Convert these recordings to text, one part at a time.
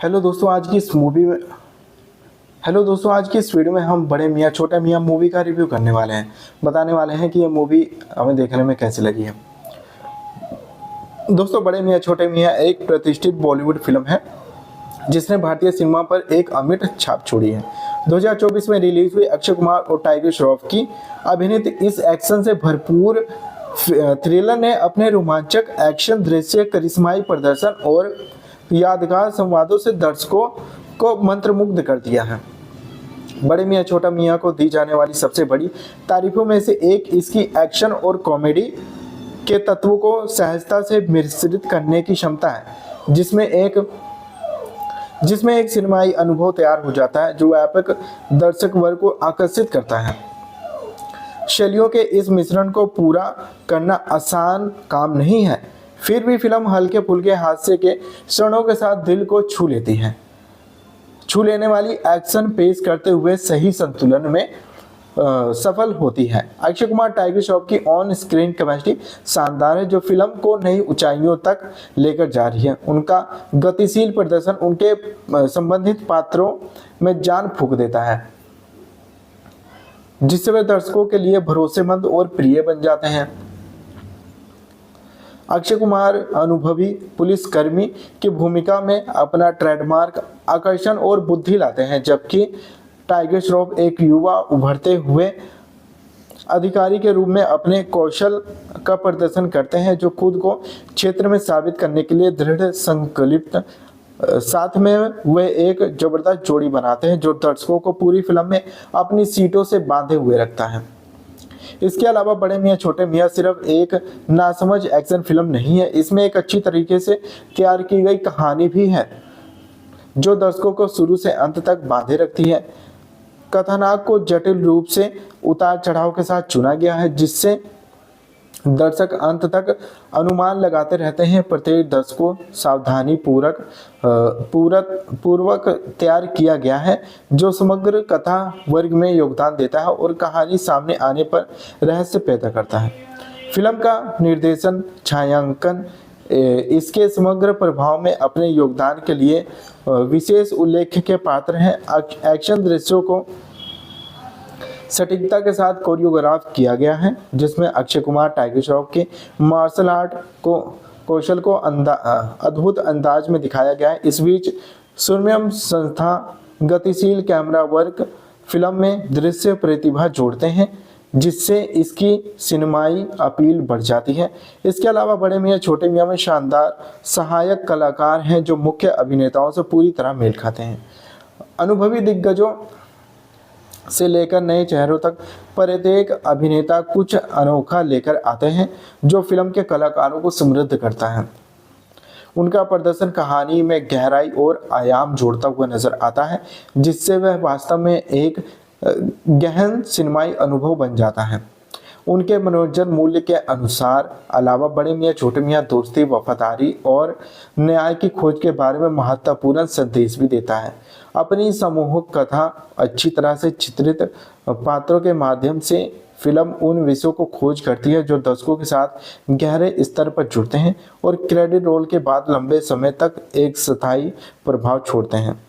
Hello दोस्तों, आज की इस मूवी में हेलो दोस्तों, आज की इस वीडियो में हम बड़े मियाँ छोटे मियाँ मूवी का रिव्यू करने वाले हैं। बताने वाले हैं कि ये मूवी हमें देखने में कैसी लगी है। दोस्तों, बड़े मियाँ छोटे मियाँ एक प्रतिष्ठित बॉलीवुड फिल्म है जिसने भारतीय सिनेमा पर एक अमिट छाप छोड़ी है। 2024 में रिलीज हुई अक्षय कुमार और टाइगर श्रॉफ की अभिनीत इस एक्शन से भरपूर थ्रिलर ने अपने रोमांचक एक्शन दृश्य, करिश्माई प्रदर्शन और यादगार संवादों से दर्शकों को मंत्रमुग्ध कर दिया है। बड़े मियाँ छोटा मियाँ को दी जाने वाली सबसे बड़ी तारीफों में से एक इसकी एक्शन और कॉमेडी के तत्वों को सहजता से मिश्रित करने की क्षमता है, जिसमें एक सिनेमाई अनुभव तैयार हो जाता है जो व्यापक दर्शक वर्ग को आकर्षित करता है। शैलियों के इस मिश्रण को पूरा करना आसान काम नहीं है, फिर भी फिल्म हल्के फुल्के हास्य के क्षणों के साथ दिल को छू लेने वाली एक्शन पेश करते हुए सही संतुलन में सफल होती है। अक्षय कुमार टाइगर श्रॉफ की ऑन स्क्रीन केमिस्ट्री शानदार है, जो फिल्म को नई ऊंचाइयों तक लेकर जा रही है। उनका गतिशील प्रदर्शन उनके संबंधित पात्रों में जान फूंक देता है, जिससे वे दर्शकों के लिए भरोसेमंद और प्रिय बन जाते हैं। अक्षय कुमार अनुभवी पुलिसकर्मी की भूमिका में अपना ट्रेडमार्क आकर्षण और बुद्धि लाते हैं, जबकि टाइगर श्रॉफ एक युवा उभरते हुए अधिकारी के रूप में अपने कौशल का प्रदर्शन करते हैं, जो खुद को क्षेत्र में साबित करने के लिए दृढ़ संकल्पित। साथ में वे एक जबरदस्त जोड़ी बनाते हैं जो दर्शकों को पूरी फिल्म में अपनी सीटों से बांधे हुए रखता है। इसके अलावा बड़े मियाँ छोटे मियाँ सिर्फ एक नासमझ एक्शन फिल्म नहीं है, इसमें एक अच्छी तरीके से तैयार की गई कहानी भी है जो दर्शकों को शुरू से अंत तक बांधे रखती है। कथानक को जटिल रूप से उतार चढ़ाव के साथ चुना गया है, जिससे दर्शक अंत तक अनुमान लगाते रहते हैं। प्रत्येक दर्शक को सावधानी पूर्वक तैयार किया गया है, जो समग्र कथा वर्ग में योगदान देता है और कहानी सामने आने पर रहस्य पैदा करता है। फिल्म का निर्देशन, छायांकन इसके समग्र प्रभाव में अपने योगदान के लिए विशेष उल्लेख के पात्र हैं। एक्शन दृश्यों को सटीकता के साथ कोरियोग्राफ किया गया है, जिसमें अक्षय कुमार टाइगर श्रॉफ के मार्शल आर्ट को कौशल को अद्भुत अंदाज में दिखाया गया है। इस बीच सुरम्य संस्था गतिशील कैमरा वर्क फिल्म में दृश्य प्रतिभा जोड़ते हैं, जिससे इसकी सिनेमाई अपील बढ़ जाती है। इसके अलावा बड़े मियाँ छोटे मियाँ में शानदार सहायक कलाकार हैं जो मुख्य अभिनेताओं से पूरी तरह मेल खाते हैं। अनुभवी दिग्गजों से लेकर नए चेहरों तक प्रत्येक अभिनेता कुछ अनोखा लेकर आते हैं, जो फिल्म के कलाकारों को समृद्ध करता है। उनका प्रदर्शन कहानी में गहराई और आयाम जोड़ता हुआ नजर आता है, जिससे वह वास्तव में एक गहन सिनेमाई अनुभव बन जाता है। उनके मनोरंजन मूल्य के अलावा बड़े मियाँ छोटे मियाँ दोस्ती, वफादारी और न्याय की खोज के बारे में महत्वपूर्ण संदेश भी देता है। अपनी समूहक कथा, अच्छी तरह से चित्रित पात्रों के माध्यम से फिल्म उन विषयों को खोज करती है जो दर्शकों के साथ गहरे स्तर पर जुड़ते हैं और क्रेडिट रोल के बाद लंबे समय तक एक स्थायी प्रभाव छोड़ते हैं।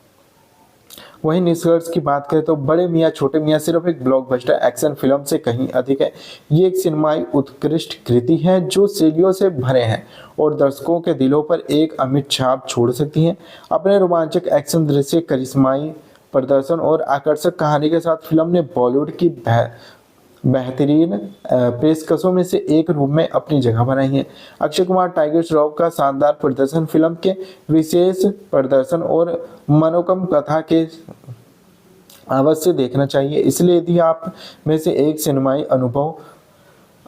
वहीं निष्कर्ष की बात करें तो बड़े मियाँ छोटे मियाँ सिर्फ एक ब्लॉकबस्टर एक्शन फिल्म से कहीं अधिक है। ये एक सिनेमाई उत्कृष्ट कृति है जो शैलियों से भरे हैं और दर्शकों के दिलों पर एक अमिट छाप छोड़ सकती है। अपने रोमांचक एक्शन दृश्य, करिश्माई प्रदर्शन और आकर्षक कहानी के साथ फिल्म ने बॉलीवुड की बेहतरीन पेशकशों में से एक रूप में अपनी जगह बनाई है। अक्षय कुमार टाइगर श्रॉफ का शानदार प्रदर्शन, फिल्म के विशेष प्रदर्शन और मनोरम कथा के अवश्य देखना चाहिए। इसलिए यदि आप में से एक सिनेमाई अनुभव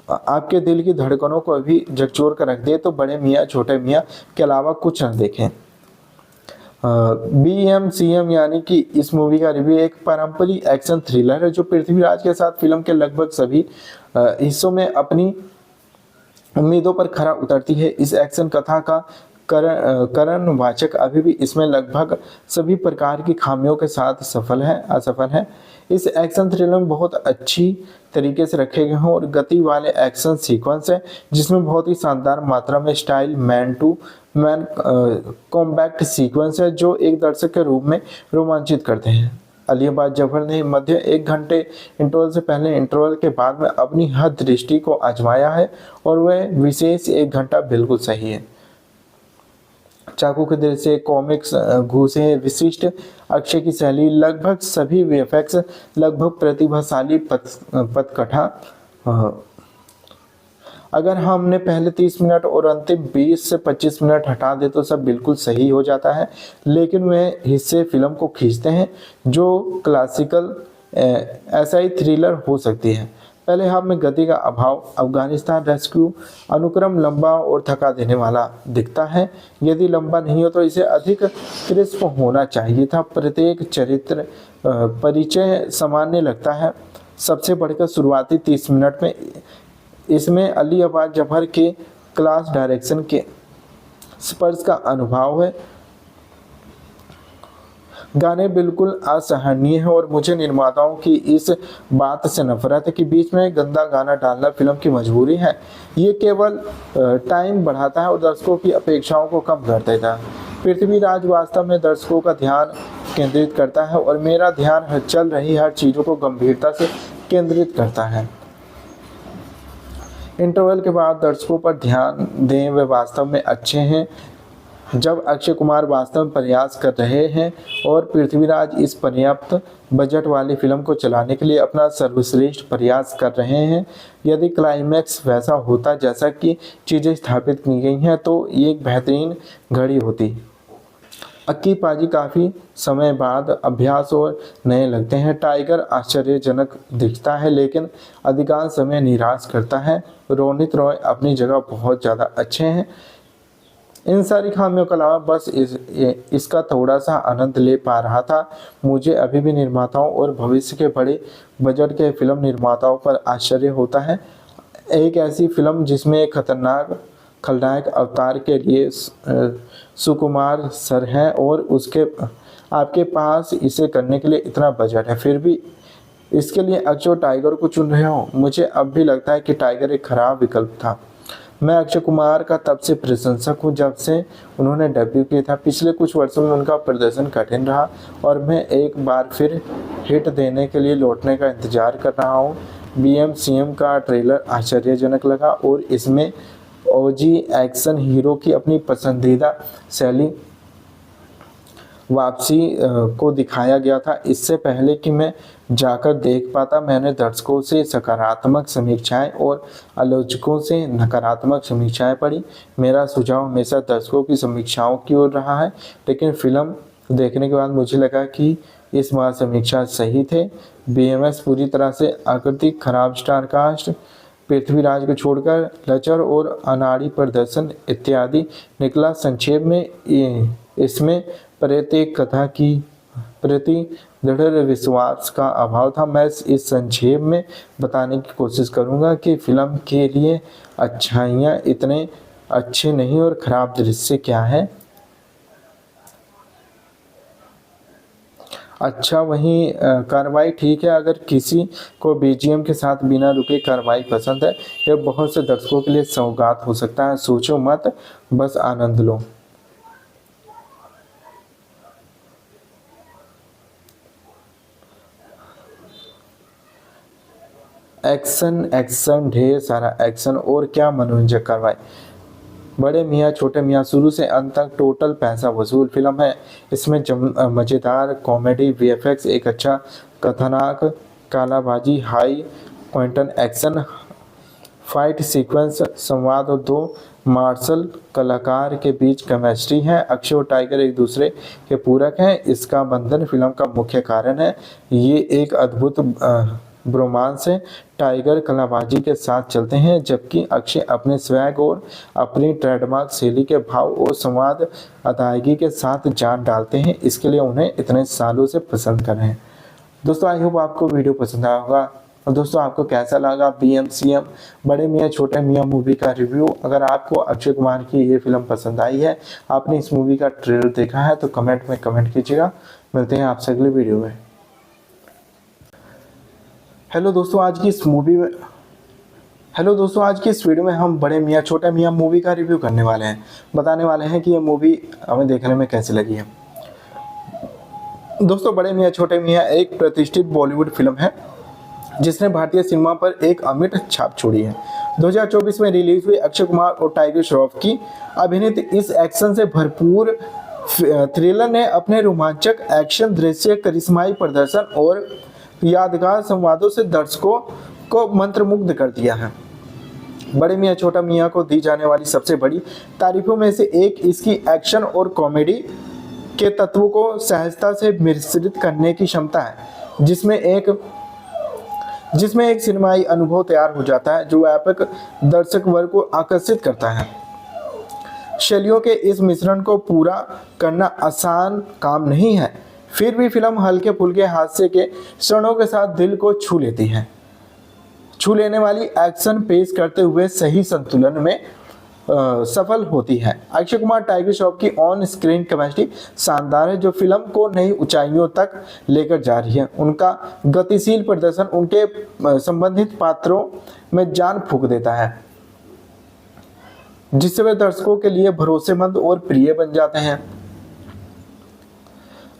आपके दिल की धड़कनों को भी झकझोर कर रख दे तो बड़े मियाँ छोटे मियाँ के अलावा कुछ न देखें। BMCM यानी कि इस मूवी का रिव्यू एक पारंपरिक एक्शन थ्रिलर है जो पृथ्वीराज के साथ फिल्म के लगभग सभी हिस्सों में अपनी उम्मीदों पर खरा उतरती है। इस एक्शन कथा का करण वाचक अभी भी इसमें लगभग सभी प्रकार की खामियों के साथ असफल है। इस एक्शन थ्रिलर में बहुत अच्छी तरीके से रखे गए हैं और गति वाले एक्शन सीक्वेंस है, जिसमें बहुत ही शानदार मात्रा में style man to man combat sequence है जो एक दर्शक के रूप में रोमांचित करते हैं। अली अब्बास जफर ने मध्य 1 घंटे इंटरवल से पहले इंटरवल के बाद में अपनी हर दृष्टि को आजमाया है और वह विशेष 1 घंटा बिल्कुल सही है। चाकू के दृश्य, कॉमिक्स, घूसे, विशिष्ट अक्षय की शैली, लगभग सभी वीएफएक्स, लगभग प्रतिभाशाली पटकथा। अगर हमने पहले 30 मिनट और अंतिम 20 से 25 मिनट हटा दे तो सब बिल्कुल सही हो जाता है, लेकिन वे हिस्से फिल्म को खींचते हैं जो क्लासिकल एसआई थ्रिलर हो सकती है। पहले हाफ में गति का अभाव, अफगानिस्तान रेस्क्यू अनुक्रम लंबा और थका देने वाला दिखता है। यदि लंबा नहीं हो तो इसे अधिक क्रिस्प होना चाहिए था। प्रत्येक चरित्र परिचय सामान्य लगता है। सबसे बढ़कर शुरुआती 30 मिनट में इसमें अली अब्बास जफर के क्लास डायरेक्शन के स्पर्श का अनुभव है। गाने बिल्कुल असहनीय है और मुझे निर्माताओं की इस बात से नफरत है कि बीच में गंदा गाना डालना फिल्म की मजबूरी है। ये केवल टाइम बढ़ाता है और दर्शकों की अपेक्षाओं को कम कर देता है। पृथ्वीराज वास्तव में दर्शकों का ध्यान केंद्रित करता है और मेरा ध्यान चल रही हर चीज़ों को गंभीरता से केंद्रित करता है। इंटरवल के बाद दर्शकों पर ध्यान दें, वे वास्तव में अच्छे हैं। जब अक्षय कुमार वास्तव में प्रयास कर रहे हैं और पृथ्वीराज इस पर्याप्त बजट वाली फिल्म को चलाने के लिए अपना सर्वश्रेष्ठ प्रयास कर रहे हैं। यदि क्लाइमैक्स वैसा होता जैसा कि चीज़ें स्थापित की गई हैं तो ये एक बेहतरीन घड़ी होती। अक्की पाजी काफ़ी समय बाद अभ्यास और नए लगते हैं। टाइगर आश्चर्यजनक दिखता है लेकिन अधिकांश समय निराश करता है। रोनित रॉय अपनी जगह बहुत ज़्यादा अच्छे हैं। इन सारी खामियों के अलावा बस इसका थोड़ा सा आनंद ले पा रहा था। मुझे अभी भी निर्माताओं और भविष्य के बड़े बजट के फिल्म निर्माताओं पर आश्चर्य होता है। एक ऐसी फिल्म जिसमें एक खतरनाक खलनायक अवतार के लिए सुकुमार सर है और उसके आपके पास इसे करने के लिए इतना बजट है, फिर भी इसके लिए अक्षय टाइगर को चुन रहे हो। मुझे अब भी लगता है कि टाइगर एक खराब विकल्प था। मैं अक्षय कुमार का तब से प्रशंसक हूँ जब से उन्होंने डेब्यू किया था। पिछले कुछ वर्षों में उनका प्रदर्शन कठिन रहा और मैं एक बार फिर हिट देने के लिए लौटने का इंतजार कर रहा हूँ। BMCM का ट्रेलर आश्चर्यजनक लगा और इसमें ओजी एक्शन हीरो की अपनी पसंदीदा शैली वापसी को दिखाया गया था। इससे पहले कि मैं जाकर देख पाता, मैंने दर्शकों से सकारात्मक समीक्षाएं और आलोचकों से नकारात्मक समीक्षाएं पढ़ी। मेरा सुझाव हमेशा दर्शकों की समीक्षाओं की ओर रहा है, लेकिन फिल्म देखने के बाद मुझे लगा कि इस बार समीक्षा सही थे। BMS पूरी तरह से आकृतिक, खराब स्टार कास्ट, पृथ्वीराज को छोड़कर लचर और अनाड़ी प्रदर्शन इत्यादि निकला। संक्षेप में इसमें प्रत्येक कथा की प्रति दृढ़ विश्वास का अभाव था। मैं इस संक्षेप में बताने की कोशिश करूंगा कि फिल्म के लिए अच्छाइयाँ इतने अच्छे नहीं और खराब दृश्य क्या है। अच्छा, वहीं कार्रवाई ठीक है। अगर किसी को BGM के साथ बिना रुके कार्रवाई पसंद है, यह बहुत से दर्शकों के लिए सौगात हो सकता है। सोचो मत, बस आनंद लो। एक्शन एक्शन, ढेर सारा एक्शन और क्या मनोरंजक कार्रवाई। बड़े मियाँ छोटे मियाँ, शुरू से अंत तक टोटल पैसा वसूल फिल्म है। इसमें मज़ेदार कॉमेडी, VFX, एक अच्छा कथानक, कालाबाजी, high quantum action, fight sequence, संवाद और 2 मार्शल कलाकार के बीच केमिस्ट्री है। अक्षय और टाइगर एक दूसरे के पूरक हैं। इसका बंधन फिल्म का मुख्य कारण है। ये एक अद्भुत ब्रोमांस है। टाइगर कलाबाजी के साथ चलते हैं जबकि अक्षय अपने स्वैग और अपनी ट्रेडमार्क शैली के भाव और संवाद अदायगी के साथ जान डालते हैं। इसके लिए उन्हें इतने सालों से पसंद कर रहे हैं। दोस्तों, आई होप आपको वीडियो पसंद आया होगा। और दोस्तों, आपको कैसा लगा BMCM बड़े मियाँ छोटे मियाँ मूवी का रिव्यू। अगर आपको अक्षय कुमार की ये फिल्म पसंद आई है, आपने इस मूवी का ट्रेलर देखा है, तो कमेंट में कमेंट कीजिएगा। मिलते हैं आपसे अगली वीडियो में। हेलो दोस्तों, आज की इस मूवी में हेलो दोस्तों, आज की इस वीडियो में हम बड़े मियाँ छोटे मियाँ मूवी का रिव्यू करने वाले हैं। बताने वाले हैं कि ये मूवी हमें देखने में कैसी लगी है। दोस्तों, बड़े मियाँ छोटे मियाँ एक प्रतिष्ठित बॉलीवुड फिल्म है जिसने भारतीय सिनेमा पर एक अमिट छाप छोड़ी है। 2024 में रिलीज हुई अक्षय कुमार और टाइगर श्रॉफ की अभिनीत इस एक्शन से भरपूर थ्रिलर ने अपने रोमांचक एक्शन दृश्य, करिश्माई प्रदर्शन और यादगार संवादों से दर्शकों को मंत्रमुग्ध कर दिया है। बड़े मियाँ छोटा मियाँ को दी जाने वाली सबसे बड़ी तारीफों में से एक इसकी एक्शन और कॉमेडी के तत्वों को सहजता से मिश्रित करने की क्षमता है, जिसमें एक सिनेमाई अनुभव तैयार हो जाता है जो व्यापक दर्शक वर्ग को आकर्षित करता है। शैलियों के इस मिश्रण को पूरा करना आसान काम नहीं है, फिर भी फिल्म हल्के फुल्के हास्य के क्षणों के साथ दिल को छू लेने वाली एक्शन पेश करते हुए सही संतुलन में सफल होती है। अक्षय कुमार टाइगर श्रॉफ की ऑन स्क्रीन केमिस्ट्री शानदार है, जो फिल्म को नई ऊंचाइयों तक लेकर जा रही है। उनका गतिशील प्रदर्शन उनके संबंधित पात्रों में जान फूंक देता है, जिससे वे दर्शकों के लिए भरोसेमंद और प्रिय बन जाते हैं।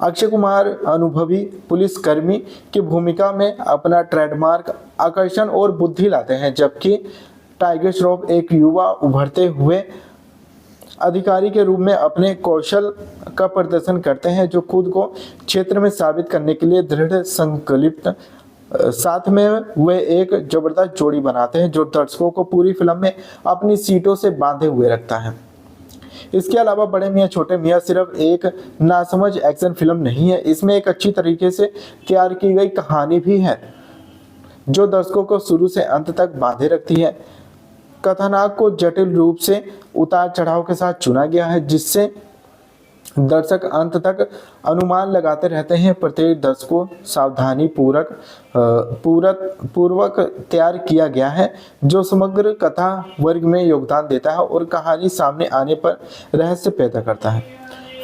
अक्षय कुमार अनुभवी पुलिसकर्मी की भूमिका में अपना ट्रेडमार्क आकर्षण और बुद्धि लाते हैं, जबकि टाइगर श्रॉफ एक युवा उभरते हुए अधिकारी के रूप में अपने कौशल का प्रदर्शन करते हैं, जो खुद को क्षेत्र में साबित करने के लिए दृढ़ संकल्पित। साथ में वे एक जबरदस्त जोड़ी बनाते हैं जो दर्शकों को पूरी फिल्म में अपनी सीटों से बांधे हुए रखता है। इसके अलावा बड़े मियाँ छोटे मियाँ सिर्फ एक नासमझ एक्शन फिल्म नहीं है, इसमें एक अच्छी तरीके से तैयार की गई कहानी भी है जो दर्शकों को शुरू से अंत तक बांधे रखती है। कथानक को जटिल रूप से उतार चढ़ाव के साथ चुना गया है, जिससे दर्शक अंत तक अनुमान लगाते रहते हैं। प्रत्येक दर्शक को सावधानी पूर्वक तैयार किया गया है, जो समग्र कथा वर्ग में योगदान देता है और कहानी सामने आने पर रहस्य पैदा करता है।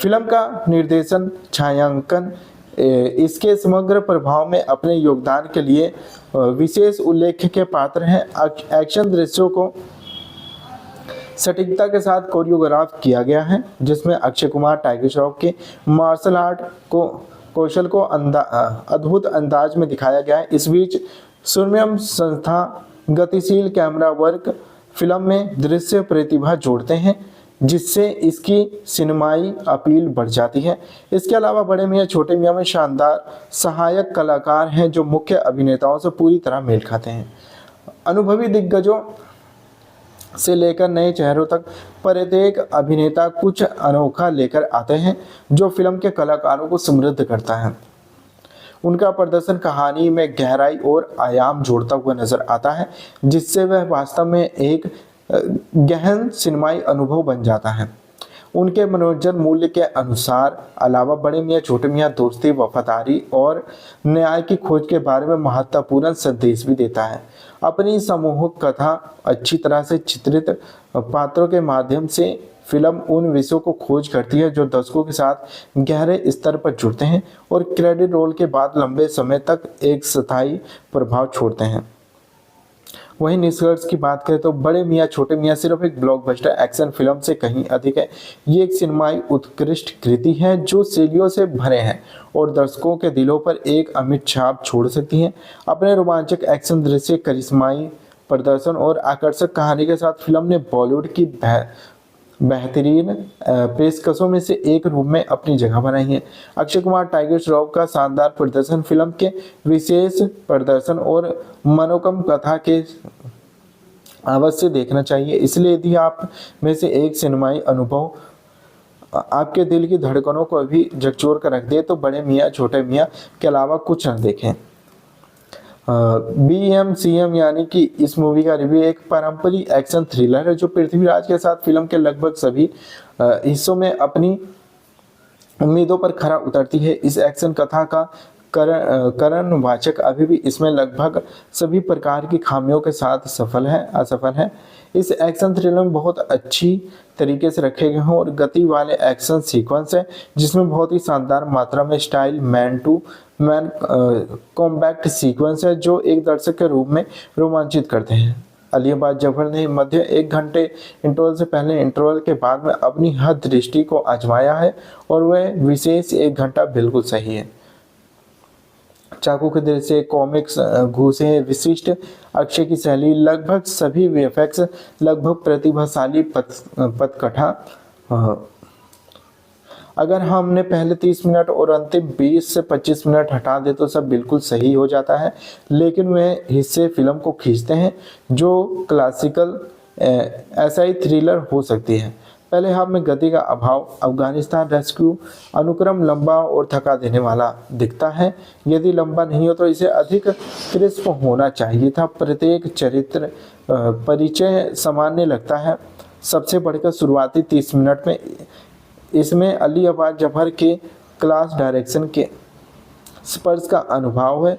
फिल्म का निर्देशन, छायांकन इसके समग्र प्रभाव में अपने योगदान के लिए विशेष उल्लेख के पात्र हैं। एक्शन दृश्यों को सटीकता के साथ कोरियोग्राफ किया गया है, जिसमें अक्षय कुमार टाइगर श्रॉफ के मार्शल आर्ट कौशल को अद्भुत अंदाज में दिखाया गया है। इस बीच सुरम्य संस्था, गतिशील कैमरा वर्क फिल्म में दृश्य प्रतिभा जोड़ते हैं, जिससे इसकी सिनेमाई अपील बढ़ जाती है। इसके अलावा बड़े मियाँ छोटे मियाँ में शानदार सहायक कलाकार हैं जो मुख्य अभिनेताओं से पूरी तरह मेल खाते हैं। अनुभवी दिग्गजों से लेकर नए चेहरों तक प्रत्येक अभिनेता कुछ अनोखा लेकर आते हैं, जो फिल्म के कलाकारों को समृद्ध करता है। उनका प्रदर्शन कहानी में गहराई और आयाम जोड़ता हुआ नजर आता है, जिससे वह वास्तव में एक गहन सिनेमाई अनुभव बन जाता है। उनके मनोरंजन मूल्य के अनुसार अलावा बड़े मियाँ छोटे मियाँ दोस्ती, वफादारी और न्याय की खोज के बारे में महत्वपूर्ण संदेश भी देता है। अपनी समूहक कथा, अच्छी तरह से चित्रित पात्रों के माध्यम से फिल्म उन विषयों को खोज करती है जो दर्शकों के साथ गहरे स्तर पर जुड़ते हैं और क्रेडिट रोल के बाद लंबे समय तक एक स्थायी प्रभाव छोड़ते हैं। वहीं निष्कर्ष की बात करें तो बड़े मियाँ छोटे मियाँ सिर्फ एक ब्लॉकबस्टर एक्शन फिल्म से कहीं अधिक है। ये एक सिनेमाई उत्कृष्ट कृति है जो शैलियों से भरे हैं और दर्शकों के दिलों पर एक अमिट छाप छोड़ सकती है। अपने रोमांचक एक्शन दृश्य, करिश्माई प्रदर्शन और आकर्षक कहानी के साथ फिल्म ने बॉलीवुड की बेहतरीन पेशकशों में से एक रूप में अपनी जगह बनाई है। अक्षय कुमार टाइगर श्रॉफ का शानदार प्रदर्शन, फिल्म के विशेष प्रदर्शन और मनोरम कथा के अवश्य देखना चाहिए। इसलिए यदि आप में से एक सिनेमाई अनुभव आपके दिल की धड़कनों को भी झकझोर कर रख दे तो बड़े मियाँ छोटे मियाँ के अलावा कुछ न देखें। BMCM यानी कि इस मूवी का रिव्यू एक पारंपरिक एक्शन थ्रिलर है जो पृथ्वीराज के साथ फिल्म के लगभग सभी हिस्सों में अपनी उम्मीदों पर खरा उतरती है। इस एक्शन कथा का करणवाचक अभी भी इसमें लगभग सभी प्रकार की खामियों के साथ असफल है। इस एक्शन थ्रिलर में बहुत अच्छी तरीके से रखे गए हैं और गति वाले एक्शन सीक्वेंस है, जिसमें बहुत ही शानदार मात्रा में style man to man combat sequence है जो एक दर्शक के रूप में रोमांचित करते हैं। अलीबाद जफर ने मध्य 1 घंटे इंटरवल से पहले इंटरवल के बाद में अपनी हर दृष्टि को आजमाया है और वह विशेष 1 घंटा बिल्कुल सही है। चाकू के दृश्य, कॉमिक्स, घूसे, विशिष्ट अक्षय की शैली, लगभग सभी वीएफएक्स, लगभग प्रतिभाशाली पटकथा। अगर हमने पहले 30 मिनट और अंतिम 20 से 25 मिनट हटा दे तो सब बिल्कुल सही हो जाता है, लेकिन वे हिस्से फिल्म को खींचते हैं जो क्लासिकल एसआई थ्रिलर हो सकती है। पहले हाफ में गति का अभाव, अफगानिस्तान रेस्क्यू अनुक्रम लंबा और थका देने वाला दिखता है। यदि लंबा नहीं हो तो इसे अधिक क्रिस्प होना चाहिए था। प्रत्येक चरित्र परिचय सामान्य लगता है। सबसे बढ़कर शुरुआती 30 मिनट में इसमें अली अब्बास जफर के क्लास डायरेक्शन के स्पर्श का अनुभव है।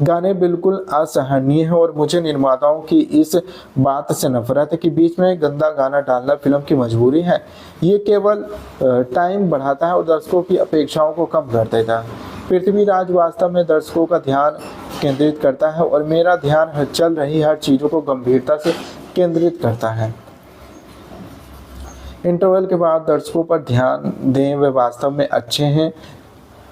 गाने बिल्कुल असहनीय है और मुझे निर्माताओं की इस बात से नफरत है कि बीच में गंदा गाना डालना फिल्म की मजबूरी है। ये केवल टाइम बढ़ाता है और दर्शकों की अपेक्षाओं को कम कर देता है। पृथ्वीराज वास्तव में दर्शकों का ध्यान केंद्रित करता है और मेरा ध्यान चल रही हर चीज़ों को गंभीरता से केंद्रित करता है। इंटरवल के बाद दर्शकों पर ध्यान दें, वे वास्तव में अच्छे हैं।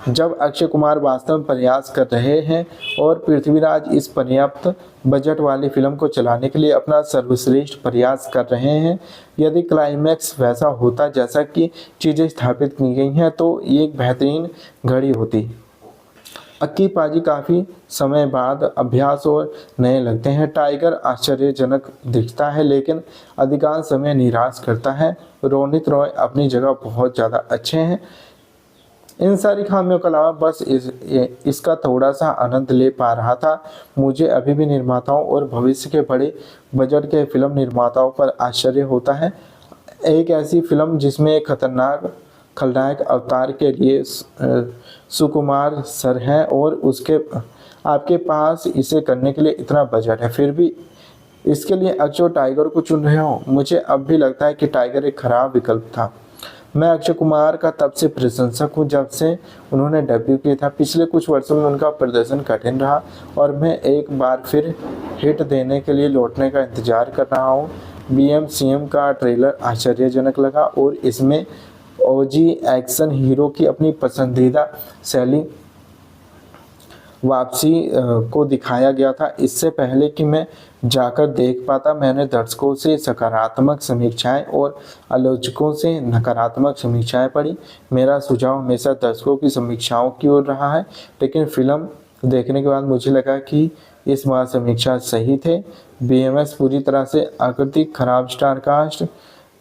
जब अक्षय कुमार वास्तव में प्रयास कर रहे हैं और पृथ्वीराज इस पर्याप्त बजट वाली फिल्म को चलाने के लिए अपना सर्वश्रेष्ठ प्रयास कर रहे हैं। यदि क्लाइमैक्स वैसा होता जैसा कि चीज़ें स्थापित की गई हैं तो ये एक बेहतरीन घड़ी होती। अक्की पाजी काफ़ी समय बाद अभ्यास और नए लगते हैं। टाइगर आश्चर्यजनक दिखता है लेकिन अधिकांश समय निराश करता है। रोनित रॉय अपनी जगह बहुत ज़्यादा अच्छे हैं। इन सारी खामियों के अलावा बस इसका थोड़ा सा आनंद ले पा रहा था। मुझे अभी भी निर्माताओं और भविष्य के बड़े बजट के फिल्म निर्माताओं पर आश्चर्य होता है। एक ऐसी फिल्म जिसमें एक खतरनाक खलनायक अवतार के लिए सुकुमार सर है और उसके आपके पास इसे करने के लिए इतना बजट है, फिर भी इसके लिए अक्षय टाइगर को चुन रहे हो। मुझे अब भी लगता है कि टाइगर एक खराब विकल्प था। मैं अक्षय कुमार का तब से प्रशंसक हूँ जब से उन्होंने डेब्यू किया था। पिछले कुछ वर्षों में उनका प्रदर्शन कठिन रहा और मैं एक बार फिर हिट देने के लिए लौटने का इंतजार कर रहा हूँ। BMCM का ट्रेलर आश्चर्यजनक लगा और इसमें ओजी एक्शन हीरो की अपनी पसंदीदा शैली वापसी को दिखाया गया था। इससे पहले कि मैं जाकर देख पाता, मैंने दर्शकों से सकारात्मक समीक्षाएं और आलोचकों से नकारात्मक समीक्षाएं पढ़ी। मेरा सुझाव हमेशा दर्शकों की समीक्षाओं की ओर रहा है, लेकिन फिल्म देखने के बाद मुझे लगा कि इस बार समीक्षा सही थे। BMS पूरी तरह से आकृतिक खराब स्टार कास्ट,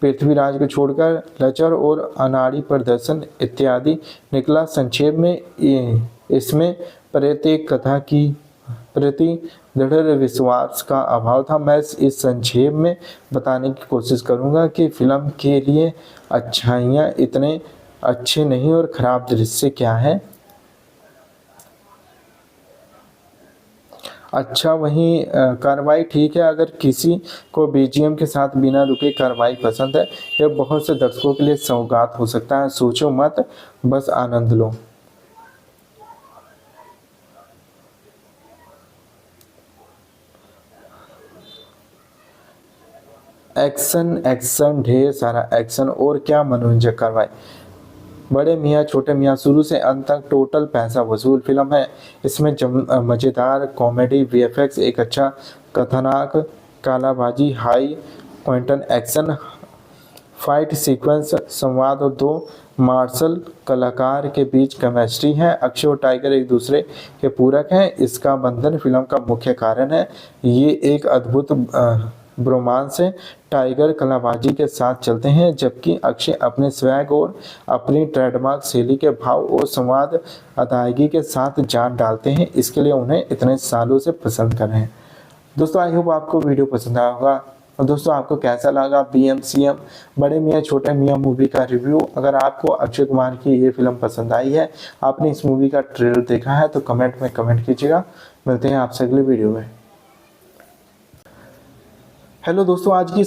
पृथ्वीराज को छोड़कर लचर और अनाड़ी प्रदर्शन इत्यादि निकला। संक्षेप में इसमें प्रत्येक कथा की प्रति दृढ़ विश्वास का अभाव था। मैं इस संक्षेप में बताने की कोशिश करूंगा कि फिल्म के लिए अच्छाइयाँ इतने अच्छे नहीं और खराब दृश्य क्या है। अच्छा, वहीं कार्रवाई ठीक है। अगर किसी को BGM के साथ बिना रुके कार्रवाई पसंद है, यह बहुत से दर्शकों के लिए सौगात हो सकता है। सोचो मत, बस आनंद लो। एक्शन एक्शन, ढेर सारा एक्शन और क्या मनोरंजक कार्रवाई। बड़े मियाँ छोटे मियाँ शुरू से अंत तक टोटल पैसा वसूल फिल्म है। इसमें मज़ेदार कॉमेडी, VFX, एक अच्छा कथानक, कालाबाजी, high quantum action, fight sequence, संवाद और 2 मार्शल कलाकार के बीच केमिस्ट्री है। अक्षय और टाइगर एक दूसरे के पूरक हैं। इसका बंधन फिल्म का मुख्य कारण है। ये एक अद्भुत ब्रोमांस है। टाइगर कलाबाजी के साथ चलते हैं जबकि अक्षय अपने स्वैग और अपनी ट्रेडमार्क शैली के भाव और संवाद अदायगी के साथ जान डालते हैं। इसके लिए उन्हें इतने सालों से पसंद कर रहे हैं। दोस्तों, आई होप आपको वीडियो पसंद आया होगा। और दोस्तों, आपको कैसा लगा BMCM बड़े मियाँ छोटे मियाँ मूवी का रिव्यू। अगर आपको अक्षय कुमार की ये फिल्म पसंद आई है, आपने इस मूवी का ट्रेलर देखा है, तो कमेंट में कमेंट कीजिएगा। मिलते हैं आपसे अगले वीडियो में। हेलो दोस्तों, आज की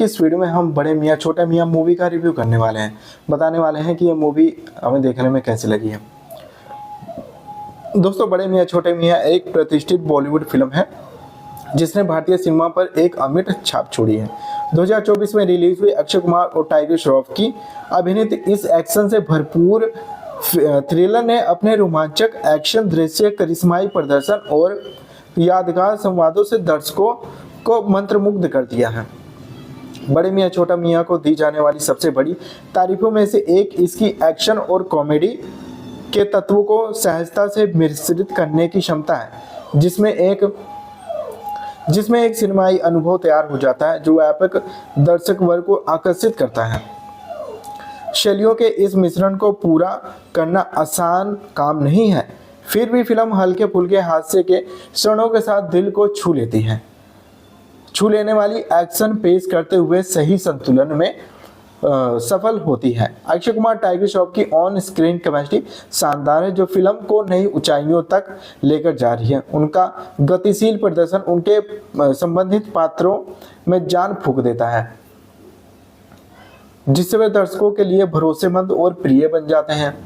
इस वीडियो में हम बड़े मियाँ छोटे मियाँ मूवी का रिव्यू करने वाले हैं। बताने वाले हैं कि ये मूवी हमें देखने में कैसी लगी है। दोस्तों, बड़े मियाँ छोटे मियाँ एक प्रतिष्ठित बॉलीवुड फिल्म है जिसने भारतीय सिनेमा पर एक अमिट छाप छोड़ी है। 2024 में रिलीज हुई अक्षय कुमार और टाइगर श्रॉफ की अभिनीत इस एक्शन से भरपूर थ्रिलर ने अपने रोमांचक एक्शन दृश्य, करिश्माई प्रदर्शन और यादगार संवादों से दर्शकों को मंत्रमुग्ध कर दिया है। बड़े मियाँ छोटा मियाँ को दी जाने वाली सबसे बड़ी तारीफों में से एक इसकी एक्शन और कॉमेडी के तत्वों को सहजता से मिश्रित करने की क्षमता है, जिसमें एक सिनेमाई अनुभव तैयार हो जाता है जो व्यापक दर्शक वर्ग को आकर्षित करता है। शैलियों के इस मिश्रण को पूरा करना आसान काम नहीं है, फिर भी फिल्म हल्के फुल्के हास्य के क्षणों के साथ दिल को छू लेने वाली एक्शन पेश करते हुए सही संतुलन में सफल होती है। अक्षय कुमार टाइगर श्रॉफ की ऑन स्क्रीन केमिस्ट्री शानदार है, जो फिल्म को नई ऊंचाइयों तक लेकर जा रही है। उनका गतिशील प्रदर्शन उनके संबंधित पात्रों में जान फूंक देता है, जिससे वे दर्शकों के लिए भरोसेमंद और प्रिय बन जाते हैं।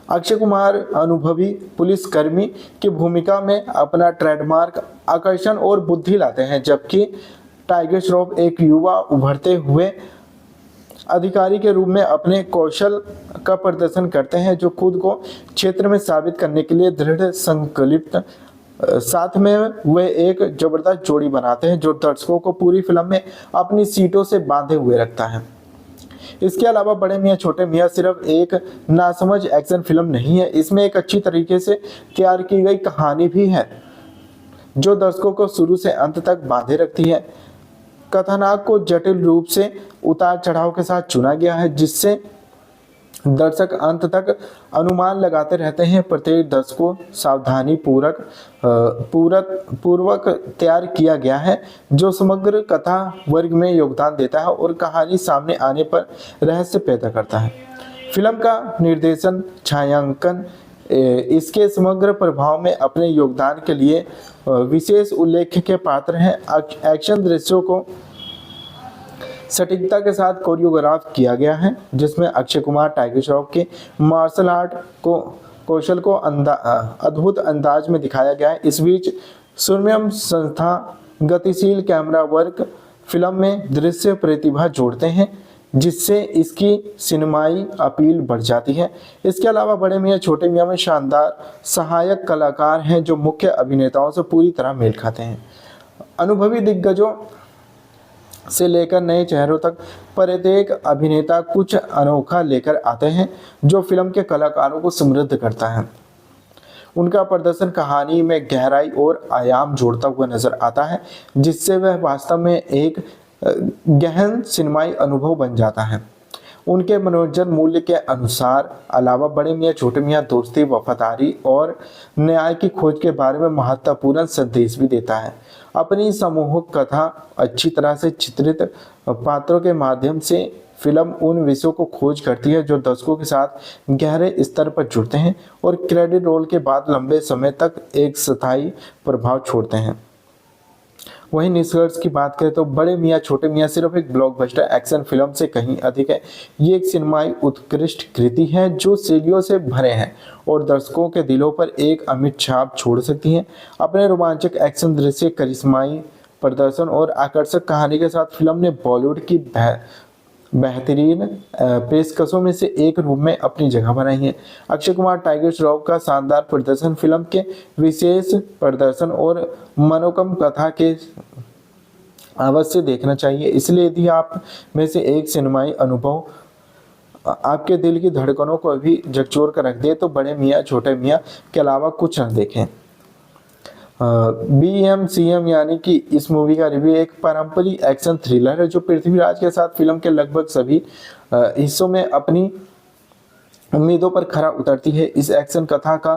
अक्षय कुमार अनुभवी पुलिसकर्मी की भूमिका में अपना ट्रेडमार्क आकर्षण और बुद्धि लाते हैं, जबकि टाइगर श्रॉफ एक युवा उभरते हुए अधिकारी के रूप में अपने कौशल का प्रदर्शन करते हैं, जो खुद को क्षेत्र में साबित करने के लिए दृढ़ संकल्पित। साथ में वे एक जबरदस्त जोड़ी बनाते हैं जो दर्शकों को पूरी फिल्म में अपनी सीटों से बांधे हुए रखता है। इसके अलावा बड़े मियाँ छोटे मियाँ सिर्फ एक नासमझ एक्शन फिल्म नहीं है, इसमें एक अच्छी तरीके से तैयार की गई कहानी भी है जो दर्शकों को शुरू से अंत तक बांधे रखती है। कथानक को जटिल रूप से उतार चढ़ाव के साथ चुना गया है, जिससे दर्शक अंत तक अनुमान लगाते रहते हैं। प्रत्येक दर्शक को सावधानी पूर्वक तैयार किया गया है, जो समग्र कथा वर्ग में योगदान देता है और कहानी सामने आने पर रहस्य पैदा करता है। फिल्म का निर्देशन, छायांकन इसके समग्र प्रभाव में अपने योगदान के लिए विशेष उल्लेख के पात्र हैं। एक्शन दृश्यों को सटीकता के साथ कोरियोग्राफ किया गया है, जिसमें अक्षय कुमार टाइगर श्रॉफ के मार्शल आर्ट कौशल को अद्भुत अंदाज में दिखाया गया है। इस बीच सुरम्य संस्था गतिशील कैमरा वर्क फिल्म में दृश्य प्रतिभा जोड़ते हैं, जिससे इसकी सिनेमाई अपील बढ़ जाती है। इसके अलावा बड़े मियाँ छोटे मियाँ में शानदार सहायक कलाकार हैं जो मुख्य अभिनेताओं से पूरी तरह मेल खाते हैं। अनुभवी दिग्गजों से लेकर नए चेहरों तक प्रत्येक अभिनेता कुछ अनोखा लेकर आते हैं जो फिल्म के कलाकारों को समृद्ध करता है। उनका प्रदर्शन कहानी में गहराई और आयाम जोड़ता हुआ नजर आता है, जिससे वह वास्तव में एक गहन सिनेमाई अनुभव बन जाता है। उनके मनोरंजन मूल्य के अनुसार अलावा बड़े मियाँ छोटे मियाँ दोस्ती, वफादारी और न्याय की खोज के बारे में महत्वपूर्ण संदेश भी देता है। अपनी समूहक कथा, अच्छी तरह से चित्रित पात्रों के माध्यम से फिल्म उन विषयों को खोज करती है जो दर्शकों के साथ गहरे स्तर पर जुड़ते हैं और क्रेडिट रोल के बाद लंबे समय तक एक स्थायी प्रभाव छोड़ते हैं। वहीं निष्कर्ष की बात करें तो बड़े मियाँ छोटे मियाँ सिर्फ एक ब्लॉकबस्टर एक्शन फिल्म से कहीं अधिक है। ये एक सिनेमाई उत्कृष्ट कृति है जो शैलियों से भरे हैं और दर्शकों के दिलों पर एक अमिट छाप छोड़ सकती है। अपने रोमांचक एक्शन दृश्य, करिश्माई प्रदर्शन और आकर्षक कहानी के साथ फिल्म ने बॉलीवुड की बेहतरीन पेशकशों में से एक रूप में अपनी जगह बनाई है। अक्षय कुमार टाइगर श्रॉफ का शानदार प्रदर्शन, फिल्म के विशेष प्रदर्शन और मनोकम कथा के अवश्य देखना चाहिए। इसलिए यदि आप में से एक सिनेमाई अनुभव आपके दिल की धड़कनों को भी झकझोर कर रख दे तो बड़े मियाँ छोटे मियाँ के अलावा कुछ न देखें। BMCM यानी कि इस मूवी का रिव्यू एक पारंपरिक एक्शन थ्रिलर है जो पृथ्वीराज के साथ फिल्म के लगभग सभी हिस्सों में अपनी उम्मीदों पर खरा उतरती है। इस एक्शन कथा का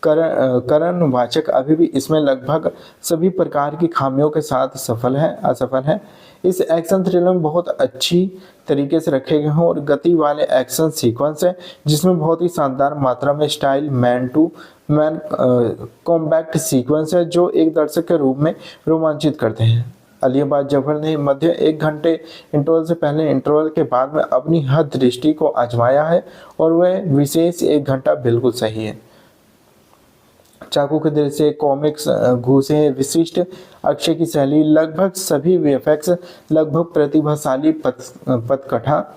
करणवाचक अभी भी इसमें लगभग सभी प्रकार की खामियों के साथ असफल है। इस एक्शन थ्रिलर में बहुत अच्छी तरीके से रखे गए हैं और गति वाले एक्शन सीक्वेंस है जिसमें बहुत ही शानदार मात्रा में style man to man combat sequence है जो एक दर्शक के रूप में रोमांचित करते हैं। अलियाबाद जफर ने मध्य 1 घंटे इंटरवल से पहले इंटरवल के बाद में अपनी हद दृष्टि को आजमाया है और वह विशेष 1 घंटा बिल्कुल सही है। चाकू के दृश्य, कॉमिक्स, घूसे, विशिष्ट अक्षय की शैली, लगभग सभी वीएफएक्स, लगभग प्रतिभाशाली पटकथा।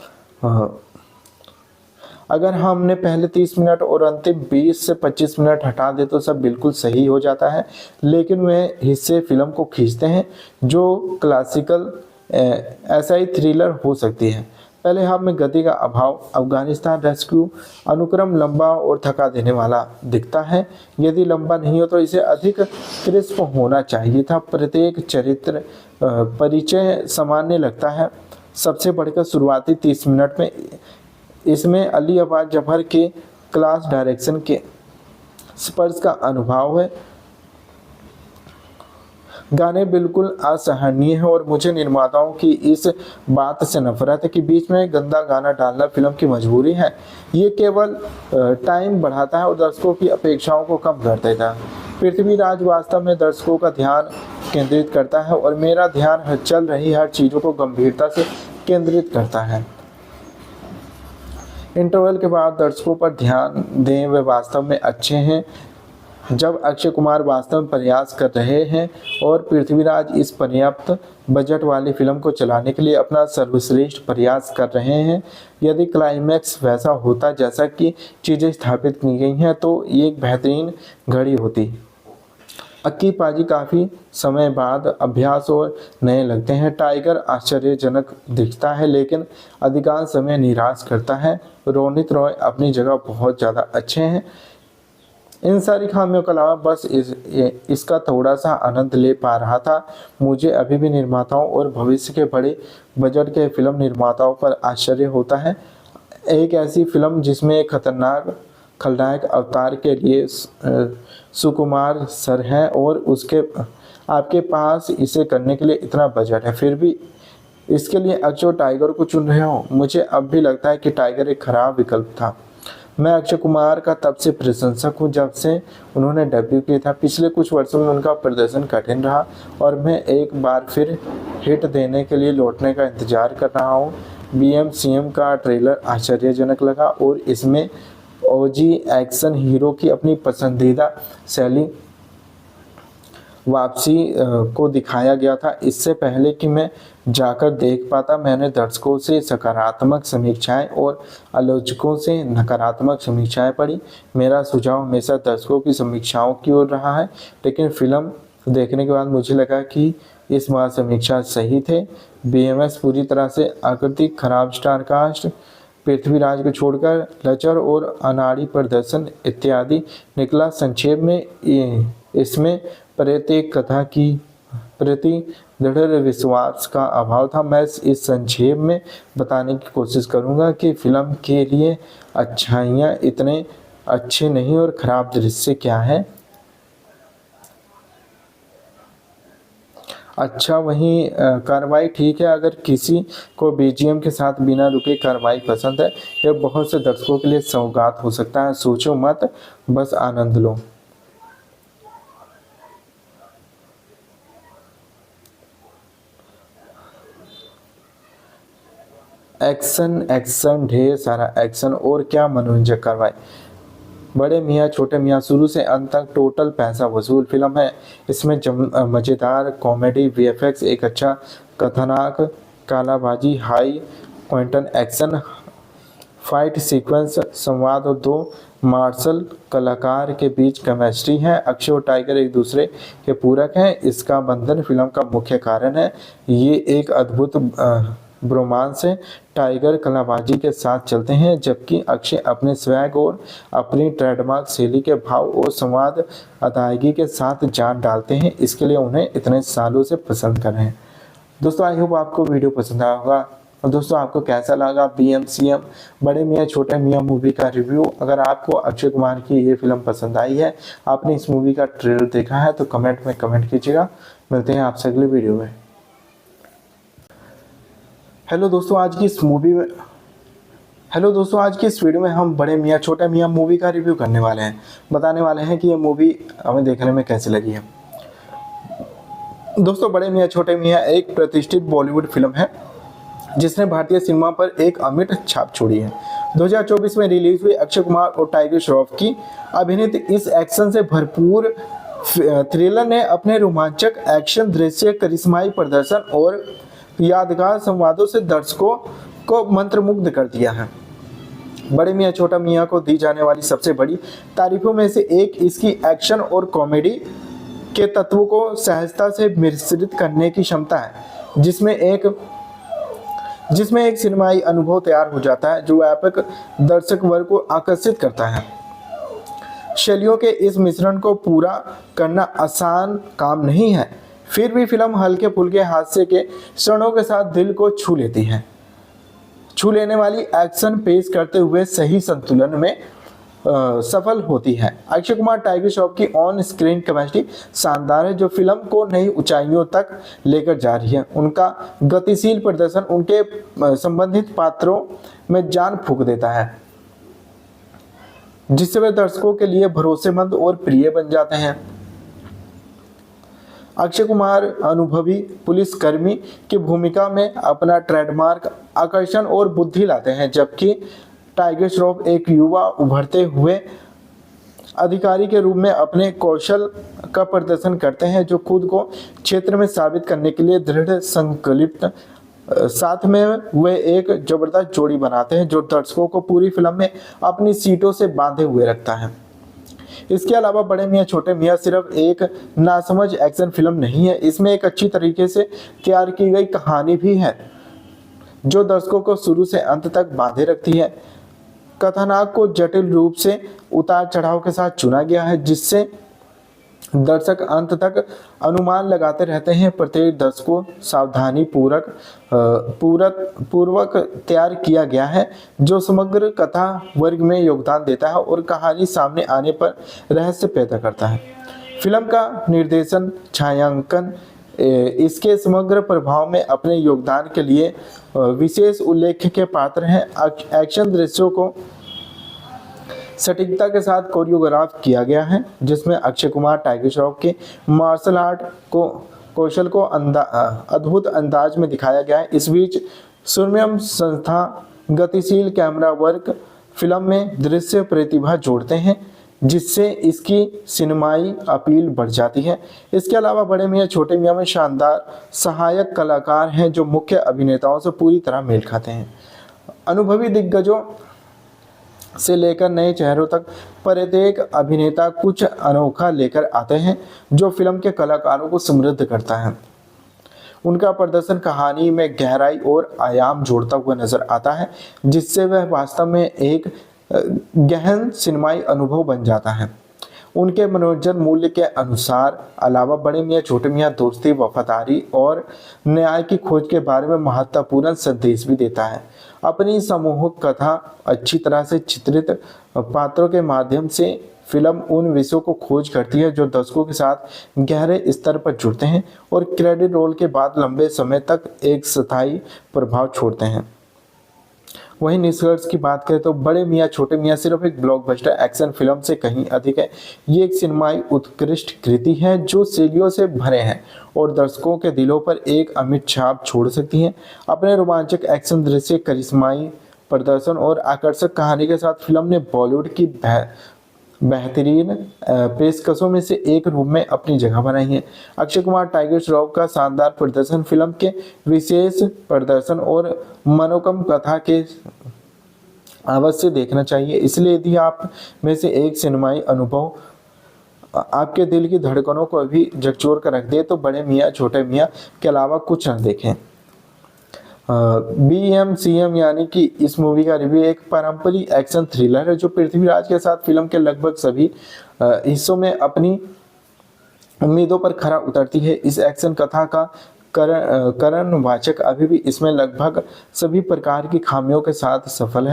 अगर हमने पहले 30 मिनट और अंतिम 20 से 25 मिनट हटा दे तो सब बिल्कुल सही हो जाता है, लेकिन वे हिस्से फिल्म को खींचते हैं जो क्लासिकल एसआई थ्रिलर हो सकती है। पहले हाफ में गति का अभाव, अफगानिस्तान रेस्क्यू अनुक्रम लंबा और थका देने वाला दिखता है। यदि लंबा नहीं हो तो इसे अधिक क्रिस्प होना चाहिए था। प्रत्येक चरित्र परिचय सामान्य लगता है। सबसे बढ़कर शुरुआती 30 मिनट में इसमें अली अब्बास जफर के क्लास डायरेक्शन के स्पर्श का अनुभव है। गाने बिल्कुल असहनीय है और मुझे निर्माताओं की इस बात से नफरत है कि बीच में गंदा गाना डालना फिल्म की मजबूरी है। ये केवल टाइम बढ़ाता है और दर्शकों की अपेक्षाओं को कम कर देता है। पृथ्वीराज वास्तव में दर्शकों का ध्यान केंद्रित करता है और मेरा ध्यान चल रही हर चीज़ों को गंभीरता से केंद्रित करता है। इंटरवल के बाद दर्शकों पर ध्यान दें, वे वास्तव में अच्छे हैं। जब अक्षय कुमार वास्तव में प्रयास कर रहे हैं और पृथ्वीराज इस पर्याप्त बजट वाली फिल्म को चलाने के लिए अपना सर्वश्रेष्ठ प्रयास कर रहे हैं। यदि क्लाइमैक्स वैसा होता जैसा कि चीज़ें स्थापित की गई हैं तो ये एक बेहतरीन घड़ी होती। अक्की पाजी काफ़ी समय बाद अभ्यास और नए लगते हैं। टाइगर आश्चर्यजनक दिखता है लेकिन अधिकांश समय निराश करता है। रोनित रॉय अपनी जगह बहुत ज़्यादा अच्छे हैं। इन सारी खामियों के अलावा बस इसका थोड़ा सा आनंद ले पा रहा था। मुझे अभी भी निर्माताओं और भविष्य के बड़े बजट के फिल्म निर्माताओं पर आश्चर्य होता है। एक ऐसी फिल्म जिसमें एक खतरनाक खलनायक अवतार के लिए सुकुमार सर है और उसके आपके पास इसे करने के लिए इतना बजट है, फिर भी इसके लिए अक्षय टाइगर को चुन रहे हो। मुझे अब भी लगता है कि टाइगर एक खराब विकल्प था। मैं अक्षय कुमार का तब से प्रशंसक हूं जब से उन्होंने डेब्यू किया था। पिछले कुछ वर्षों में उनका प्रदर्शन कठिन रहा और मैं एक बार फिर हिट देने के लिए लौटने का इंतजार कर रहा हूं। BMCM का ट्रेलर आश्चर्यजनक लगा और इसमें ओजी एक्शन हीरो की अपनी पसंदीदा शैली वापसी को दिखाया गया था। इससे पहले कि मैं जाकर देख पाता, मैंने दर्शकों से सकारात्मक समीक्षाएं और आलोचकों से नकारात्मक समीक्षाएं पढ़ी। मेरा सुझाव हमेशा दर्शकों की समीक्षाओं की ओर रहा है, लेकिन फिल्म देखने के बाद मुझे लगा कि इस बार समीक्षा सही थे। BMS पूरी तरह से आकृतिक, खराब स्टार कास्ट, पृथ्वीराज को छोड़कर लचर और अनाड़ी प्रदर्शन इत्यादि निकला। संक्षेप में इसमें प्रत्येक कथा की प्रति दृढ़ विश्वास का अभाव था। मैं इस संक्षेप में बताने की कोशिश करूंगा कि फिल्म के लिए अच्छाइयाँ इतने अच्छे नहीं और खराब दृश्य क्या है। अच्छा, वहीं कार्रवाई ठीक है। अगर किसी को BGM के साथ बिना रुके कार्रवाई पसंद है, यह बहुत से दर्शकों के लिए सौगात हो सकता है। सोचो मत, बस आनंद लो। एक्शन एक्शन, ढेर सारा एक्शन और क्या मनोरंजक कार्रवाई। बड़े मियाँ छोटे मियाँ शुरू से अंत तक टोटल पैसा वसूल फिल्म है। इसमें मज़ेदार कॉमेडी, VFX, एक अच्छा कथानक, कालाबाजी, high quantum action, fight sequence, संवाद और दो मार्शल कलाकार के बीच केमिस्ट्री है। अक्षय और टाइगर एक दूसरे के पूरक हैं। इसका बंधन फिल्म का मुख्य कारण है। ये एक अद्भुत ब्रोमांस है। टाइगर कलाबाजी के साथ चलते हैं जबकि अक्षय अपने स्वैग और अपनी ट्रेडमार्क शैली के भाव और संवाद अदायगी के साथ जान डालते हैं। इसके लिए उन्हें इतने सालों से पसंद कर रहे हैं। दोस्तों, आई होप आपको वीडियो पसंद आया होगा। और दोस्तों, आपको कैसा लगा BMCM बड़े मियाँ छोटे मियाँ मूवी का रिव्यू। अगर आपको अक्षय कुमार की ये फिल्म पसंद आई है, आपने इस मूवी का ट्रेलर देखा है, तो कमेंट में कमेंट कीजिएगा। मिलते हैं आपसे अगले वीडियो में। हेलो दोस्तों, आज की इस वीडियो में हम बड़े मियाँ छोटे मियाँ मूवी का रिव्यू करने वाले हैं। बताने वाले हैं कि ये मूवी हमें देखने में कैसी लगी है। दोस्तों, बड़े मियाँ छोटे मियाँ एक प्रतिष्ठित बॉलीवुड फिल्म है जिसने भारतीय सिनेमा पर एक अमिट छाप छोड़ी है। 2024 में रिलीज हुई अक्षय कुमार और टाइगर श्रॉफ की अभिनीत इस एक्शन से भरपूर थ्रिलर ने अपने रोमांचक एक्शन दृश्य, करिश्माई प्रदर्शन और यादगार संवादों से दर्शकों को मंत्रमुग्ध कर दिया है। बड़े मियां छोटा मियां को दी जाने वाली सबसे बड़ी तारीफों में से एक इसकी एक्शन और कॉमेडी के तत्वों को सहजता से मिश्रित करने की क्षमता है, जिसमें एक सिनेमाई अनुभव तैयार हो जाता है जो व्यापक दर्शक वर्ग को आकर्षित करता है। शैलियों के इस मिश्रण को पूरा करना आसान काम नहीं है, फिर भी फिल्म हल्के फुल्के हास्य के क्षणों के साथ दिल को छू लेने वाली एक्शन पेश करते हुए सही संतुलन में सफल होती है। अक्षय कुमार टाइगर श्रॉफ की ऑन स्क्रीन केमिस्ट्री शानदार है, जो फिल्म को नई ऊंचाइयों तक लेकर जा रही है। उनका गतिशील प्रदर्शन उनके संबंधित पात्रों में जान फूंक देता है, जिससे वे दर्शकों के लिए भरोसेमंद और प्रिय बन जाते हैं। अक्षय कुमार अनुभवी पुलिसकर्मी की भूमिका में अपना ट्रेडमार्क आकर्षण और बुद्धि लाते हैं, जबकि टाइगर श्रॉफ एक युवा उभरते हुए अधिकारी के रूप में अपने कौशल का प्रदर्शन करते हैं, जो खुद को क्षेत्र में साबित करने के लिए दृढ़ संकल्पित। साथ में वे एक जबरदस्त जोड़ी बनाते हैं जो दर्शकों को पूरी फिल्म में अपनी सीटों से बांधे हुए रखता है। इसके अलावा बड़े मियां छोटे मियां सिर्फ एक नासमझ एक्शन फिल्म नहीं है, इसमें एक अच्छी तरीके से तैयार की गई कहानी भी है जो दर्शकों को शुरू से अंत तक बांधे रखती है। कथानक को जटिल रूप से उतार चढ़ाव के साथ चुना गया है, जिससे दर्शक अंत तक अनुमान लगाते रहते हैं। प्रत्येक दर्शक को सावधानी पूर्वक तैयार किया गया है, जो समग्र कथा वर्ग में योगदान देता है और कहानी सामने आने पर रहस्य पैदा करता है। फिल्म का निर्देशन, छायांकन इसके समग्र प्रभाव में अपने योगदान के लिए विशेष उल्लेख के पात्र हैं। एक्शन दृश्यों को सटीकता के साथ कोरियोग्राफ किया गया है, जिसमें अक्षय कुमार टाइगर श्रॉफ के मार्शल आर्ट कौशल को अद्भुत अंदाज में दिखाया गया है। इस बीच सुरम्य संस्था, गतिशील कैमरा वर्क फिल्म में दृश्य प्रतिभा जोड़ते हैं, जिससे इसकी सिनेमाई अपील बढ़ जाती है। इसके अलावा बड़े मियां छोटे मियां में शानदार सहायक कलाकार हैं जो मुख्य अभिनेताओं से पूरी तरह मेल खाते हैं। अनुभवी दिग्गजों से लेकर नए चेहरों तक प्रत्येक अभिनेता कुछ अनोखा लेकर आते हैं, जो फिल्म के कलाकारों को समृद्ध करता है। उनका प्रदर्शन कहानी में गहराई और आयाम जोड़ता हुआ नजर आता है, जिससे वह वास्तव में एक गहन सिनेमाई अनुभव बन जाता है। उनके मनोरंजन मूल्य के अनुसार अलावा बड़े मियां छोटे मियां दोस्ती, वफादारी और न्याय की खोज के बारे में महत्वपूर्ण संदेश भी देता है। अपनी समूहक कथा, अच्छी तरह से चित्रित पात्रों के माध्यम से फिल्म उन विषयों को खोज करती है जो दर्शकों के साथ गहरे स्तर पर जुड़ते हैं और क्रेडिट रोल के बाद लंबे समय तक एक स्थायी प्रभाव छोड़ते हैं। वहीं निष्कर्ष की बात करें तो बड़े मियां छोटे मियां सिर्फ एक ब्लॉकबस्टर एक्शन फिल्म से कहीं अधिक है। ये एक सिनेमाई उत्कृष्ट कृति है जो शैलियों से भरे हैं और दर्शकों के दिलों पर एक अमिट छाप छोड़ सकती है। अपने रोमांचक एक्शन दृश्य, करिश्माई प्रदर्शन और आकर्षक कहानी के साथ फिल्म ने बॉलीवुड की बेहतरीन पेशकशों में से एक रूप में अपनी जगह बनाई है। अक्षय कुमार टाइगर श्रॉफ का शानदार प्रदर्शन, फिल्म के विशेष प्रदर्शन और मनोकम कथा के अवश्य देखना चाहिए। इसलिए यदि आप में से एक सिनेमाई अनुभव आपके दिल की धड़कनों को भी झकझोर कर रख दे तो बड़े मियां छोटे मियां के अलावा कुछ न देखें। BMCM यानी कि इस मूवी का रिव्यू एक पारंपरिक एक्शन थ्रिलर है जो पृथ्वीराज के साथ फिल्म के लगभग सभी हिस्सों में अपनी उम्मीदों पर खरा उतरती है। इस एक्शन कथा का करणवाचक अभी भी इसमें लगभग सभी प्रकार की खामियों के साथ असफल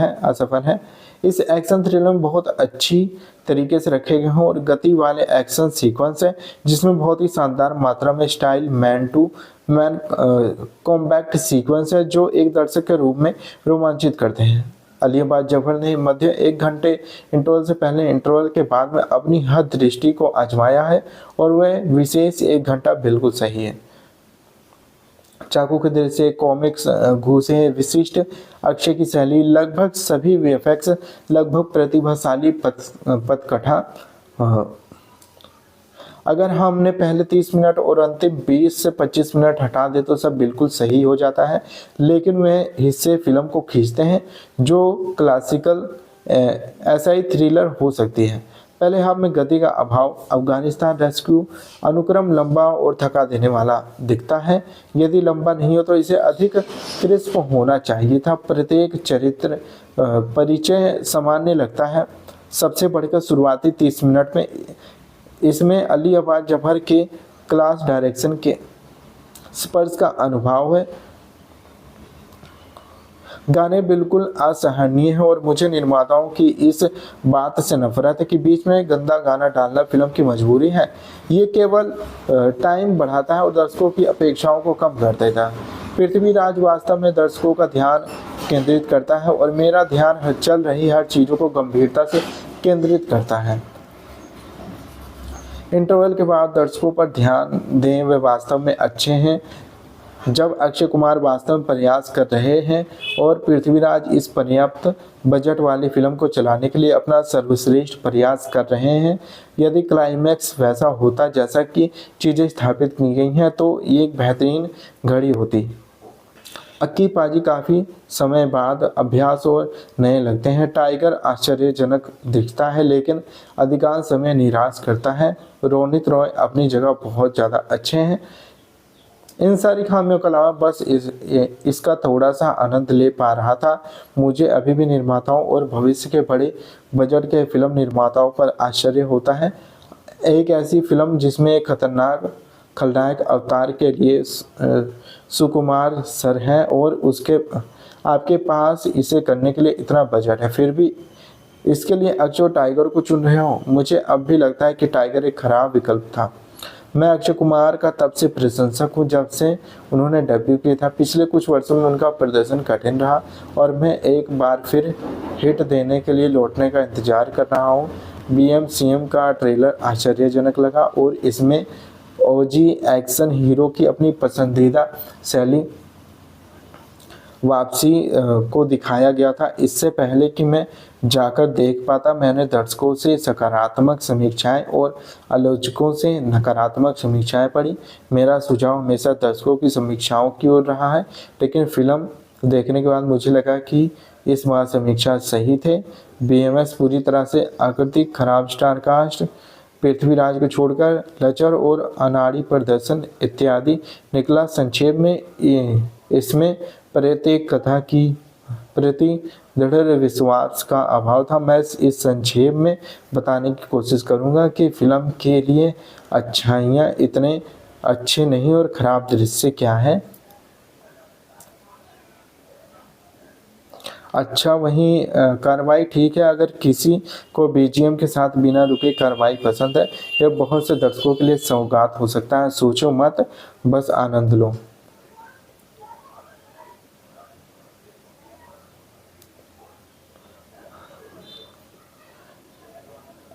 है। इस एक्शन थ्रिलर में बहुत अच्छी तरीके से रखे गए हैं और गति वाले एक्शन सीक्वेंस है, जिसमें बहुत ही शानदार मात्रा में style man to man combat sequence है जो एक दर्शक के रूप में रोमांचित करते हैं। अलियाबाद जफर ने मध्य 1 घंटे इंटरवल से पहले इंटरवल के बाद में अपनी हद दृष्टि को आजमाया है और वह विशेष 1 घंटा बिल्कुल सही है। चाकू के दृश्य, कॉमिक्स, घूसे, विशिष्ट अक्षय की शैली, लगभग सभी वीएफएक्स, लगभग प्रतिभाशाली पटकथा। अगर हमने पहले 30 मिनट और अंतिम 20 से 25 मिनट हटा दे तो सब बिल्कुल सही हो जाता है, लेकिन वे हिस्से फिल्म को खींचते हैं जो क्लासिकल एसआई थ्रिलर हो सकती है। पहले हाफ में गति का अभाव, अफगानिस्तान रेस्क्यू अनुक्रम लंबा और थका देने वाला दिखता है। यदि लंबा नहीं हो तो इसे अधिक क्रिस्प होना चाहिए था। प्रत्येक चरित्र परिचय सामान्य लगता है। सबसे बढ़कर शुरुआती 30 मिनट में इसमें अली अब्बास जफर के क्लास डायरेक्शन के स्पर्श का अनुभव है। गाने बिल्कुल असहनीय है और मुझे निर्माताओं की इस बात से नफरत है कि बीच में गंदा गाना डालना फिल्म की मजबूरी है। ये केवल टाइम बढ़ाता है और दर्शकों की अपेक्षाओं को कम कर देता है। पृथ्वीराज वास्तव में दर्शकों का ध्यान केंद्रित करता है और मेरा ध्यान चल रही हर चीज़ों को गंभीरता से केंद्रित करता है। इंटरवल के बाद दर्शकों पर ध्यान दें, वे वास्तव में अच्छे हैं। जब अक्षय कुमार वास्तव में प्रयास कर रहे हैं और पृथ्वीराज इस पर्याप्त बजट वाली फिल्म को चलाने के लिए अपना सर्वश्रेष्ठ प्रयास कर रहे हैं। यदि क्लाइमैक्स वैसा होता जैसा कि चीज़ें स्थापित की गई हैं तो ये एक बेहतरीन घड़ी होती। अक्की पाजी काफ़ी समय बाद अभ्यास और नए लगते हैं। टाइगर आश्चर्यजनक दिखता है लेकिन अधिकांश समय निराश करता है। रोनित रॉय अपनी जगह बहुत ज़्यादा अच्छे हैं। इन सारी खामियों के अलावा बस इसका थोड़ा सा आनंद ले पा रहा था। मुझे अभी भी निर्माताओं और भविष्य के बड़े बजट के फिल्म निर्माताओं पर आश्चर्य होता है। एक ऐसी फिल्म जिसमें एक खतरनाक खलनायक अवतार के लिए सुकुमार सर है और उसके आपके पास इसे करने के लिए इतना बजट है, फिर भी इसके लिए अक्षय टाइगर को चुन रहे हो। मुझे अब भी लगता है कि टाइगर एक खराब विकल्प था। मैं अक्षय कुमार का तब से प्रशंसक हूँ जब से उन्होंने डेब्यू किया था। पिछले कुछ वर्षों में उनका प्रदर्शन कठिन रहा और मैं एक बार फिर हिट देने के लिए लौटने का इंतजार कर रहा हूँ। BMCM का ट्रेलर आश्चर्यजनक लगा और इसमें ओजी एक्शन हीरो की अपनी पसंदीदा शैली वापसी को दिखाया गया था। इससे पहले कि मैं जाकर देख पाता, मैंने दर्शकों से सकारात्मक समीक्षाएं और आलोचकों से नकारात्मक समीक्षाएं पढ़ी। मेरा सुझाव हमेशा दर्शकों की समीक्षाओं की ओर रहा है, लेकिन फिल्म देखने के बाद मुझे लगा कि इस बार समीक्षा सही थे। BMS पूरी तरह से आकृतिक खराब स्टार कास्ट, पृथ्वीराज को छोड़कर लचर और अनाड़ी प्रदर्शन इत्यादि निकला। संक्षेप में इसमें प्रत्येक कथा की प्रति दृढ़ विश्वास का अभाव था। मैं इस संक्षेप में बताने की कोशिश करूंगा कि फिल्म के लिए अच्छाइयाँ इतने अच्छे नहीं और खराब दृश्य क्या है। अच्छा, वहीं कार्रवाई ठीक है। अगर किसी को BGM के साथ बिना रुके कार्रवाई पसंद है, यह बहुत से दर्शकों के लिए सौगात हो सकता है। सोचो मत, बस आनंद लो।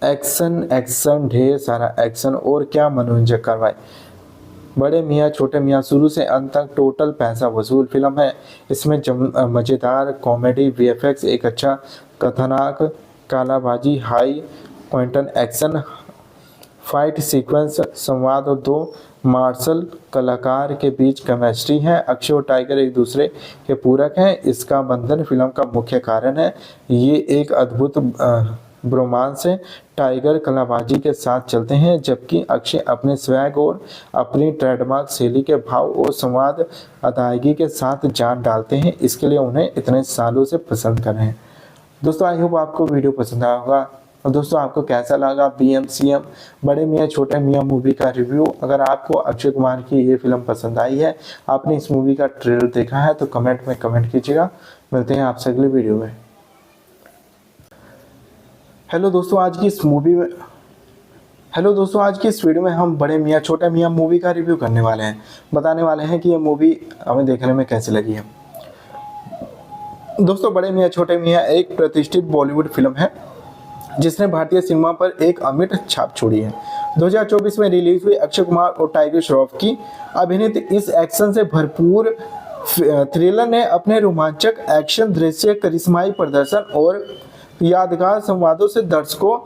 एक्शन एक्शन, ढेर सारा एक्शन और क्या मनोरंजक कार्रवाई। बड़े मियाँ छोटे मियाँ शुरू से अंत तक टोटल पैसा वसूल फिल्म है। इसमें मज़ेदार कॉमेडी, VFX, एक अच्छा कथानक, कालाबाजी, high quantum action, fight sequence, संवाद और 2 मार्शल कलाकार के बीच केमिस्ट्री है। अक्षय और टाइगर एक दूसरे के पूरक हैं। इसका बंधन फिल्म का मुख्य कारण है। ये एक अद्भुत ब्रोमांस से टाइगर कलाबाजी के साथ चलते हैं जबकि अक्षय अपने स्वैग और अपनी ट्रेडमार्क शैली के भाव और संवाद अदायगी के साथ जान डालते हैं। इसके लिए उन्हें इतने सालों से पसंद कर रहे हैं। दोस्तों, आई होप आपको वीडियो पसंद आया होगा। और दोस्तों, आपको कैसा लगा BMCM बड़े मियाँ छोटे मियाँ मूवी का रिव्यू। अगर आपको अक्षय कुमार की ये फिल्म पसंद आई है, आपने इस मूवी का ट्रेलर देखा है, तो कमेंट में कमेंट कीजिएगा। मिलते हैं आपसे अगले वीडियो में। हेलो दोस्तों, आज की इस वीडियो में हम बड़े मियाँ छोटे मियाँ मूवी का रिव्यू करने वाले हैं। बताने वाले हैं कि ये मूवी हमें देखने में कैसी लगी है। दोस्तों, बड़े मियाँ छोटे मियाँ एक प्रतिष्ठित बॉलीवुड फिल्म है जिसने भारतीय सिनेमा पर एक अमिट छाप छोड़ी है। 2024 में रिलीज हुई अक्षय कुमार और टाइगर श्रॉफ की अभिनीत इस एक्शन से भरपूर थ्रिलर ने अपने रोमांचक एक्शन दृश्य, करिश्माई प्रदर्शन और यादगार संवादों से दर्शकों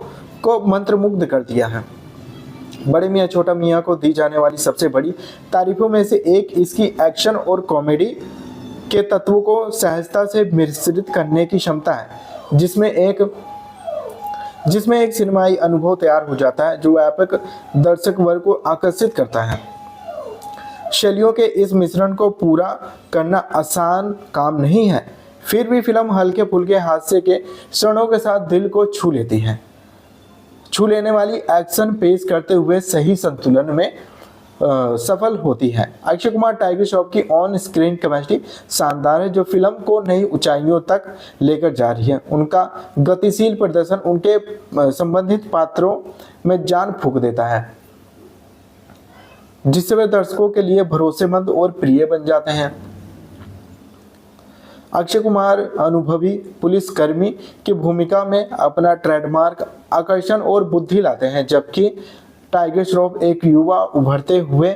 को मंत्रमुग्ध कर दिया है। बड़े मियां छोटा मियां को दी जाने वाली सबसे बड़ी तारीफों में से एक इसकी एक्शन और कॉमेडी के तत्वों को सहजता से मिश्रित करने की क्षमता है, जिसमें एक सिनेमाई अनुभव तैयार हो जाता है जो व्यापक दर्शक वर्ग को आकर्षित करता है। शैलियों के इस मिश्रण को पूरा करना आसान काम नहीं है, फिर भी फिल्म हल्के फुल्के हास्य के क्षणों के साथ दिल को छू लेने वाली एक्शन पेश करते हुए सही संतुलन में सफल होती है। अक्षय कुमार टाइगर श्रॉफ की ऑन स्क्रीन केमिस्ट्री शानदार है, जो फिल्म को नई ऊंचाइयों तक लेकर जा रही है। उनका गतिशील प्रदर्शन उनके संबंधित पात्रों में जान फूंक देता है, जिससे वे दर्शकों के लिए भरोसेमंद और प्रिय बन जाते हैं। अक्षय कुमार अनुभवी पुलिसकर्मी की भूमिका में अपना ट्रेडमार्क आकर्षण और बुद्धि लाते हैं, जबकि टाइगर श्रॉफ एक युवा उभरते हुए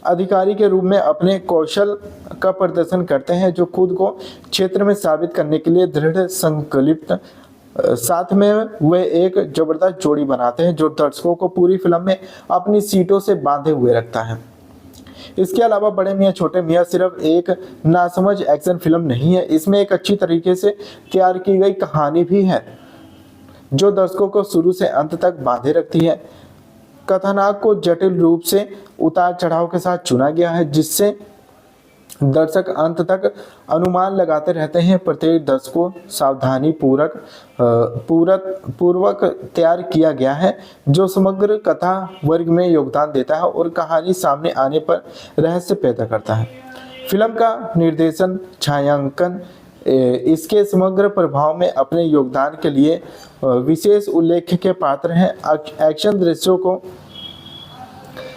अधिकारी के रूप में अपने कौशल का प्रदर्शन करते हैं, जो खुद को क्षेत्र में साबित करने के लिए दृढ़ संकल्पित। साथ में वे एक जबरदस्त जोड़ी बनाते हैं जो दर्शकों को पूरी फिल्म में अपनी सीटों से बांधे हुए रखता है। इसके अलावा बड़े मियां छोटे मियां सिर्फ एक नासमझ एक्शन फिल्म नहीं है, इसमें एक अच्छी तरीके से तैयार की गई कहानी भी है जो दर्शकों को शुरू से अंत तक बांधे रखती है। कथानक को जटिल रूप से उतार चढ़ाव के साथ चुना गया है, जिससे दर्शक अंत तक अनुमान लगाते रहते हैं। प्रत्येक दर्शक को सावधानी पूर्वक तैयार किया गया है, जो समग्र कथा वर्ग में योगदान देता है और कहानी सामने आने पर रहस्य पैदा करता है। फिल्म का निर्देशन, छायांकन इसके समग्र प्रभाव में अपने योगदान के लिए विशेष उल्लेख के पात्र हैं। एक्शन दृश्यों को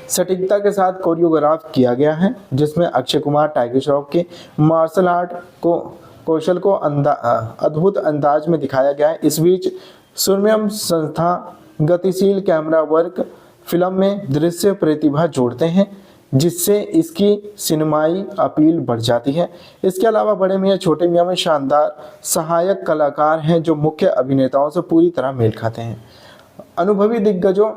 सटीकता के साथ कोरियोग्राफ किया गया है, जिसमें अक्षय कुमार टाइगर श्रॉफ के मार्शल आर्ट कौशल को अद्भुत अंदाज में दिखाया गया है। इस बीच सुरम्य संस्था, गतिशील कैमरा वर्क फिल्म में दृश्य प्रतिभा जोड़ते हैं, जिससे इसकी सिनेमाई अपील बढ़ जाती है। इसके अलावा बड़े मियां छोटे मियां में शानदार सहायक कलाकार हैं जो मुख्य अभिनेताओं से पूरी तरह मेल खाते हैं। अनुभवी दिग्गजों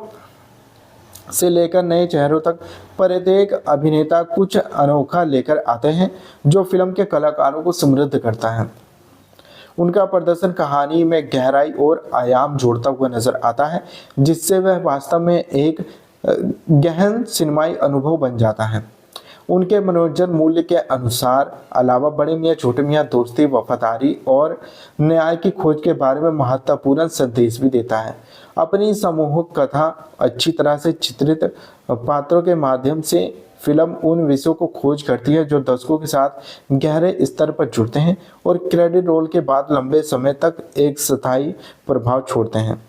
से लेकर नए चेहरों तक प्रत्येक अभिनेता कुछ अनोखा लेकर आते हैं, जो फिल्म के कलाकारों को समृद्ध करता है। उनका प्रदर्शन कहानी में गहराई और आयाम जोड़ता हुआ नजर आता है, जिससे वह वास्तव में एक गहन सिनेमाई अनुभव बन जाता है। उनके मनोरंजन मूल्य के अनुसार अलावा बड़े मियां छोटे मियां दोस्ती, वफादारी और न्याय की खोज के बारे में महत्वपूर्ण संदेश भी देता है। अपनी समूहक कथा, अच्छी तरह से चित्रित पात्रों के माध्यम से फिल्म उन विषयों को खोज करती है जो दर्शकों के साथ गहरे स्तर पर जुड़ते हैं और क्रेडिट रोल के बाद लंबे समय तक एक स्थायी प्रभाव छोड़ते हैं।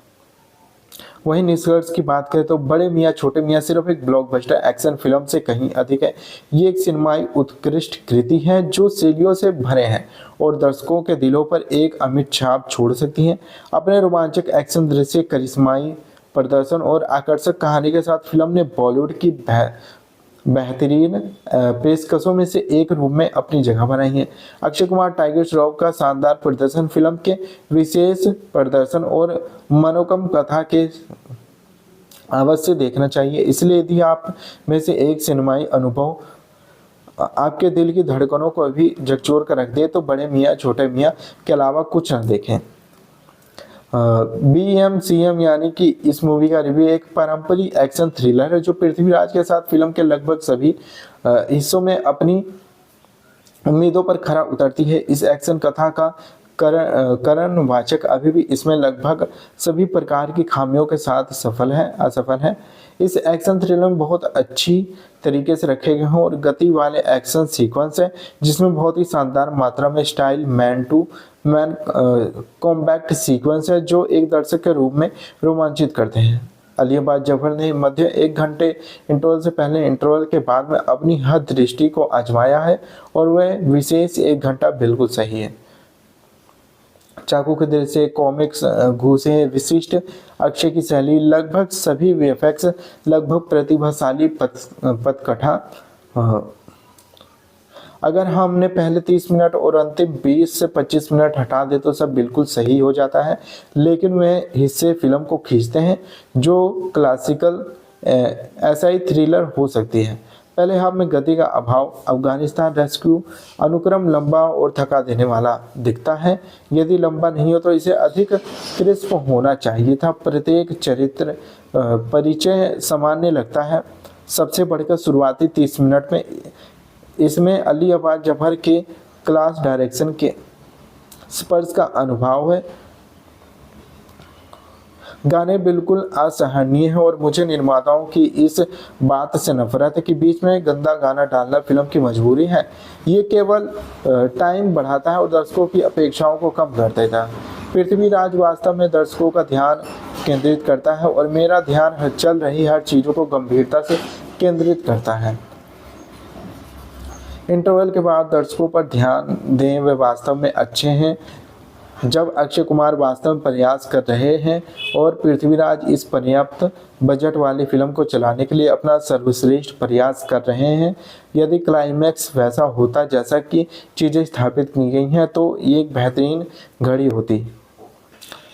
वहीं निष्कर्ष की बात करें तो बड़े मियां छोटे मियां सिर्फ एक ब्लॉकबस्टर एक्शन फिल्म से कहीं अधिक है। ये एक सिनेमाई उत्कृष्ट कृति है जो शैलियों से भरे हैं और दर्शकों के दिलों पर एक अमिट छाप छोड़ सकती है। अपने रोमांचक एक्शन दृश्य, करिश्माई प्रदर्शन और आकर्षक कहानी के साथ फिल्म ने बॉलीवुड की बेहतरीन पेशकशों में से एक रूप में अपनी जगह बनाई है। अक्षय कुमार टाइगर श्रॉफ का शानदार प्रदर्शन, फिल्म के विशेष प्रदर्शन और मनोकम कथा के अवश्य देखना चाहिए। इसलिए यदि आप में से एक सिनेमाई अनुभव आपके दिल की धड़कनों को भी झकझोर कर रख दे तो बड़े मियां छोटे मियां के अलावा कुछ न देखें। BMCM यानी कि इस मूवी का रिव्यू एक पारंपरिक एक्शन थ्रिलर है जो पृथ्वीराज के साथ फिल्म के लगभग सभी हिस्सों में अपनी उम्मीदों पर खरा उतरती है। इस एक्शन कथा का करणवाचक अभी भी इसमें लगभग सभी प्रकार की खामियों के साथ असफल है। इस एक्शन थ्रिलर में बहुत अच्छी तरीके से रखे गए हैं और गति वाले एक्शन सीक्वेंस है, जिसमें बहुत ही शानदार मात्रा में style man to man combat sequence है जो एक दर्शक के रूप में रोमांचित करते हैं। अलियाबाद जफर ने मध्य 1 घंटे इंटरवल से पहले इंटरवल के बाद में अपनी हर दृष्टि को आजमाया है और वह विशेष 1 घंटा बिल्कुल सही है। चाकू के दृश्य, कॉमिक्स घूसे, विशिष्ट अक्षय की शैली, लगभग सभी वीएफएक्स, लगभग प्रतिभाशाली पटकथा। अगर हमने पहले 30 मिनट और अंतिम 20 से 25 मिनट हटा दे तो सब बिल्कुल सही हो जाता है, लेकिन वे हिस्से फिल्म को खींचते हैं जो क्लासिकल एसआई थ्रिलर हो सकती है। पहले हाफ में गति का अभाव, अफगानिस्तान रेस्क्यू अनुक्रम लंबा और थका देने वाला दिखता है। यदि लंबा नहीं हो तो इसे अधिक क्रिस्प होना चाहिए था। प्रत्येक चरित्र परिचय सामान्य लगता है। सबसे बढ़कर शुरुआती 30 मिनट में इसमें अली अब्बास जफर के क्लास डायरेक्शन के स्पर्श का अनुभव है। गाने बिल्कुल असहनीय है और मुझे निर्माताओं की इस बात से नफरत है कि बीच में गंदा गाना डालना फिल्म की मजबूरी है। ये केवल टाइम बढ़ाता है और दर्शकों की अपेक्षाओं को कम कर देता है। पृथ्वीराज वास्तव में दर्शकों का ध्यान केंद्रित करता है और मेरा ध्यान चल रही हर चीज़ों को गंभीरता से केंद्रित करता है। इंटरवल के बाद दर्शकों पर ध्यान दें, वे वास्तव में अच्छे हैं। जब अक्षय कुमार वास्तव में प्रयास कर रहे हैं और पृथ्वीराज इस पर्याप्त बजट वाली फिल्म को चलाने के लिए अपना सर्वश्रेष्ठ प्रयास कर रहे हैं। यदि क्लाइमैक्स वैसा होता जैसा कि चीज़ें स्थापित की गई हैं तो ये एक बेहतरीन घड़ी होती।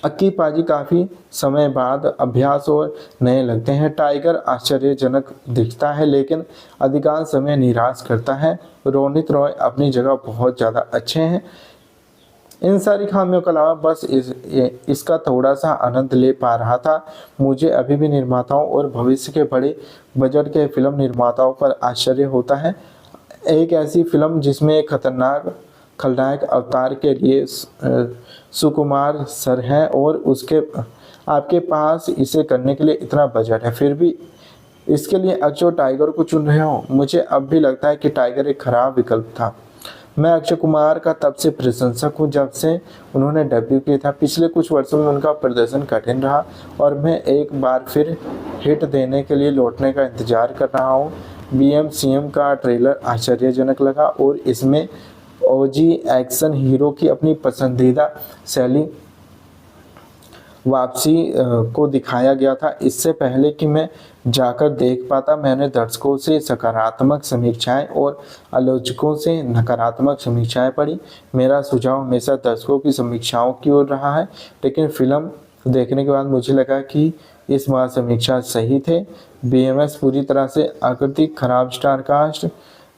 अक्की पाजी काफ़ी समय बाद अभ्यास और नए लगते हैं। टाइगर आश्चर्यजनक दिखता है लेकिन अधिकांश समय निराश करता है। रोनित रॉय अपनी जगह बहुत ज़्यादा अच्छे हैं। इन सारी खामियों के अलावा बस इसका थोड़ा सा आनंद ले पा रहा था। मुझे अभी भी निर्माताओं और भविष्य के बड़े बजट के फिल्म निर्माताओं पर आश्चर्य होता है। एक ऐसी फिल्म जिसमें एक खतरनाक खलनायक अवतार के लिए सुकुमार सर है और उसके आपके पास इसे करने के लिए इतना बजट है, फिर भी इसके लिए अक्षय टाइगर को चुन रहे हो। मुझे अब भी लगता है कि टाइगर एक खराब विकल्प था। मैं अक्षय कुमार का तब से प्रशंसक हूँ जब से उन्होंने डेब्यू किया था। पिछले कुछ वर्षों में उनका प्रदर्शन कठिन रहा और मैं एक बार फिर हिट देने के लिए लौटने का इंतजार कर रहा हूँ। BMCM का ट्रेलर आश्चर्यजनक लगा और इसमें ओजी एक्शन हीरो की अपनी पसंदीदा शैली वापसी को दिखाया गया था। इससे पहले कि मैं जाकर देख पाता, मैंने दर्शकों से सकारात्मक समीक्षाएं और आलोचकों से नकारात्मक समीक्षाएं पढ़ी। मेरा सुझाव हमेशा दर्शकों की समीक्षाओं की ओर रहा है, लेकिन फिल्म देखने के बाद मुझे लगा कि इस बार समीक्षा सही थे। BMS पूरी तरह से आकृतिक, खराब स्टार कास्ट,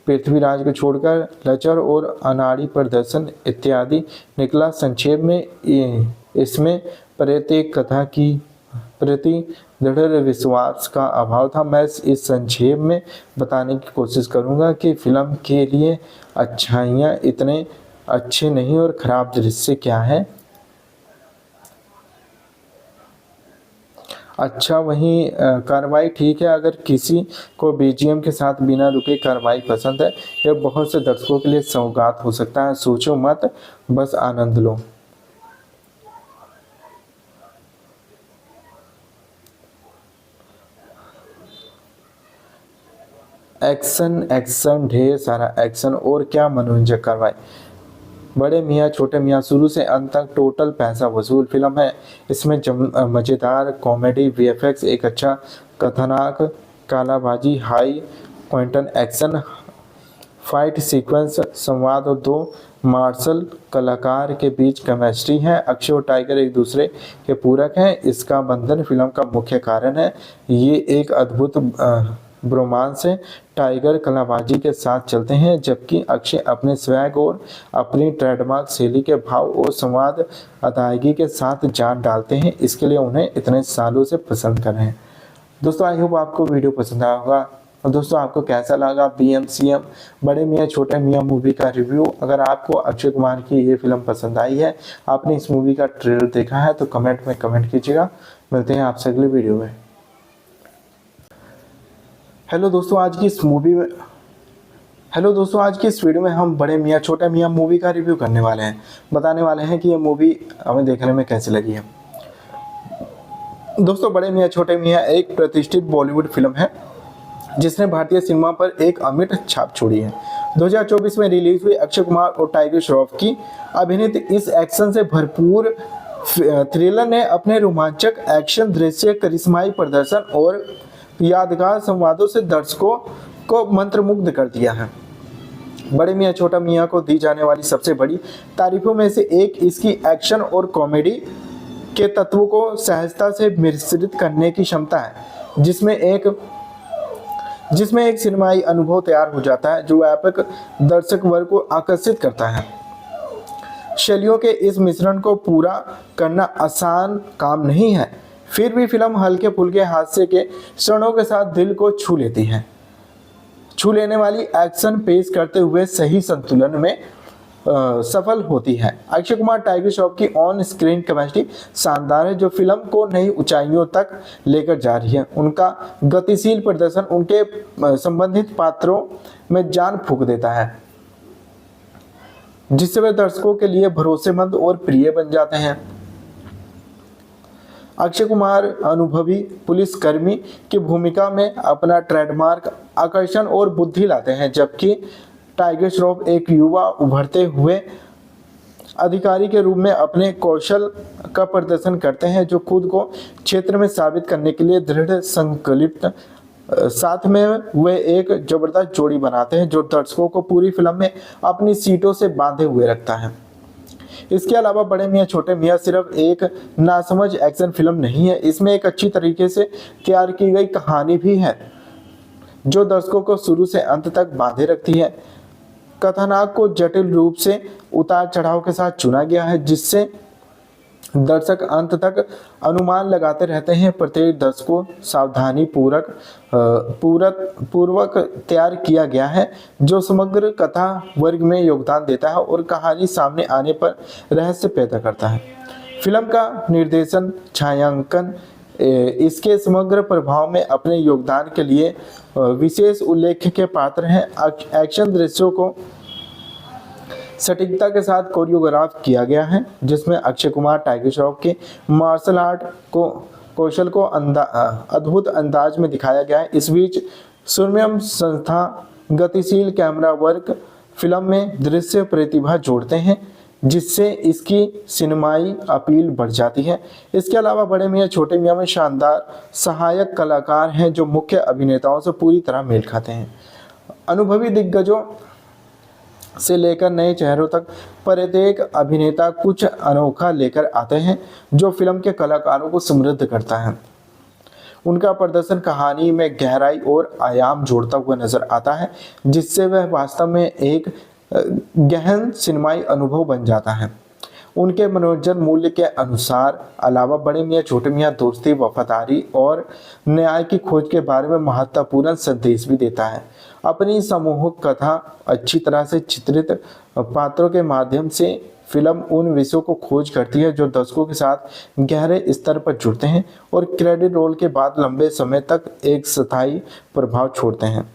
पृथ्वीराज को छोड़कर लचर और अनाड़ी प्रदर्शन इत्यादि निकला। संक्षेप में इसमें प्रत्येक कथा की प्रति दृढ़ विश्वास का अभाव था। मैं इस संक्षेप में बताने की कोशिश करूंगा कि फिल्म के लिए अच्छाइयाँ इतने अच्छे नहीं और खराब दृश्य क्या है। अच्छा, वहीं कार्रवाई ठीक है। अगर किसी को BGM के साथ बिना रुके कार्रवाई पसंद है, यह बहुत से दर्शकों के लिए सौगात हो सकता है। सोचो मत, बस आनंद लो। एक्शन एक्शन, ढेर सारा एक्शन और क्या मनोरंजक कार्रवाई। बड़े मियाँ छोटे मियाँ शुरू से अंत तक टोटल पैसा वसूल फिल्म है। इसमें मज़ेदार कॉमेडी, VFX, एक अच्छा कथानक, कालाबाजी, high quantum action, fight sequence, संवाद और दो मार्शल कलाकार के बीच केमिस्ट्री है। अक्षय और टाइगर एक दूसरे के पूरक हैं। इसका बंधन फिल्म का मुख्य कारण है। ये एक अद्भुत ब्रोमांस है। टाइगर कलाबाजी के साथ चलते हैं जबकि अक्षय अपने स्वैग और अपनी ट्रेडमार्क शैली के भाव और संवाद अदायगी के साथ जान डालते हैं। इसके लिए उन्हें इतने सालों से पसंद कर रहे हैं। दोस्तों, आई होप आपको वीडियो पसंद आया होगा। और दोस्तों, आपको कैसा लगा BMCM बड़े मियाँ छोटे मियाँ मूवी का रिव्यू। अगर आपको अक्षय कुमार की ये फिल्म पसंद आई है, आपने इस मूवी का ट्रेलर देखा है, तो कमेंट में कमेंट कीजिएगा। मिलते हैं आपसे अगले वीडियो में। हेलो दोस्तों, आज की इस वीडियो में हम बड़े मियाँ छोटे मियाँ मूवी का रिव्यू करने वाले हैं। बताने वाले हैं कि ये मूवी हमें देखने में कैसी लगी है। दोस्तों, बड़े मियाँ छोटे मियाँ एक प्रतिष्ठित बॉलीवुड फिल्म है जिसने भारतीय सिनेमा पर एक अमिट छाप छोड़ी है। 2024 में रिलीज हुई अक्षय कुमार और टाइगर श्रॉफ की अभिनीत इस एक्शन से भरपूर थ्रिलर ने अपने रोमांचक एक्शन दृश्य, करिश्माई प्रदर्शन और यादगार संवादों से दर्शकों को मंत्रमुग्ध कर दिया है। बड़े मियां छोटा मियां को दी जाने वाली सबसे बड़ी तारीफों में से एक इसकी एक्शन और कॉमेडी के तत्वों को सहजता से मिश्रित करने की क्षमता है, जिसमें एक सिनेमाई अनुभव तैयार हो जाता है जो व्यापक दर्शक वर्ग को आकर्षित करता है। शैलियों के इस मिश्रण को पूरा करना आसान काम नहीं है, फिर भी फिल्म हल्के फुल्के हास्य के क्षणों के साथ दिल को छू लेने वाली एक्शन पेश करते हुए सही संतुलन में सफल होती है। अक्षय कुमार टाइगर श्रॉफ की ऑन स्क्रीन केमिस्ट्री शानदार है, जो फिल्म को नई ऊंचाइयों तक लेकर जा रही है। उनका गतिशील प्रदर्शन उनके संबंधित पात्रों में जान फूंक देता है, जिससे वे दर्शकों के लिए भरोसेमंद और प्रिय बन जाते हैं। अक्षय कुमार अनुभवी पुलिसकर्मी की भूमिका में अपना ट्रेडमार्क आकर्षण और बुद्धि लाते हैं, जबकि टाइगर श्रॉफ एक युवा उभरते हुए अधिकारी के रूप में अपने कौशल का प्रदर्शन करते हैं, जो खुद को क्षेत्र में साबित करने के लिए दृढ़ संकल्पित। साथ में वे एक जबरदस्त जोड़ी बनाते हैं जो दर्शकों को पूरी फिल्म में अपनी सीटों से बांधे हुए रखता है। इसके अलावा बड़े मियां छोटे मियां सिर्फ एक नासमझ एक्शन फिल्म नहीं है, इसमें एक अच्छी तरीके से तैयार की गई कहानी भी है जो दर्शकों को शुरू से अंत तक बांधे रखती है। कथानक को जटिल रूप से उतार चढ़ाव के साथ चुना गया है, जिससे दर्शक अंत तक अनुमान लगाते रहते हैं। प्रत्येक दर्शक को सावधानी पूर्वक तैयार किया गया है, जो समग्र कथा वर्ग में योगदान देता है और कहानी सामने आने पर रहस्य पैदा करता है। फिल्म का निर्देशन, छायांकन इसके समग्र प्रभाव में अपने योगदान के लिए विशेष उल्लेख के पात्र हैं। एक्शन दृश्यों को सटीकता के साथ कोरियोग्राफ किया गया है, जिसमें अक्षय कुमार टाइगर श्रॉफ के मार्शल आर्ट कौशल को अद्भुत अंदाज में दिखाया गया है। इस बीच सुरम्यम संस्था गतिशील कैमरा वर्क फिल्म में दृश्य प्रतिभा जोड़ते हैं, जिससे इसकी सिनेमाई अपील बढ़ जाती है। इसके अलावा बड़े मियां छोटे मियां में शानदार सहायक कलाकार हैं जो मुख्य अभिनेताओं से पूरी तरह मेल खाते हैं। अनुभवी दिग्गजों से लेकर नए चेहरों तक प्रत्येक अभिनेता कुछ अनोखा लेकर आते हैं, जो फिल्म के कलाकारों को समृद्ध करता है। उनका प्रदर्शन कहानी में गहराई और आयाम जोड़ता हुआ नजर आता है, जिससे वह वास्तव में एक गहन सिनेमाई अनुभव बन जाता है। उनके मनोरंजन मूल्य के अनुसार अलावा बड़े मियां छोटे मियां दोस्ती, वफादारी और न्याय की खोज के बारे में महत्वपूर्ण संदेश भी देता है। अपनी समूह कथा, अच्छी तरह से चित्रित पात्रों के माध्यम से फिल्म उन विषयों को खोज करती है जो दर्शकों के साथ गहरे स्तर पर जुड़ते हैं और क्रेडिट रोल के बाद लंबे समय तक एक स्थायी प्रभाव छोड़ते हैं।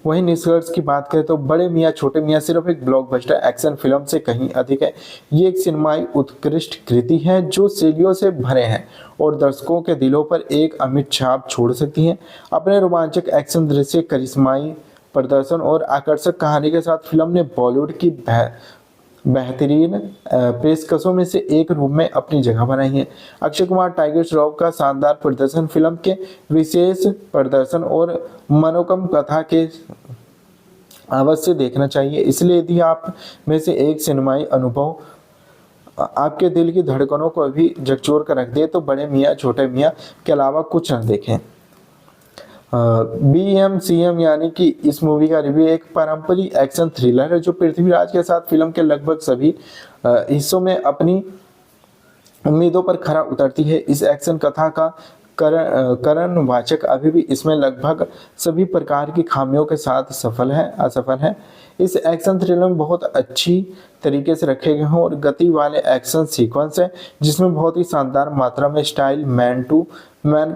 वहीं निष्कर्ष की बात करें तो बड़े मियां छोटे मियां सिर्फ एक ब्लॉकबस्टर एक्शन फिल्म से कहीं अधिक है। ये एक सिनेमाई उत्कृष्ट कृति है जो शैलियों से भरे हैं और दर्शकों के दिलों पर एक अमिट छाप छोड़ सकती है। अपने रोमांचक एक्शन दृश्य, करिश्माई प्रदर्शन और आकर्षक कहानी के साथ फिल्म ने बॉलीवुड की बेहतरीन पेशकशों में से एक रूप में अपनी जगह बनाई है। अक्षय कुमार टाइगर श्रॉफ का शानदार प्रदर्शन, फिल्म के विशेष प्रदर्शन और मनोरम कथा के अवश्य देखना चाहिए। इसलिए यदि आप में से एक सिनेमाई अनुभव आपके दिल की धड़कनों को भी झकझोर कर रख दे तो बड़े मियां छोटे मियां के अलावा कुछ न देखें। BMCM यानी कि इस मूवी का रिव्यू एक पारंपरिक एक्शन थ्रिलर है जो पृथ्वीराज के साथ फिल्म के लगभग सभी हिस्सों में अपनी उम्मीदों पर खरा उतरती है। इस एक्शन कथा का करण वाचक अभी भी इसमें लगभग सभी प्रकार की खामियों के साथ असफल है। इस एक्शन थ्रिलर में बहुत अच्छी तरीके से रखे गए हैं और गति वाले एक्शन सीक्वेंस है, जिसमें बहुत ही शानदार मात्रा में style man to man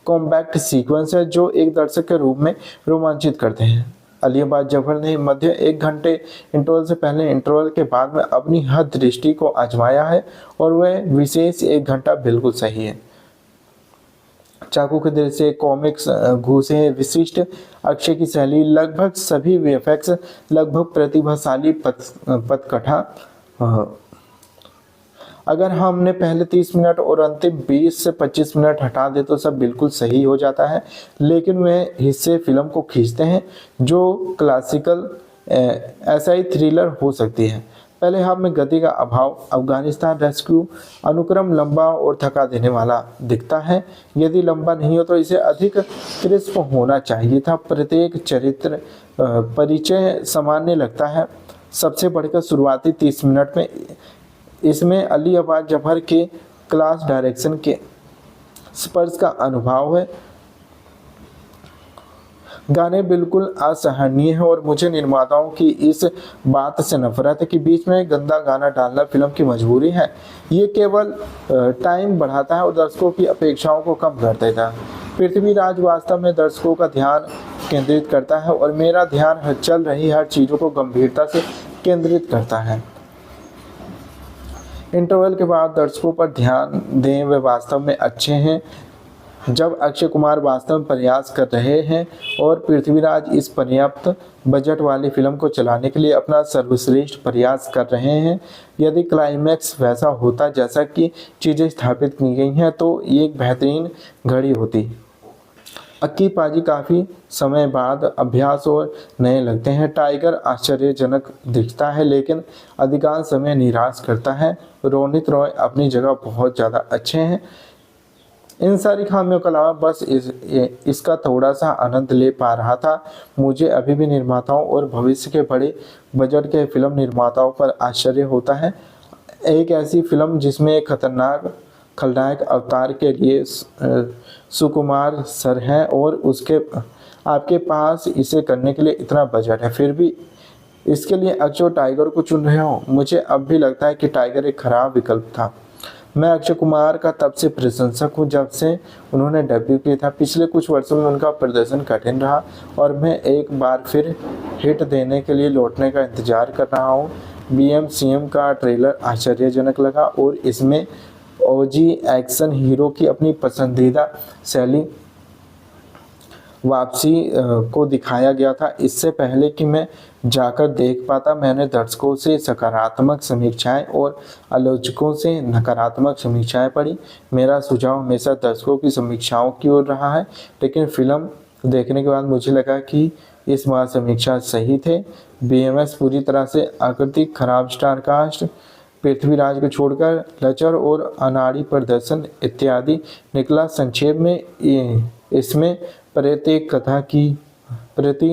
combat sequence है जो एक दर्शक के रूप में रोमांचित करते हैं। अलियाबाद जफर ने मध्य 1 घंटे इंटरवल से पहले इंटरवल के बाद में अपनी हर दृष्टि को आजमाया है और वह विशेष 1 घंटा बिल्कुल सही है। चाकू के दृश्य, कॉमिक्स, घूसे, विशिष्ट अक्षय की शैली, लगभग सभी वीएफएक्स, लगभग प्रतिभाशाली पटकथा। अगर हमने पहले 30 मिनट और अंतिम 20 से 25 मिनट हटा दे तो सब बिल्कुल सही हो जाता है, लेकिन वे हिस्से फिल्म को खींचते हैं जो क्लासिकल ऐसा थ्रिलर हो सकती है। पहले हाफ में गति का अभाव, अफगानिस्तान रेस्क्यू अनुक्रम लंबा और थका देने वाला दिखता है। यदि लंबा नहीं हो तो इसे अधिक क्रिस्प होना चाहिए था। प्रत्येक चरित्र परिचय सामान्य लगता है। सबसे बढ़कर शुरुआती 30 मिनट में इसमें अली अब्बास जफर के क्लास डायरेक्शन के स्पर्श का अनुभव है। गाने बिल्कुल असहनीय है और मुझे निर्माताओं की इस बात से नफरत है कि बीच में गंदा गाना डालना फिल्म की मजबूरी है। ये केवल टाइम बढ़ाता है और दर्शकों की अपेक्षाओं को कम कर देता है। पृथ्वीराज वास्तव में दर्शकों का ध्यान केंद्रित करता है और मेरा ध्यान चल रही हर चीज़ों को गंभीरता से केंद्रित करता है। इंटरवल के बाद दर्शकों पर ध्यान दें, वे वास्तव में अच्छे हैं। जब अक्षय कुमार वास्तव में प्रयास कर रहे हैं और पृथ्वीराज इस पर्याप्त बजट वाली फिल्म को चलाने के लिए अपना सर्वश्रेष्ठ प्रयास कर रहे हैं। यदि क्लाइमैक्स वैसा होता जैसा कि चीज़ें स्थापित की गई हैं तो ये एक बेहतरीन घड़ी होती। अक्की पाजी काफ़ी समय बाद अभ्यास और नए लगते हैं। टाइगर आश्चर्यजनक दिखता है लेकिन अधिकांश समय निराश करता है। रोनित रॉय अपनी जगह बहुत ज़्यादा अच्छे हैं। इन सारी खामियों के अलावा बस इसका थोड़ा सा आनंद ले पा रहा था। मुझे अभी भी निर्माताओं और भविष्य के बड़े बजट के फिल्म निर्माताओं पर आश्चर्य होता है। एक ऐसी फिल्म जिसमें एक खतरनाक खलनायक अवतार के लिए सुकुमार सर हैं और उसके आपके पास इसे करने के लिए इतना बजट है, फिर भी इसके लिए अक्षय टाइगर को चुन रहे हो। मुझे अब भी लगता है कि टाइगर एक खराब विकल्प था। मैं अक्षय कुमार का तब से प्रशंसक हूं जब से उन्होंने डेब्यू किया था। पिछले कुछ वर्षों में उनका प्रदर्शन कठिन रहा और मैं एक बार फिर हिट देने के लिए लौटने का इंतजार कर रहा हूं। BMCM का ट्रेलर आश्चर्यजनक लगा और इसमें ओजी एक्शन हीरो की अपनी पसंदीदा शैली वापसी को दिखाया गया था। इससे पहले कि मैं जाकर देख पाता, मैंने दर्शकों से सकारात्मक समीक्षाएं और आलोचकों से नकारात्मक समीक्षाएं पढ़ी। मेरा सुझाव हमेशा दर्शकों की समीक्षाओं की ओर रहा है, लेकिन फिल्म देखने के बाद मुझे लगा कि इस बार समीक्षा सही थे। BMS पूरी तरह से आकृतिक, खराब स्टार कास्ट, पृथ्वीराज को छोड़कर लचर और अनाड़ी प्रदर्शन इत्यादि निकला। संक्षेप में इसमें प्रत्येक कथा की प्रति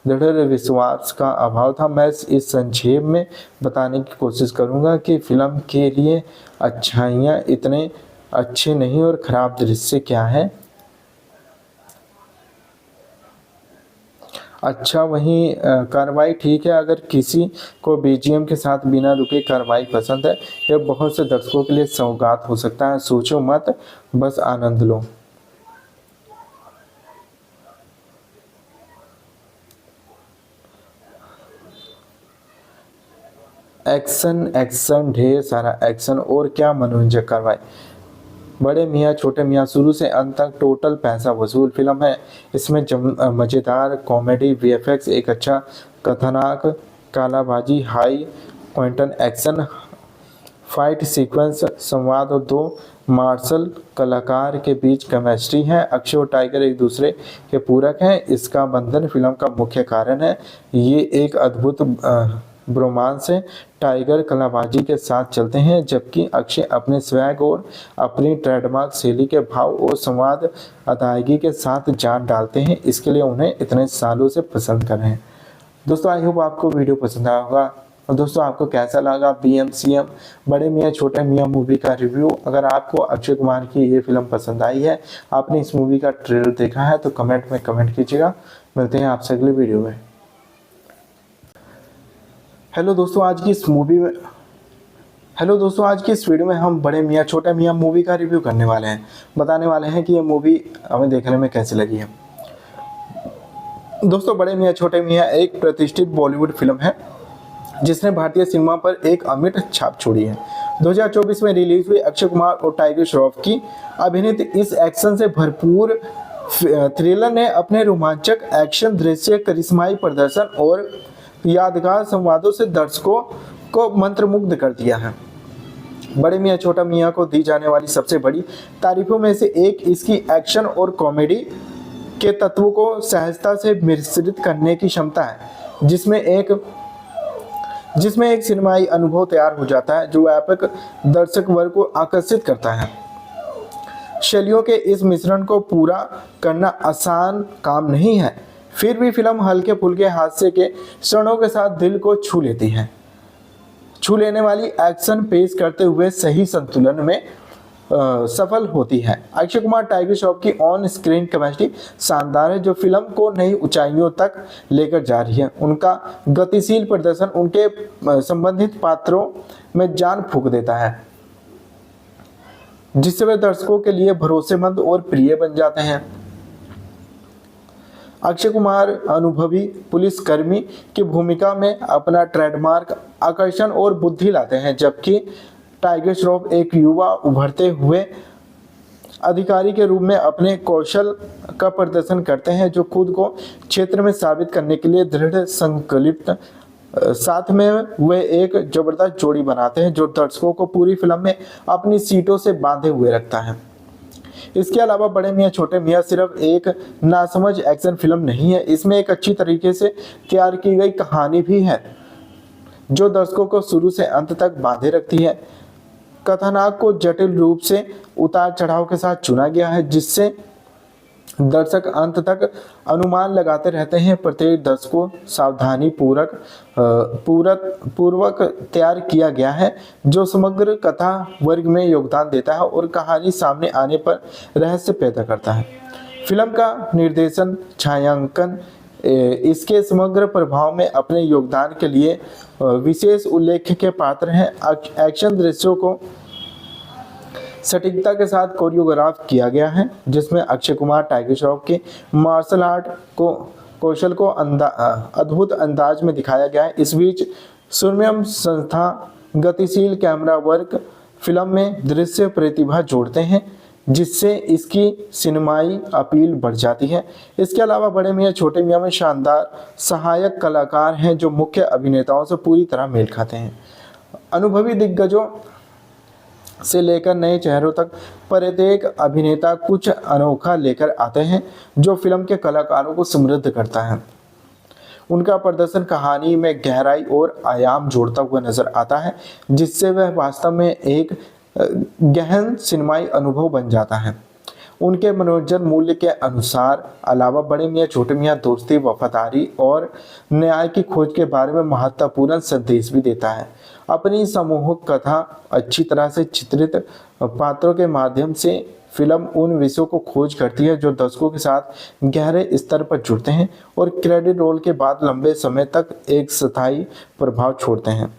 दृढ़ विश्वास का अभाव था। मैं इस संक्षेप में बताने की कोशिश करूंगा कि फिल्म के लिए अच्छाइयाँ इतने अच्छे नहीं और खराब दृश्य क्या है। अच्छा, वहीं कार्रवाई ठीक है। अगर किसी को BGM के साथ बिना रुके कार्रवाई पसंद है, यह बहुत से दर्शकों के लिए सौगात हो सकता है। सोचो मत, बस आनंद लो। एक्शन एक्शन, ढेर सारा एक्शन और क्या मनोरंजक कार्रवाई। बड़े मियाँ छोटे मियाँ शुरू से अंत तक टोटल पैसा वसूल फिल्म है। इसमें मज़ेदार कॉमेडी, VFX, एक अच्छा कथानक, कालाबाजी, high quantum action, fight sequence, संवाद और दो मार्शल कलाकार के बीच केमिस्ट्री है। अक्षय और टाइगर एक दूसरे के पूरक हैं। इसका बंधन फिल्म का मुख्य कारण है। ये एक अद्भुत ब्रोमांस है। टाइगर कलाबाजी के साथ चलते हैं जबकि अक्षय अपने स्वैग और अपनी ट्रेडमार्क शैली के भाव और संवाद अदायगी के साथ जान डालते हैं। इसके लिए उन्हें इतने सालों से पसंद कर रहे हैं। दोस्तों, आई होप आपको वीडियो पसंद आया होगा। और दोस्तों, आपको कैसा लगा BMCM बड़े मियाँ छोटे मियाँ मूवी का रिव्यू। अगर आपको अक्षय कुमार की ये फिल्म पसंद आई है, आपने इस मूवी का ट्रेलर देखा है, तो कमेंट में कमेंट कीजिएगा। मिलते हैं आपसे अगले वीडियो में। हेलो दोस्तों, आज की इस वीडियो में हम बड़े मियाँ छोटे मियाँ मूवी का रिव्यू करने वाले हैं। बताने वाले हैं कि ये मूवी हमें देखने में कैसी लगी है। दोस्तों, बड़े मियाँ छोटे मियाँ एक प्रतिष्ठित बॉलीवुड फिल्म है जिसने भारतीय सिनेमा पर एक अमिट छाप छोड़ी है। 2024 में रिलीज हुई अक्षय कुमार और टाइगर श्रॉफ की अभिनीत इस एक्शन से भरपूर थ्रिलर ने अपने रोमांचक एक्शन दृश्य, करिश्माई प्रदर्शन और यादगार संवादों से दर्शकों को मंत्रमुग्ध कर दिया है। बड़े मियां छोटा मियां को दी जाने वाली सबसे बड़ी तारीफों में से एक इसकी एक्शन और कॉमेडी के तत्वों को सहजता से मिश्रित करने की क्षमता है, जिसमें एक सिनेमाई अनुभव तैयार हो जाता है जो व्यापक दर्शक वर्ग को आकर्षित करता है। शैलियों के इस मिश्रण को पूरा करना आसान काम नहीं है, फिर भी फिल्म हल्के फुल्के हास्य के क्षणों के साथ दिल को छू लेने वाली एक्शन पेश करते हुए सही संतुलन में सफल होती है। अक्षय कुमार टाइगर श्रॉफ की ऑन स्क्रीन केमिस्ट्री शानदार है, जो फिल्म को नई ऊंचाइयों तक लेकर जा रही है। उनका गतिशील प्रदर्शन उनके संबंधित पात्रों में जान फूंक देता है, जिससे वे दर्शकों के लिए भरोसेमंद और प्रिय बन जाते हैं। अक्षय कुमार अनुभवी पुलिसकर्मी की भूमिका में अपना ट्रेडमार्क आकर्षण और बुद्धि लाते हैं, जबकि टाइगर श्रॉफ एक युवा उभरते हुए अधिकारी के रूप में अपने कौशल का प्रदर्शन करते हैं, जो खुद को क्षेत्र में साबित करने के लिए दृढ़ संकल्पित। साथ में वे एक जबरदस्त जोड़ी बनाते हैं जो दर्शकों को पूरी फिल्म में अपनी सीटों से बांधे हुए रखता है। इसके अलावा बड़े मियां छोटे मियां सिर्फ एक नासमझ एक्शन फिल्म नहीं है, इसमें एक अच्छी तरीके से तैयार की गई कहानी भी है जो दर्शकों को शुरू से अंत तक बांधे रखती है। कथानक को जटिल रूप से उतार चढ़ाव के साथ चुना गया है, जिससे दर्शक अंत तक अनुमान लगाते रहते हैं। प्रत्येक दर्शक को सावधानी पूर्वक तैयार किया गया है, जो समग्र कथा वर्ग में योगदान देता है और कहानी सामने आने पर रहस्य पैदा करता है। फिल्म का निर्देशन, छायांकन इसके समग्र प्रभाव में अपने योगदान के लिए विशेष उल्लेख के पात्र हैं। एक्शन दृश्यों को सटीकता के साथ कोरियोग्राफ किया गया है, जिसमें अक्षय कुमार टाइगर श्रॉफ के मार्शल आर्ट कौशल को अद्भुत अंदाज में दिखाया गया है। इस बीच सुरम्य संस्था, गतिशील कैमरा वर्क फिल्म में दृश्य प्रतिभा जोड़ते हैं, जिससे इसकी सिनेमाई अपील बढ़ जाती है। इसके अलावा बड़े मियां छोटे मियां में शानदार सहायक कलाकार हैं जो मुख्य अभिनेताओं से पूरी तरह मेल खाते हैं। अनुभवी दिग्गजों से लेकर नए चेहरों तक प्रत्येक अभिनेता कुछ अनोखा लेकर आते हैं, जो फिल्म के कलाकारों को समृद्ध करता है। उनका प्रदर्शन कहानी में गहराई और आयाम जोड़ता हुआ नजर आता है, जिससे वह वास्तव में एक गहन सिनेमाई अनुभव बन जाता है। उनके मनोरंजन मूल्य के अलावा बड़े मियां छोटे मियां दोस्ती, वफादारी और न्याय की खोज के बारे में महत्वपूर्ण संदेश भी देता है। अपनी समूहक कथा, अच्छी तरह से चित्रित पात्रों के माध्यम से फिल्म उन विषयों को खोज करती है जो दर्शकों के साथ गहरे स्तर पर जुड़ते हैं और क्रेडिट रोल के बाद लंबे समय तक एक स्थायी प्रभाव छोड़ते हैं।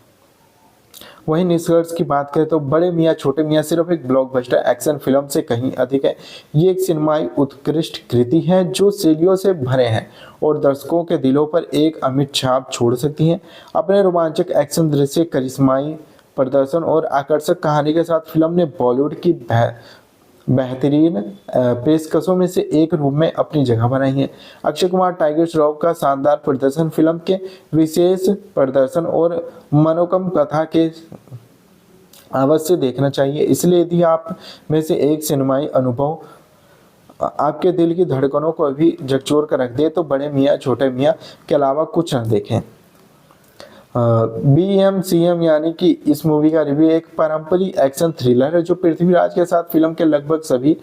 वहीं निष्कर्ष की बात करें तो बड़े मियां छोटे मियां सिर्फ एक ब्लॉकबस्टर एक्शन फिल्म से कहीं अधिक है। ये एक सिनेमाई उत्कृष्ट कृति है जो शैलियों से भरे हैं और दर्शकों के दिलों पर एक अमिट छाप छोड़ सकती है। अपने रोमांचक एक्शन दृश्य, करिश्माई प्रदर्शन और आकर्षक कहानी के साथ फिल्म ने बॉलीवुड की बेहतरीन पेशकशों में से एक रूप में अपनी जगह बनाई है। अक्षय कुमार टाइगर श्रॉफ का शानदार प्रदर्शन, फिल्म के विशेष प्रदर्शन और मनोरम कथा के अवश्य देखना चाहिए। इसलिए यदि आप में से एक सिनेमाई अनुभव आपके दिल की धड़कनों को भी झकझोर कर रख दे तो बड़े मियां छोटे मियां के अलावा कुछ न देखें। BMCM यानी कि इस मूवी का रिव्यू एक पारंपरिक एक्शन थ्रिलर है जो पृथ्वीराज के साथ फिल्म के लगभग सभी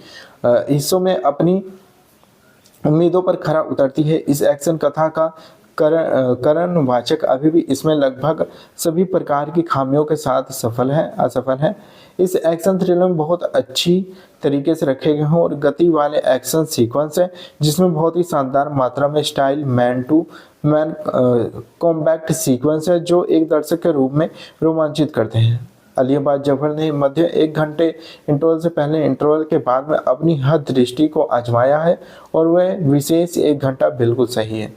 हिस्सों में अपनी उम्मीदों पर खरा उतरती है। इस एक्शन कथा का करण वाचक अभी भी इसमें लगभग सभी प्रकार की खामियों के साथ असफल है। इस एक्शन थ्रिलर में बहुत अच्छी तरीके से रखे गए हैं और गति वाले एक्शन सीक्वेंस है, जिसमें बहुत ही शानदार मात्रा में style man to man combat sequence है जो एक दर्शक के रूप में रोमांचित करते हैं। अलियाबाद जफर ने मध्य 1 घंटे इंटरवल से पहले इंटरवल के बाद में अपनी हर दृष्टि को आजमाया है और वह विशेष 1 घंटा बिल्कुल सही है।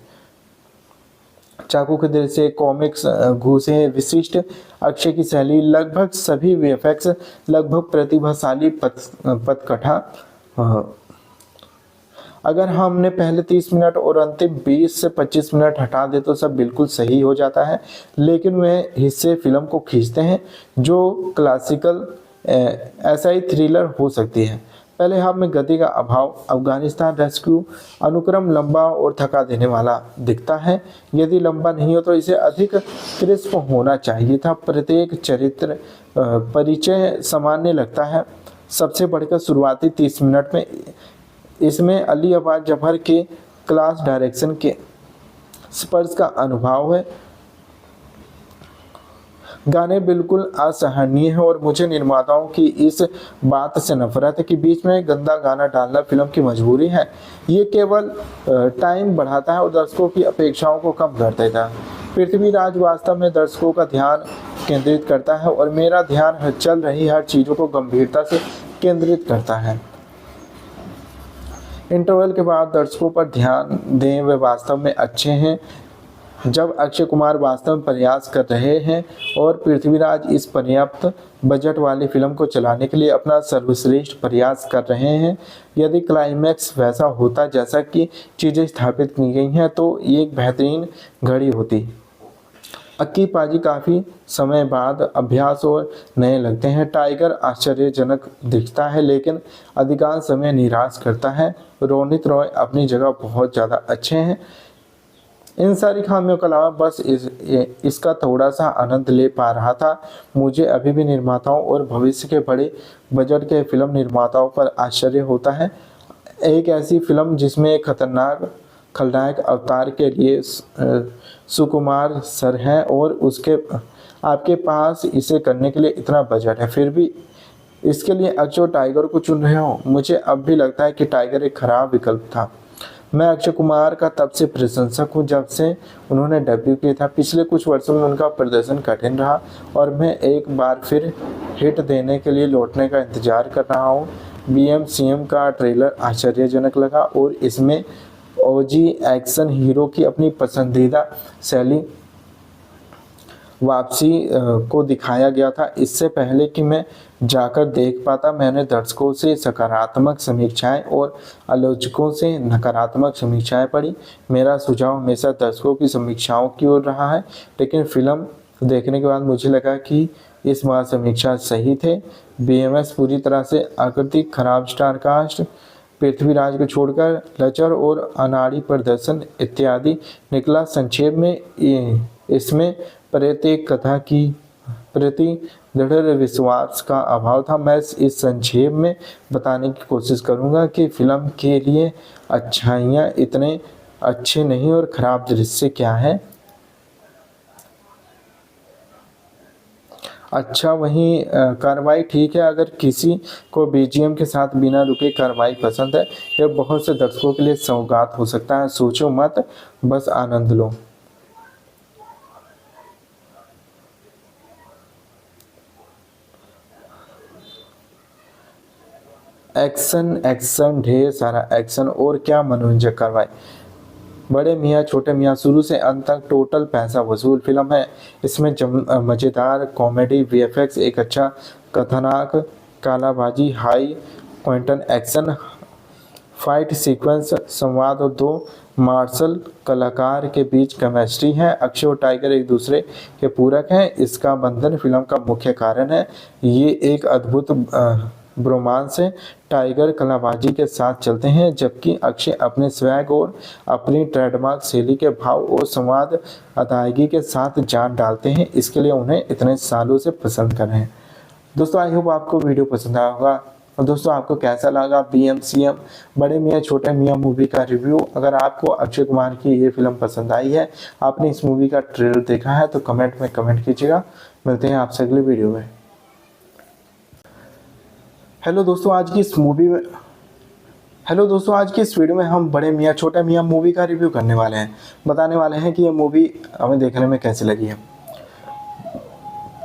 चाकू के दृश्य, कॉमिक्स, घूसे, विशिष्ट अक्षय की शैली, लगभग सभी वीएफएक्स, लगभग प्रतिभाशाली पटकथा। अगर हमने पहले 30 मिनट और अंतिम 20 से 25 मिनट हटा दे तो सब बिल्कुल सही हो जाता है, लेकिन वे हिस्से फिल्म को खींचते हैं जो क्लासिकल एसआई थ्रिलर हो सकती है। पहले हाफ में गति का अभाव, अफगानिस्तान रेस्क्यू अनुक्रम लंबा और थका देने वाला दिखता है। यदि लंबा नहीं हो तो इसे अधिक क्रिस्प होना चाहिए था। प्रत्येक चरित्र परिचय सामान्य लगता है। सबसे बढ़कर शुरुआती 30 मिनट में इसमें अली अब्बास जफर के क्लास डायरेक्शन के स्पर्श का अनुभव है। गाने बिल्कुल असहनीय है और मुझे निर्माताओं की इस बात से नफरत है कि बीच में गंदा गाना डालना फिल्म की मजबूरी है। ये केवल टाइम बढ़ाता है और दर्शकों की अपेक्षाओं को कम कर देता है। पृथ्वीराज वास्तव में दर्शकों का ध्यान केंद्रित करता है और मेरा ध्यान चल रही हर चीज़ों को गंभीरता से केंद्रित करता है। इंटरवल के बाद दर्शकों पर ध्यान दें, वे वास्तव में अच्छे हैं। जब अक्षय कुमार वास्तव में प्रयास कर रहे हैं और पृथ्वीराज इस पर्याप्त बजट वाली फिल्म को चलाने के लिए अपना सर्वश्रेष्ठ प्रयास कर रहे हैं। यदि क्लाइमैक्स वैसा होता जैसा कि चीज़ें स्थापित की गई हैं तो ये एक बेहतरीन घड़ी होती। अक्की पाजी काफ़ी समय बाद अभ्यास और नए लगते हैं। टाइगर आश्चर्यजनक दिखता है लेकिन अधिकांश समय निराश करता है। रोनित रॉय अपनी जगह बहुत ज़्यादा अच्छे हैं। इन सारी खामियों के अलावा बस इसका थोड़ा सा आनंद ले पा रहा था। मुझे अभी भी निर्माताओं और भविष्य के बड़े बजट के फिल्म निर्माताओं पर आश्चर्य होता है। एक ऐसी फिल्म जिसमें एक खतरनाक खलनायक अवतार के लिए सुकुमार सर है और उसके आपके पास इसे करने के लिए इतना बजट है, फिर भी इसके लिए अक्षय टाइगर को चुन रहे हो। मुझे अब भी लगता है कि टाइगर एक खराब विकल्प था। मैं अक्षय कुमार का तब से प्रशंसक हूं जब से उन्होंने डेब्यू किया था। पिछले कुछ वर्षों में उनका प्रदर्शन कठिन रहा और मैं एक बार फिर हिट देने के लिए लौटने का इंतजार कर रहा हूं। बीएमसीएम का ट्रेलर आश्चर्यजनक लगा और इसमें ओजी एक्शन हीरो की अपनी पसंदीदा शैली वापसी को दिखाया गया था। इससे पहले कि मैं जाकर देख पाता मैंने दर्शकों से सकारात्मक समीक्षाएं और आलोचकों से नकारात्मक समीक्षाएं पढ़ी। मेरा सुझाव हमेशा दर्शकों की समीक्षाओं की ओर रहा है, लेकिन फिल्म देखने के बाद मुझे लगा कि इस बार समीक्षा सही थे। बीएमएस पूरी तरह से आकृतिक, खराब स्टार कास्ट, पृथ्वीराज को छोड़कर लचर और अनाड़ी प्रदर्शन इत्यादि निकला। संक्षेप में इसमें प्रत्येक कथा की प्रति दृढ़ विश्वास का अभाव था। मैं इस संक्षेप में बताने की कोशिश करूंगा कि फिल्म के लिए अच्छाइयाँ इतने अच्छे नहीं और खराब दृश्य क्या है। अच्छा, वहीं कार्रवाई ठीक है। अगर किसी को बीजीएम के साथ बिना रुके कार्रवाई पसंद है, यह बहुत से दर्शकों के लिए सौगात हो सकता है। सोचो मत, बस आनंद लो। एक्शन एक्शन, ढेर सारा एक्शन और क्या मनोरंजक कार्रवाई। बड़े मियाँ छोटे मियाँ शुरू से अंत तक टोटल पैसा वसूल फिल्म है। इसमें मज़ेदार कॉमेडी, वीएफएक्स, एक अच्छा कथानक, कालाबाजी, high quantum action, fight sequence, संवाद और दो मार्शल कलाकार के बीच केमिस्ट्री है। अक्षय और टाइगर एक दूसरे के पूरक हैं। इसका बंधन फिल्म का मुख्य कारण है। ये एक अद्भुत ब्रोमांस है। टाइगर कलाबाजी के साथ चलते हैं जबकि अक्षय अपने स्वैग और अपनी ट्रेडमार्क शैली के भाव और संवाद अदायगी के साथ जान डालते हैं। इसके लिए उन्हें इतने सालों से पसंद कर रहे हैं। दोस्तों, आई होप आपको वीडियो पसंद आया होगा। और दोस्तों, आपको कैसा लगा बीएमसीएम बड़े मियाँ छोटे मियाँ मूवी का रिव्यू। अगर आपको अक्षय कुमार की ये फिल्म पसंद आई है, आपने इस मूवी का ट्रेलर देखा है, तो कमेंट में कमेंट कीजिएगा। मिलते हैं आपसे अगली वीडियो में। हेलो दोस्तों, आज की इस वीडियो में हम बड़े मियाँ छोटे मियाँ मूवी का रिव्यू करने वाले हैं। बताने वाले हैं कि ये मूवी हमें देखने में कैसी लगी है।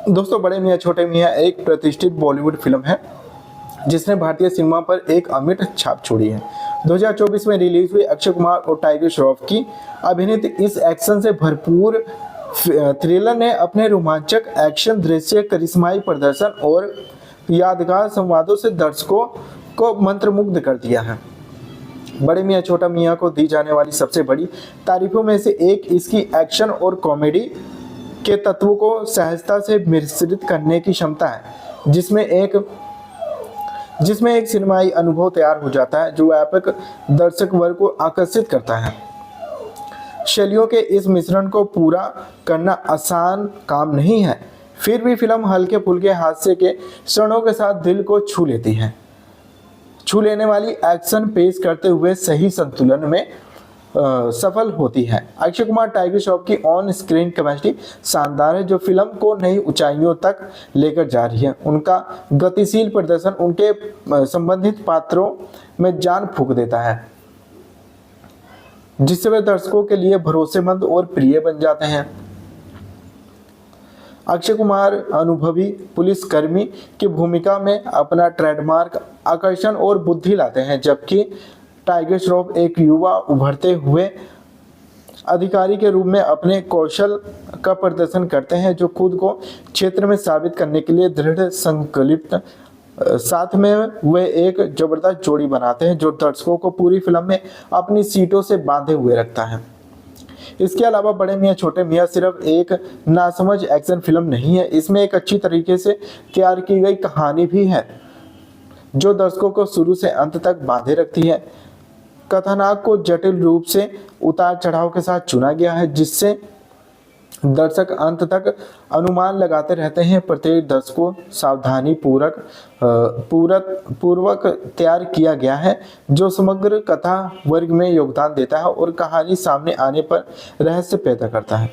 दोस्तों, बड़े मियाँ छोटे मियाँ एक प्रतिष्ठित बॉलीवुड फिल्म है जिसने भारतीय सिनेमा पर एक अमिट छाप छोड़ी है। 2024 में रिलीज हुई अक्षय कुमार और टाइगर श्रॉफ की अभिनीत इस एक्शन से भरपूर थ्रिलर ने अपने रोमांचक एक्शन दृश्य, करिश्माई प्रदर्शन और यादगार संवादों से दर्शकों को मंत्रमुग्ध कर दिया है। बड़े मियां छोटा मियां को दी जाने वाली सबसे बड़ी तारीफों में से एक इसकी एक्शन और कॉमेडी के तत्वों को सहजता से मिश्रित करने की क्षमता है, जिसमें एक सिनेमाई अनुभव तैयार हो जाता है जो व्यापक दर्शक वर्ग को आकर्षित करता है। शैलियों के इस मिश्रण को पूरा करना आसान काम नहीं है, फिर भी फिल्म हल्के फुल्के हास्य के क्षणों के साथ दिल को छू लेने वाली एक्शन पेश करते हुए सही संतुलन में सफल होती है। अक्षय कुमार टाइगर श्रॉफ की ऑन स्क्रीन केमिस्ट्री शानदार है, जो फिल्म को नई ऊंचाइयों तक लेकर जा रही है। उनका गतिशील प्रदर्शन उनके संबंधित पात्रों में जान फूंक देता है, जिससे वे दर्शकों के लिए भरोसेमंद और प्रिय बन जाते हैं। अक्षय कुमार अनुभवी पुलिसकर्मी की भूमिका में अपना ट्रेडमार्क आकर्षण और बुद्धि लाते हैं, जबकि टाइगर श्रॉफ एक युवा उभरते हुए अधिकारी के रूप में अपने कौशल का प्रदर्शन करते हैं, जो खुद को क्षेत्र में साबित करने के लिए दृढ़ संकल्पित। साथ में वे एक जबरदस्त जोड़ी बनाते हैं जो दर्शकों को पूरी फिल्म में अपनी सीटों से बांधे हुए रखता है। इसके अलावा बड़े मियां छोटे मियां सिर्फ एक नासमझ एक्शन फिल्म नहीं है, इसमें एक अच्छी तरीके से तैयार की गई कहानी भी है जो दर्शकों को शुरू से अंत तक बांधे रखती है। कथानक को जटिल रूप से उतार चढ़ाव के साथ चुना गया है, जिससे दर्शक अंत तक अनुमान लगाते रहते हैं। प्रत्येक दर्शक को सावधानी पूर्वक तैयार किया गया है, जो समग्र कथा वर्ग में योगदान देता है और कहानी सामने आने पर रहस्य पैदा करता है।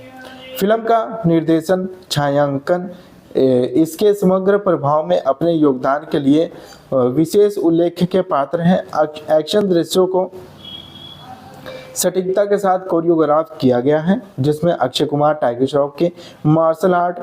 फिल्म का निर्देशन, छायांकन इसके समग्र प्रभाव में अपने योगदान के लिए विशेष उल्लेख के पात्र हैं। एक्शन दृश्यों को सटीकता के साथ कोरियोग्राफ किया गया है, जिसमें अक्षय कुमार टाइगर श्रॉफ के मार्शल आर्ट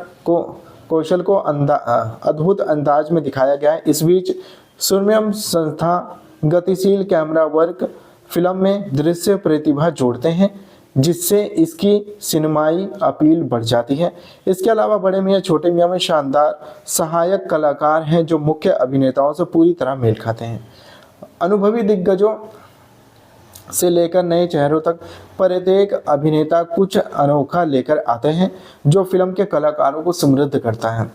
कौशल को अद्भुत अंदाज में दिखाया गया है। इस बीच सुरम्य संस्था गतिशील कैमरा वर्क फिल्म में दृश्य प्रतिभा जोड़ते हैं, जिससे इसकी सिनेमाई अपील बढ़ जाती है। इसके अलावा बड़े मियां छोटे मियां में शानदार सहायक कलाकार हैं जो मुख्य अभिनेताओं से पूरी तरह मेल खाते हैं। अनुभवी दिग्गजों से लेकर नए चेहरों तक प्रत्येक अभिनेता कुछ अनोखा लेकर आते हैं, जो फिल्म के कलाकारों को समृद्ध करता है।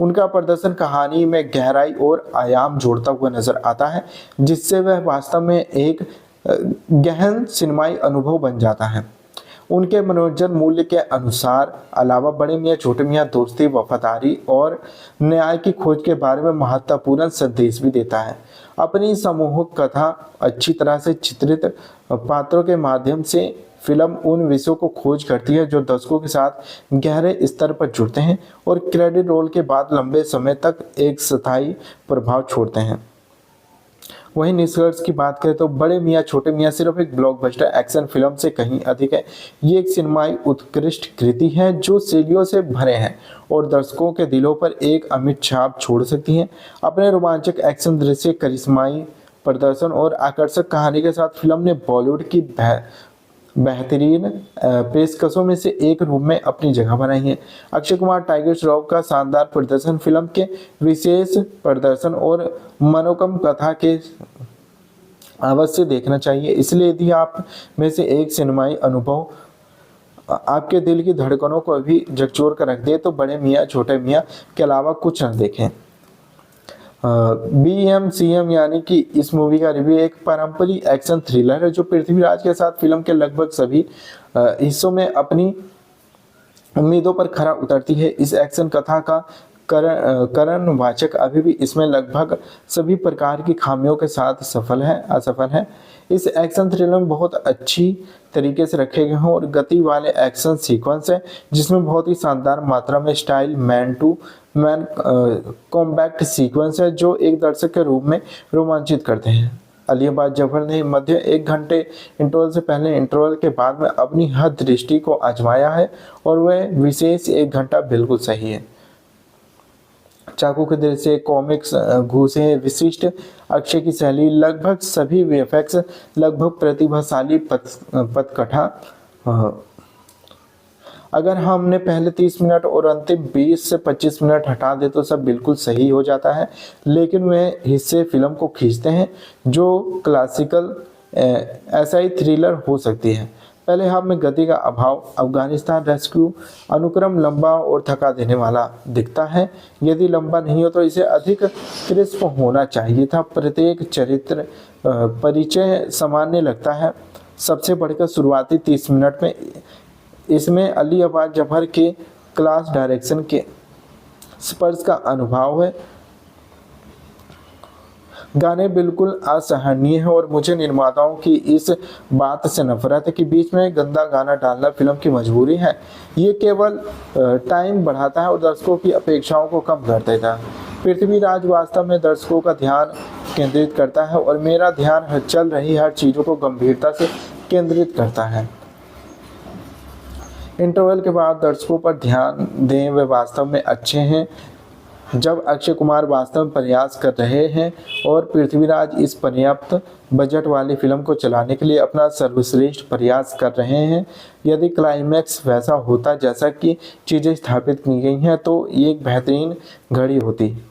उनका प्रदर्शन कहानी में गहराई और आयाम जोड़ता हुआ नजर आता है, जिससे वह वास्तव में एक गहन सिनेमाई अनुभव बन जाता है। उनके मनोरंजन मूल्य के अनुसार अलावा बड़े मियां छोटे मियां दोस्ती, वफादारी और न्याय की खोज के बारे में महत्वपूर्ण संदेश भी देता है। अपनी समूहक कथा, अच्छी तरह से चित्रित पात्रों के माध्यम से फिल्म उन विषयों को खोज करती है जो दर्शकों के साथ गहरे स्तर पर जुड़ते हैं और क्रेडिट रोल के बाद लंबे समय तक एक स्थायी प्रभाव छोड़ते हैं। वहीं निष्कर्ष की बात करें तो बड़े मियां छोटे मियां सिर्फ एक ब्लॉकबस्टर एक्शन फिल्म से कहीं अधिक है। ये एक सिनेमाई उत्कृष्ट कृति है जो शैलियों से भरे हैं और दर्शकों के दिलों पर एक अमिट छाप छोड़ सकती है। अपने रोमांचक एक्शन दृश्य, करिश्माई प्रदर्शन और आकर्षक कहानी के साथ फिल्म ने बॉलीवुड की बेहतरीन पेशकशों में से एक रूप में अपनी जगह बनाई है। अक्षय कुमार टाइगर श्रॉफ का शानदार प्रदर्शन, फिल्म के विशेष प्रदर्शन और मनोरम कथा के अवश्य देखना चाहिए। इसलिए यदि आप में से एक सिनेमाई अनुभव आपके दिल की धड़कनों को भी झकझोर कर रख दे तो बड़े मियां छोटे मियां के अलावा कुछ न देखें। BMCM यानी कि इस मूवी का रिव्यू एक पारंपरिक एक्शन थ्रिलर है जो पृथ्वीराज के साथ फिल्म के लगभग सभी हिस्सों में अपनी उम्मीदों पर खरा उतरती है। इस एक्शन कथा का करण वाचक अभी भी इसमें लगभग सभी प्रकार की खामियों के साथ असफल है। इस एक्शन थ्रिलर में बहुत अच्छी तरीके से रखे गए हैं और गति वाले एक्शन सीक्वेंस है, जिसमें बहुत ही शानदार मात्रा में style man to man combat sequence है जो एक दर्शक के रूप में रोमांचित करते हैं। अलियाबाद जफर ने मध्य 1 घंटे इंटरवल से पहले इंटरवल के बाद में अपनी हर दृष्टि को आजमाया है और वह विशेष 1 घंटा बिल्कुल सही है। चाकू के दृश्य, कॉमिक्स, घूसे, विशिष्ट अक्षय की शैली, लगभग सभी वीएफएक्स, लगभग प्रतिभाशाली पटकथा। अगर हमने पहले 30 मिनट और अंतिम 20 से 25 मिनट हटा दे तो सब बिल्कुल सही हो जाता है, लेकिन वे हिस्से फिल्म को खींचते हैं जो क्लासिकल एसआई थ्रिलर हो सकती है। पहले हाफ में गति का अभाव, अफगानिस्तान रेस्क्यू अनुक्रम लंबा और थका देने वाला दिखता है। यदि लंबा नहीं हो तो इसे अधिक क्रिस्प होना चाहिए था। प्रत्येक चरित्र परिचय सामान्य लगता है। सबसे बढ़कर शुरुआती 30 मिनट में इसमें अली अब्बास जफर के क्लास डायरेक्शन के स्पर्श का अनुभव है। गाने बिल्कुल असहनीय है और मुझे निर्माताओं की इस बात से नफरत है कि बीच में गंदा गाना डालना फिल्म की मजबूरी है। ये केवल टाइम बढ़ाता है और दर्शकों की अपेक्षाओं को कम कर देता है। पृथ्वीराज वास्तव में दर्शकों का ध्यान केंद्रित करता है और मेरा ध्यान चल रही हर चीज़ों को गंभीरता से केंद्रित करता है। इंटरवल के बाद दर्शकों पर ध्यान दें, वे वास्तव में अच्छे हैं। जब अक्षय कुमार वास्तव में प्रयास कर रहे हैं और पृथ्वीराज इस पर्याप्त बजट वाली फिल्म को चलाने के लिए अपना सर्वश्रेष्ठ प्रयास कर रहे हैं। यदि क्लाइमैक्स वैसा होता जैसा कि चीज़ें स्थापित की गई हैं तो ये एक बेहतरीन घड़ी होती।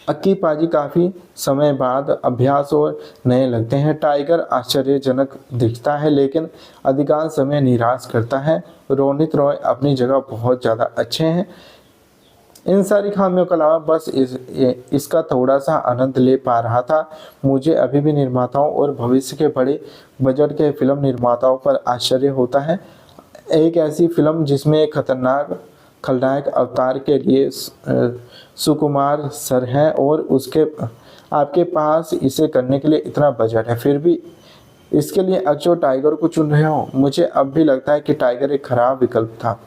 अक्की पाजी काफ़ी समय बाद अभ्यास और नए लगते हैं। टाइगर आश्चर्यजनक दिखता है लेकिन अधिकांश समय निराश करता है। रोनित रॉय अपनी जगह बहुत ज़्यादा अच्छे हैं। इन सारी खामियों के अलावा बस इसका थोड़ा सा आनंद ले पा रहा था। मुझे अभी भी निर्माताओं और भविष्य के बड़े बजट के फिल्म निर्माताओं पर आश्चर्य होता है। एक ऐसी फिल्म जिसमें एक खतरनाक खलनायक अवतार के लिए सुकुमार सर है और उसके आपके पास इसे करने के लिए इतना बजट है, फिर भी इसके लिए अक्षय टाइगर को चुन रहे हो। मुझे अब भी लगता है कि टाइगर एक खराब विकल्प था।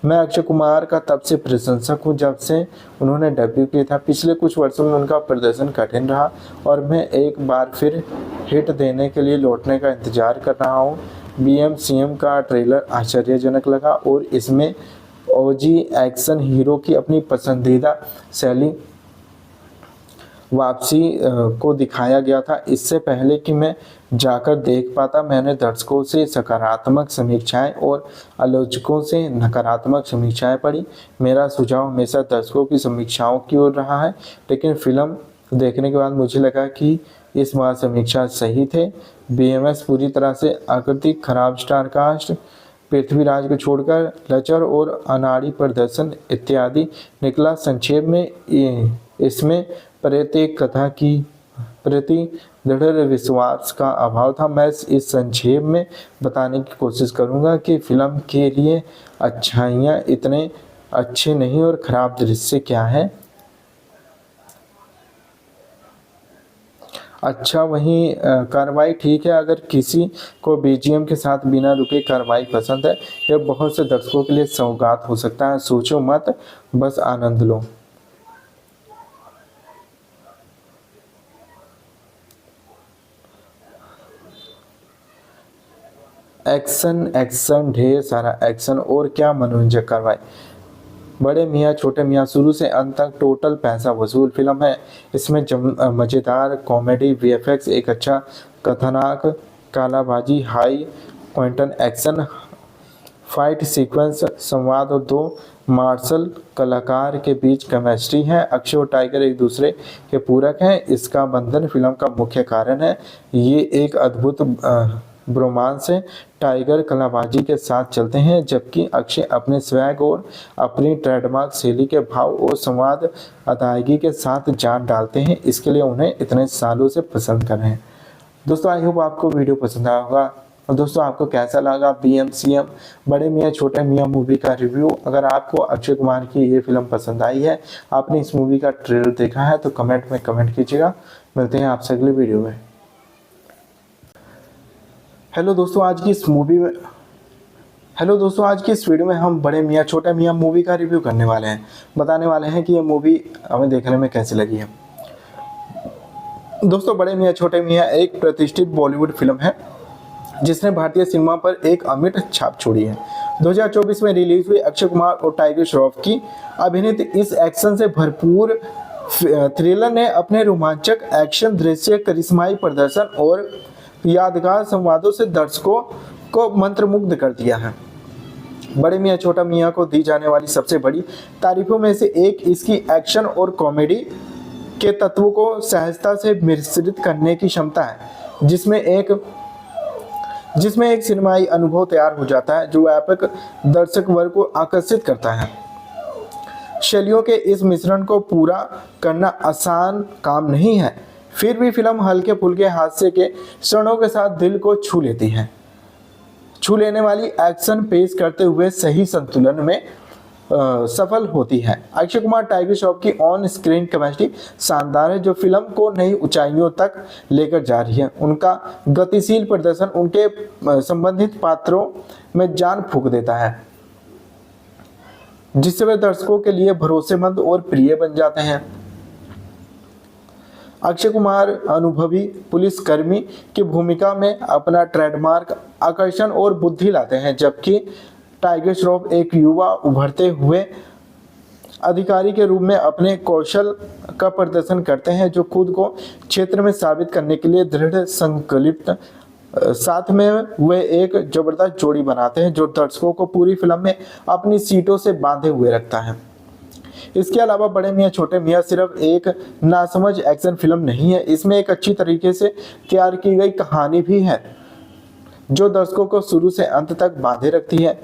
मैं अक्षय कुमार का तब से प्रशंसक हूँ जब से उन्होंने डेब्यू किया था। पिछले कुछ वर्षों में उनका प्रदर्शन कठिन रहा और मैं एक बार फिर हिट देने के लिए लौटने का इंतजार कर रहा हूँ। BMCM का ट्रेलर आश्चर्यजनक लगा और इसमें ओजी एक्शन हीरो की अपनी पसंदीदा शैली वापसी को दिखाया गया था। इससे पहले कि मैं जाकर देख पाता, मैंने दर्शकों से सकारात्मक समीक्षाएं और आलोचकों से नकारात्मक समीक्षाएं पढ़ी। मेरा सुझाव हमेशा दर्शकों की समीक्षाओं की ओर रहा है, लेकिन फिल्म देखने के बाद मुझे लगा कि इस बार समीक्षा सही थे। BMS पूरी तरह से आकृतिक खराब स्टार कास्ट, पृथ्वीराज को छोड़कर लचर और अनाड़ी प्रदर्शन इत्यादि निकला। संक्षेप में इसमें प्रत्येक कथा की प्रति दृढ़ विश्वास का अभाव था। मैं इस संक्षेप में बताने की कोशिश करूंगा कि फिल्म के लिए अच्छाइयाँ इतने अच्छे नहीं और खराब दृश्य क्या है। अच्छा, वहीं कार्रवाई ठीक है। अगर किसी को BGM के साथ बिना रुके कार्रवाई पसंद है, यह बहुत से दर्शकों के लिए सौगात हो सकता है। सोचो मत, बस आनंद लो। एक्शन एक्शन, ढेर सारा एक्शन और क्या मनोरंजक कार्रवाई। बड़े मियाँ छोटे मियाँ शुरू से अंत तक टोटल पैसा वसूल फिल्म है। इसमें मज़ेदार कॉमेडी, VFX, एक अच्छा कथानक, कालाबाजी, high quantum action, fight sequence, संवाद और दो मार्शल कलाकार के बीच केमिस्ट्री है। अक्षय और टाइगर एक दूसरे के पूरक हैं। इसका बंधन फिल्म का मुख्य कारण है। ये एक अद्भुत ब्रोमांस है। टाइगर कलाबाजी के साथ चलते हैं जबकि अक्षय अपने स्वैग और अपनी ट्रेडमार्क शैली के भाव और संवाद अदायगी के साथ जान डालते हैं। इसके लिए उन्हें इतने सालों से पसंद कर रहे हैं। दोस्तों, आई होप आपको वीडियो पसंद आया होगा। और दोस्तों, आपको कैसा लगा BMCM बड़े मियाँ छोटे मियाँ मूवी का रिव्यू। अगर आपको अक्षय कुमार की ये फिल्म पसंद आई है, आपने इस मूवी का ट्रेलर देखा है, तो कमेंट में कमेंट कीजिएगा। मिलते हैं आपसे अगली वीडियो में। हेलो दोस्तों, आज की इस वीडियो में हम बड़े मियाँ छोटे मियाँ मूवी का रिव्यू करने वाले हैं। बताने वाले हैं कि ये मूवी हमें देखने में कैसी लगी है। दोस्तों, बड़े मियाँ छोटे मियाँ एक प्रतिष्ठित बॉलीवुड फिल्म है जिसने भारतीय सिनेमा पर एक अमिट छाप छोड़ी है। 2024 में रिलीज हुई अक्षय कुमार और टाइगर श्रॉफ की अभिनीत इस एक्शन से भरपूर थ्रिलर ने अपने रोमांचक एक्शन दृश्य, करिश्माई प्रदर्शन और यादगार संवादों से दर्शकों को मंत्रमुग्ध कर दिया है। बड़े मियां छोटा मियां को दी जाने वाली सबसे बड़ी तारीफों में से एक इसकी एक्शन और कॉमेडी के तत्वों को सहजता से मिश्रित करने की क्षमता है, जिसमें एक सिनेमाई अनुभव तैयार हो जाता है जो व्यापक दर्शक वर्ग को आकर्षित करता है। शैलियों के इस मिश्रण को पूरा करना आसान काम नहीं है, फिर भी फिल्म हल्के फुल्के हास्य के क्षणों के साथ दिल को छू लेने वाली एक्शन पेश करते हुए सही संतुलन में सफल होती है। अक्षय कुमार टाइगर श्रॉफ की ऑन स्क्रीन केमिस्ट्री शानदार है, जो फिल्म को नई ऊंचाइयों तक लेकर जा रही है। उनका गतिशील प्रदर्शन उनके संबंधित पात्रों में जान फूंक देता है, जिससे वे दर्शकों के लिए भरोसेमंद और प्रिय बन जाते हैं। अक्षय कुमार अनुभवी पुलिसकर्मी की भूमिका में अपना ट्रेडमार्क आकर्षण और बुद्धि लाते हैं, जबकि टाइगर श्रॉफ एक युवा उभरते हुए अधिकारी के रूप में अपने कौशल का प्रदर्शन करते हैं, जो खुद को क्षेत्र में साबित करने के लिए दृढ़ संकल्पित। साथ में वे एक जबरदस्त जोड़ी बनाते हैं जो दर्शकों को पूरी फिल्म में अपनी सीटों से बांधे हुए रखता है। इसके अलावा बड़े मियां छोटे मियां सिर्फ एक नासमझ एक्शन फिल्म नहीं है, इसमें एक अच्छी तरीके से तैयार की गई कहानी भी है जो दर्शकों को शुरू से अंत तक बांधे रखती है।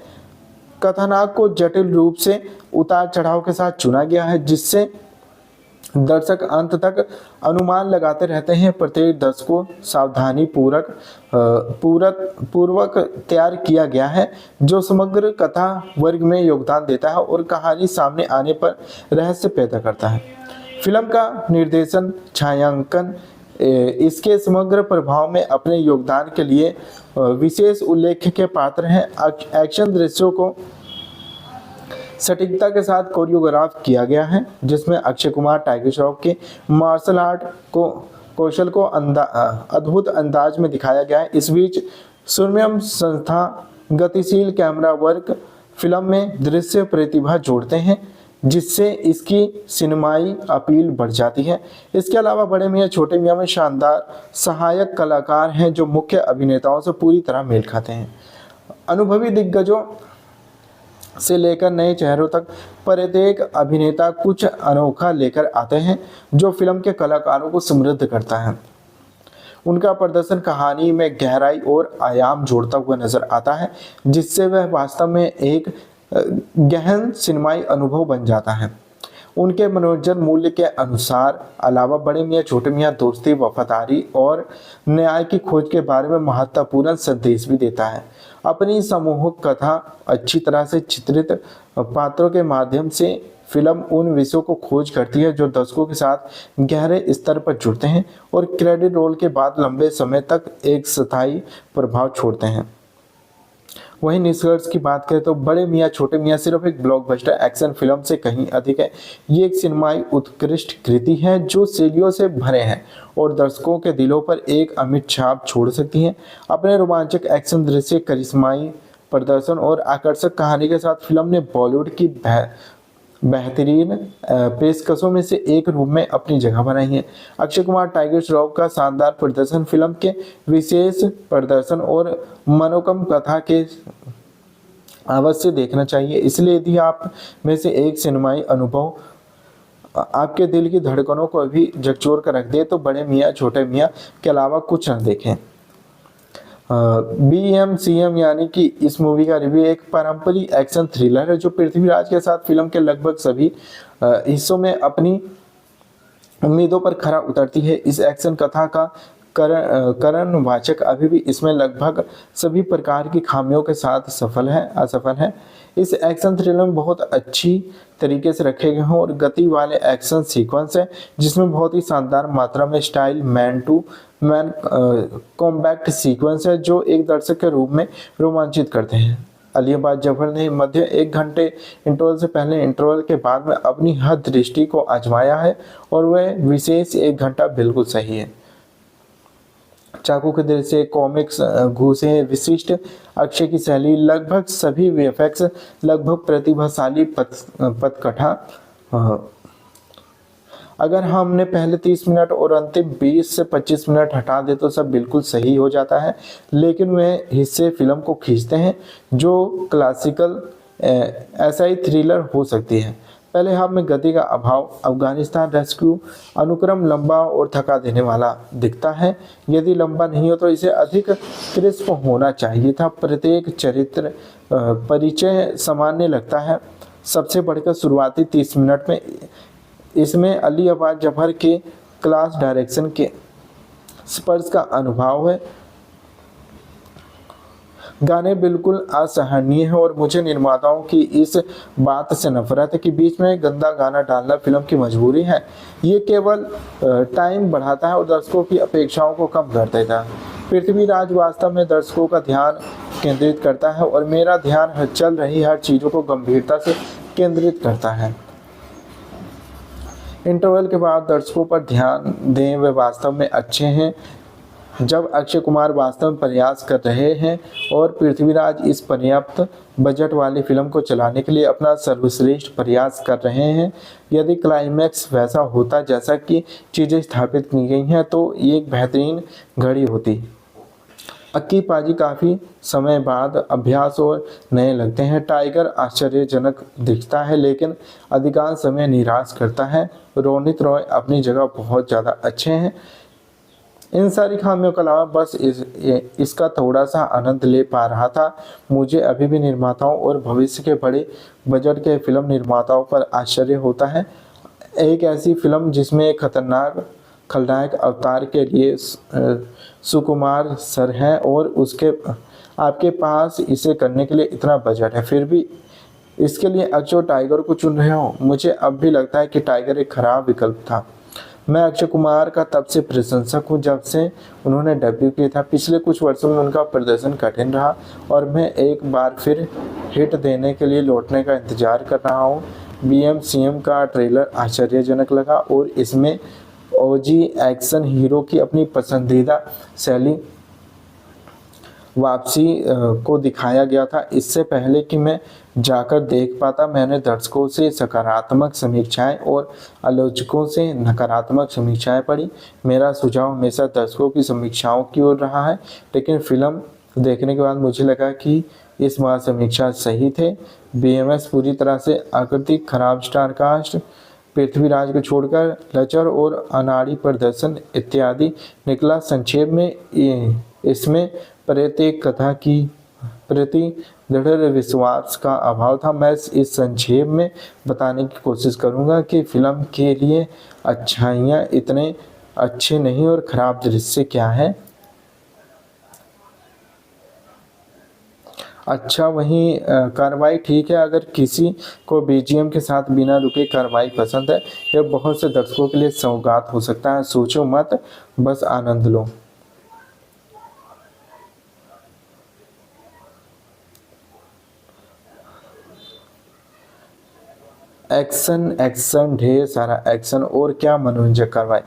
कथानक को जटिल रूप से उतार चढ़ाव के साथ चुना गया है, जिससे दर्शक अंत तक अनुमान लगाते रहते हैं। प्रत्येक दर्शक को सावधानी पूर्वक तैयार किया गया है, जो समग्र कथा वर्ग में योगदान देता है और कहानी सामने आने पर रहस्य पैदा करता है। फिल्म का निर्देशन, छायांकन इसके समग्र प्रभाव में अपने योगदान के लिए विशेष उल्लेख के पात्र हैं। एक्शन दृश्यों को सटीकता के साथ कोरियोग्राफ किया गया है, जिसमें अक्षय कुमार टाइगर श्रॉफ के मार्शल आर्ट कौशल को अद्भुत अंदाज में दिखाया गया है। इस बीच सुरम्य संस्था गतिशील कैमरा वर्क फिल्म में दृश्य प्रतिभा जोड़ते हैं, जिससे इसकी सिनेमाई अपील बढ़ जाती है। इसके अलावा बड़े मियां छोटे मियां में शानदार सहायक कलाकार हैं जो मुख्य अभिनेताओं से पूरी तरह मेल खाते हैं। अनुभवी दिग्गजों से लेकर नए चेहरों तक प्रत्येक अभिनेता कुछ अनोखा लेकर आते हैं जो फिल्म के कलाकारों को समृद्ध करता है। उनका प्रदर्शन कहानी में गहराई और आयाम जोड़ता हुआ नजर आता है, जिससे वह वास्तव में एक गहन सिनेमाई अनुभव बन जाता है। उनके मनोरंजन मूल्य के अनुसार अलावा बड़े मियां छोटे मियां दोस्ती, वफादारी और न्याय की खोज के बारे में महत्वपूर्ण संदेश भी देता है। अपनी समूहक कथा, अच्छी तरह से चित्रित पात्रों के माध्यम से फिल्म उन विषयों को खोज करती है जो दर्शकों के साथ गहरे स्तर पर जुड़ते हैं और क्रेडिट रोल के बाद लंबे समय तक एक स्थायी प्रभाव छोड़ते हैं। वहीं निष्कर्ष की बात करें तो बड़े मियां छोटे मियां सिर्फ एक ब्लॉकबस्टर एक्शन फिल्म से कहीं अधिक है। ये एक सिनेमाई उत्कृष्ट कृति है जो शैलियों से भरे हैं और दर्शकों के दिलों पर एक अमिट छाप छोड़ सकती है। अपने रोमांचक एक्शन दृश्य, करिश्माई प्रदर्शन और आकर्षक कहानी के साथ फिल्म ने बॉलीवुड की बेहतरीन पेशकशों में से एक रूप में अपनी जगह बनाई है। अक्षय कुमार टाइगर श्रॉफ का शानदार प्रदर्शन, फिल्म के विशेष प्रदर्शन और मनोकम कथा के अवश्य देखना चाहिए। इसलिए यदि आप में से एक सिनेमाई अनुभव आपके दिल की धड़कनों को भी झकझोर कर रख दे तो बड़े मियां छोटे मियां के अलावा कुछ न देखें। BMCM यानी कि इस मूवी का रिव्यू एक पारंपरिक एक्शन थ्रिलर है जो पृथ्वीराज के साथ फिल्म के लगभग सभी हिस्सों में अपनी उम्मीदों पर खरा उतरती है। इस एक्शन कथा का करणवाचक अभी भी इसमें लगभग सभी प्रकार की खामियों के साथ असफल है। इस एक्शन थ्रिलर में बहुत अच्छी तरीके से रखे गए हैं और गति वाले एक्शन सीक्वेंस है जिसमें बहुत ही शानदार मात्रा में style man to man combat sequence है जो एक दर्शक के रूप में रोमांचित करते हैं। अलियाबाद जफर ने मध्य 1 घंटे इंटरवल से पहले इंटरवल के बाद में अपनी हर दृष्टि को आजमाया है और वह विशेष 1 घंटा बिल्कुल सही है। चाकू के दृश्य, कॉमिक्स, घूसे, विशिष्ट अक्षय की शैली, लगभग सभी वीएफएक्स, लगभग प्रतिभाशाली पटकथा। अगर हमने पहले 30 मिनट और अंतिम 20 से 25 मिनट हटा दे तो सब बिल्कुल सही हो जाता है, लेकिन वे हिस्से फिल्म को खींचते हैं जो क्लासिकल एसआई थ्रिलर हो सकती है। पहले हाफ में गति का अभाव, अफगानिस्तान रेस्क्यू अनुक्रम लंबा और थका देने वाला दिखता है। यदि लंबा नहीं हो तो इसे अधिक क्रिस्प होना चाहिए था। प्रत्येक चरित्र परिचय सामान्य लगता है। सबसे बढ़कर शुरुआती 30 मिनट में इसमें अली अब्बास जफर के क्लास डायरेक्शन के स्पर्श का अनुभव है। गाने बिल्कुल असहनीय है और मुझे निर्माताओं की इस बात से नफरत है कि बीच में गंदा गाना डालना फिल्म की मजबूरी है। ये केवल टाइम बढ़ाता है और दर्शकों की अपेक्षाओं को कम कर देता है। पृथ्वीराज वास्तव में दर्शकों का ध्यान केंद्रित करता है और मेरा ध्यान चल रही हर चीज़ों को गंभीरता से केंद्रित करता है। इंटरवल के बाद दर्शकों पर ध्यान दें, वे वास्तव में अच्छे हैं। जब अक्षय कुमार वास्तव में प्रयास कर रहे हैं और पृथ्वीराज इस पर्याप्त बजट वाली फिल्म को चलाने के लिए अपना सर्वश्रेष्ठ प्रयास कर रहे हैं। यदि क्लाइमैक्स वैसा होता जैसा कि चीज़ें स्थापित की गई हैं तो ये एक बेहतरीन घड़ी होती। अक्की पाजी काफ़ी समय बाद अभ्यास और नए लगते हैं। टाइगर आश्चर्यजनक दिखता है लेकिन अधिकांश समय निराश करता है। रोनित रॉय अपनी जगह बहुत ज़्यादा अच्छे हैं। इन सारी खामियों के अलावा बस इसका थोड़ा सा आनंद ले पा रहा था। मुझे अभी भी निर्माताओं और भविष्य के बड़े बजट के फिल्म निर्माताओं पर आश्चर्य होता है। एक ऐसी फिल्म जिसमें एक खतरनाक खलनायक अवतार के लिए सुकुमार सर है और उसके आपके पास इसे करने के लिए इतना बजट है, फिर भी इसके लिए अक्षय टाइगर को चुन रहे हो। मुझे अब भी लगता है कि टाइगर एक खराब विकल्प था। मैं अक्षय कुमार का तब से प्रशंसक हूं जब से उन्होंने डेब्यू किया था। पिछले कुछ वर्षों में उनका प्रदर्शन कठिन रहा और मैं एक बार फिर हिट देने के लिए लौटने का इंतजार कर रहा हूं। BMCM का ट्रेलर आश्चर्यजनक लगा और इसमें ओजी एक्शन हीरो की अपनी पसंदीदा शैली वापसी को दिखाया गया था। इससे पहले कि मैं जाकर देख पाता, मैंने दर्शकों से सकारात्मक समीक्षाएं और आलोचकों से नकारात्मक समीक्षाएं पढ़ी। मेरा सुझाव हमेशा दर्शकों की समीक्षाओं की ओर रहा है, लेकिन फिल्म देखने के बाद मुझे लगा कि इस बार समीक्षा सही थे। BMS पूरी तरह से आकृतिक, खराब स्टार कास्ट, पृथ्वीराज को छोड़कर लचर और अनाड़ी प्रदर्शन इत्यादि निकला। संक्षेप में इसमें प्रत्येक कथा की प्रति दृढ़ विश्वास का अभाव था। मैं इस संक्षेप में बताने की कोशिश करूंगा कि फिल्म के लिए अच्छाइयाँ इतने अच्छे नहीं और खराब दृश्य क्या है। अच्छा, वहीं कार्रवाई ठीक है। अगर किसी को BGM के साथ बिना रुके कार्रवाई पसंद है, यह बहुत से दर्शकों के लिए सौगात हो सकता है। सोचो मत, बस आनंद लो। एक्शन एक्शन, ढेर सारा एक्शन और क्या मनोरंजक कार्रवाई।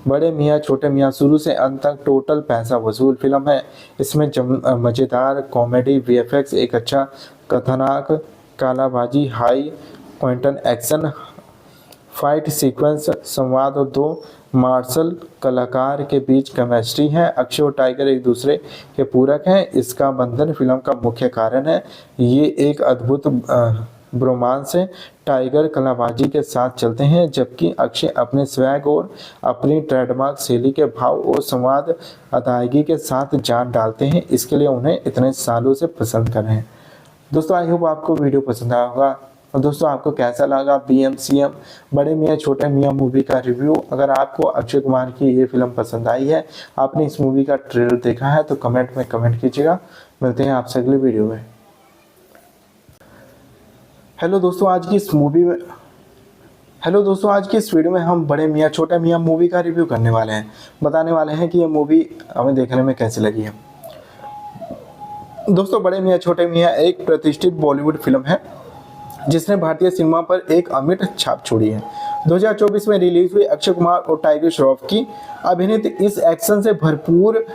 बड़े मियाँ छोटे मियाँ शुरू से अंत तक टोटल पैसा वसूल फिल्म है। इसमें मज़ेदार कॉमेडी, VFX, एक अच्छा कथानक, कालाबाजी, high quantum action, fight sequence, संवाद और दो मार्शल कलाकार के बीच केमिस्ट्री है। अक्षय और टाइगर एक दूसरे के पूरक हैं। इसका बंधन फिल्म का मुख्य कारण है। ये एक अद्भुत ब्रोमांस है। टाइगर कलाबाजी के साथ चलते हैं जबकि अक्षय अपने स्वैग और अपनी ट्रेडमार्क शैली के भाव और संवाद अदायगी के साथ जान डालते हैं। इसके लिए उन्हें इतने सालों से पसंद कर रहे हैं। दोस्तों, आई होप आपको वीडियो पसंद आया होगा। और दोस्तों, आपको कैसा लगा BMCM बड़े मियाँ छोटे मियाँ मूवी का रिव्यू। अगर आपको अक्षय कुमार की ये फिल्म पसंद आई है, आपने इस मूवी का ट्रेलर देखा है, तो कमेंट में कमेंट कीजिएगा। मिलते हैं आपसे अगले वीडियो में। हेलो दोस्तों, आज की इस वीडियो में हम बड़े मियाँ छोटे मियाँ मूवी का रिव्यू करने वाले हैं। बताने वाले हैं कि ये मूवी हमें देखने में कैसी लगी है। दोस्तों, बड़े मियाँ छोटे मियाँ एक प्रतिष्ठित बॉलीवुड फिल्म है जिसने भारतीय सिनेमा पर एक अमिट छाप छोड़ी है। 2024 में रिलीज हुई अक्षय कुमार और टाइगर श्रॉफ की अभिनीत इस एक्शन से भरपूर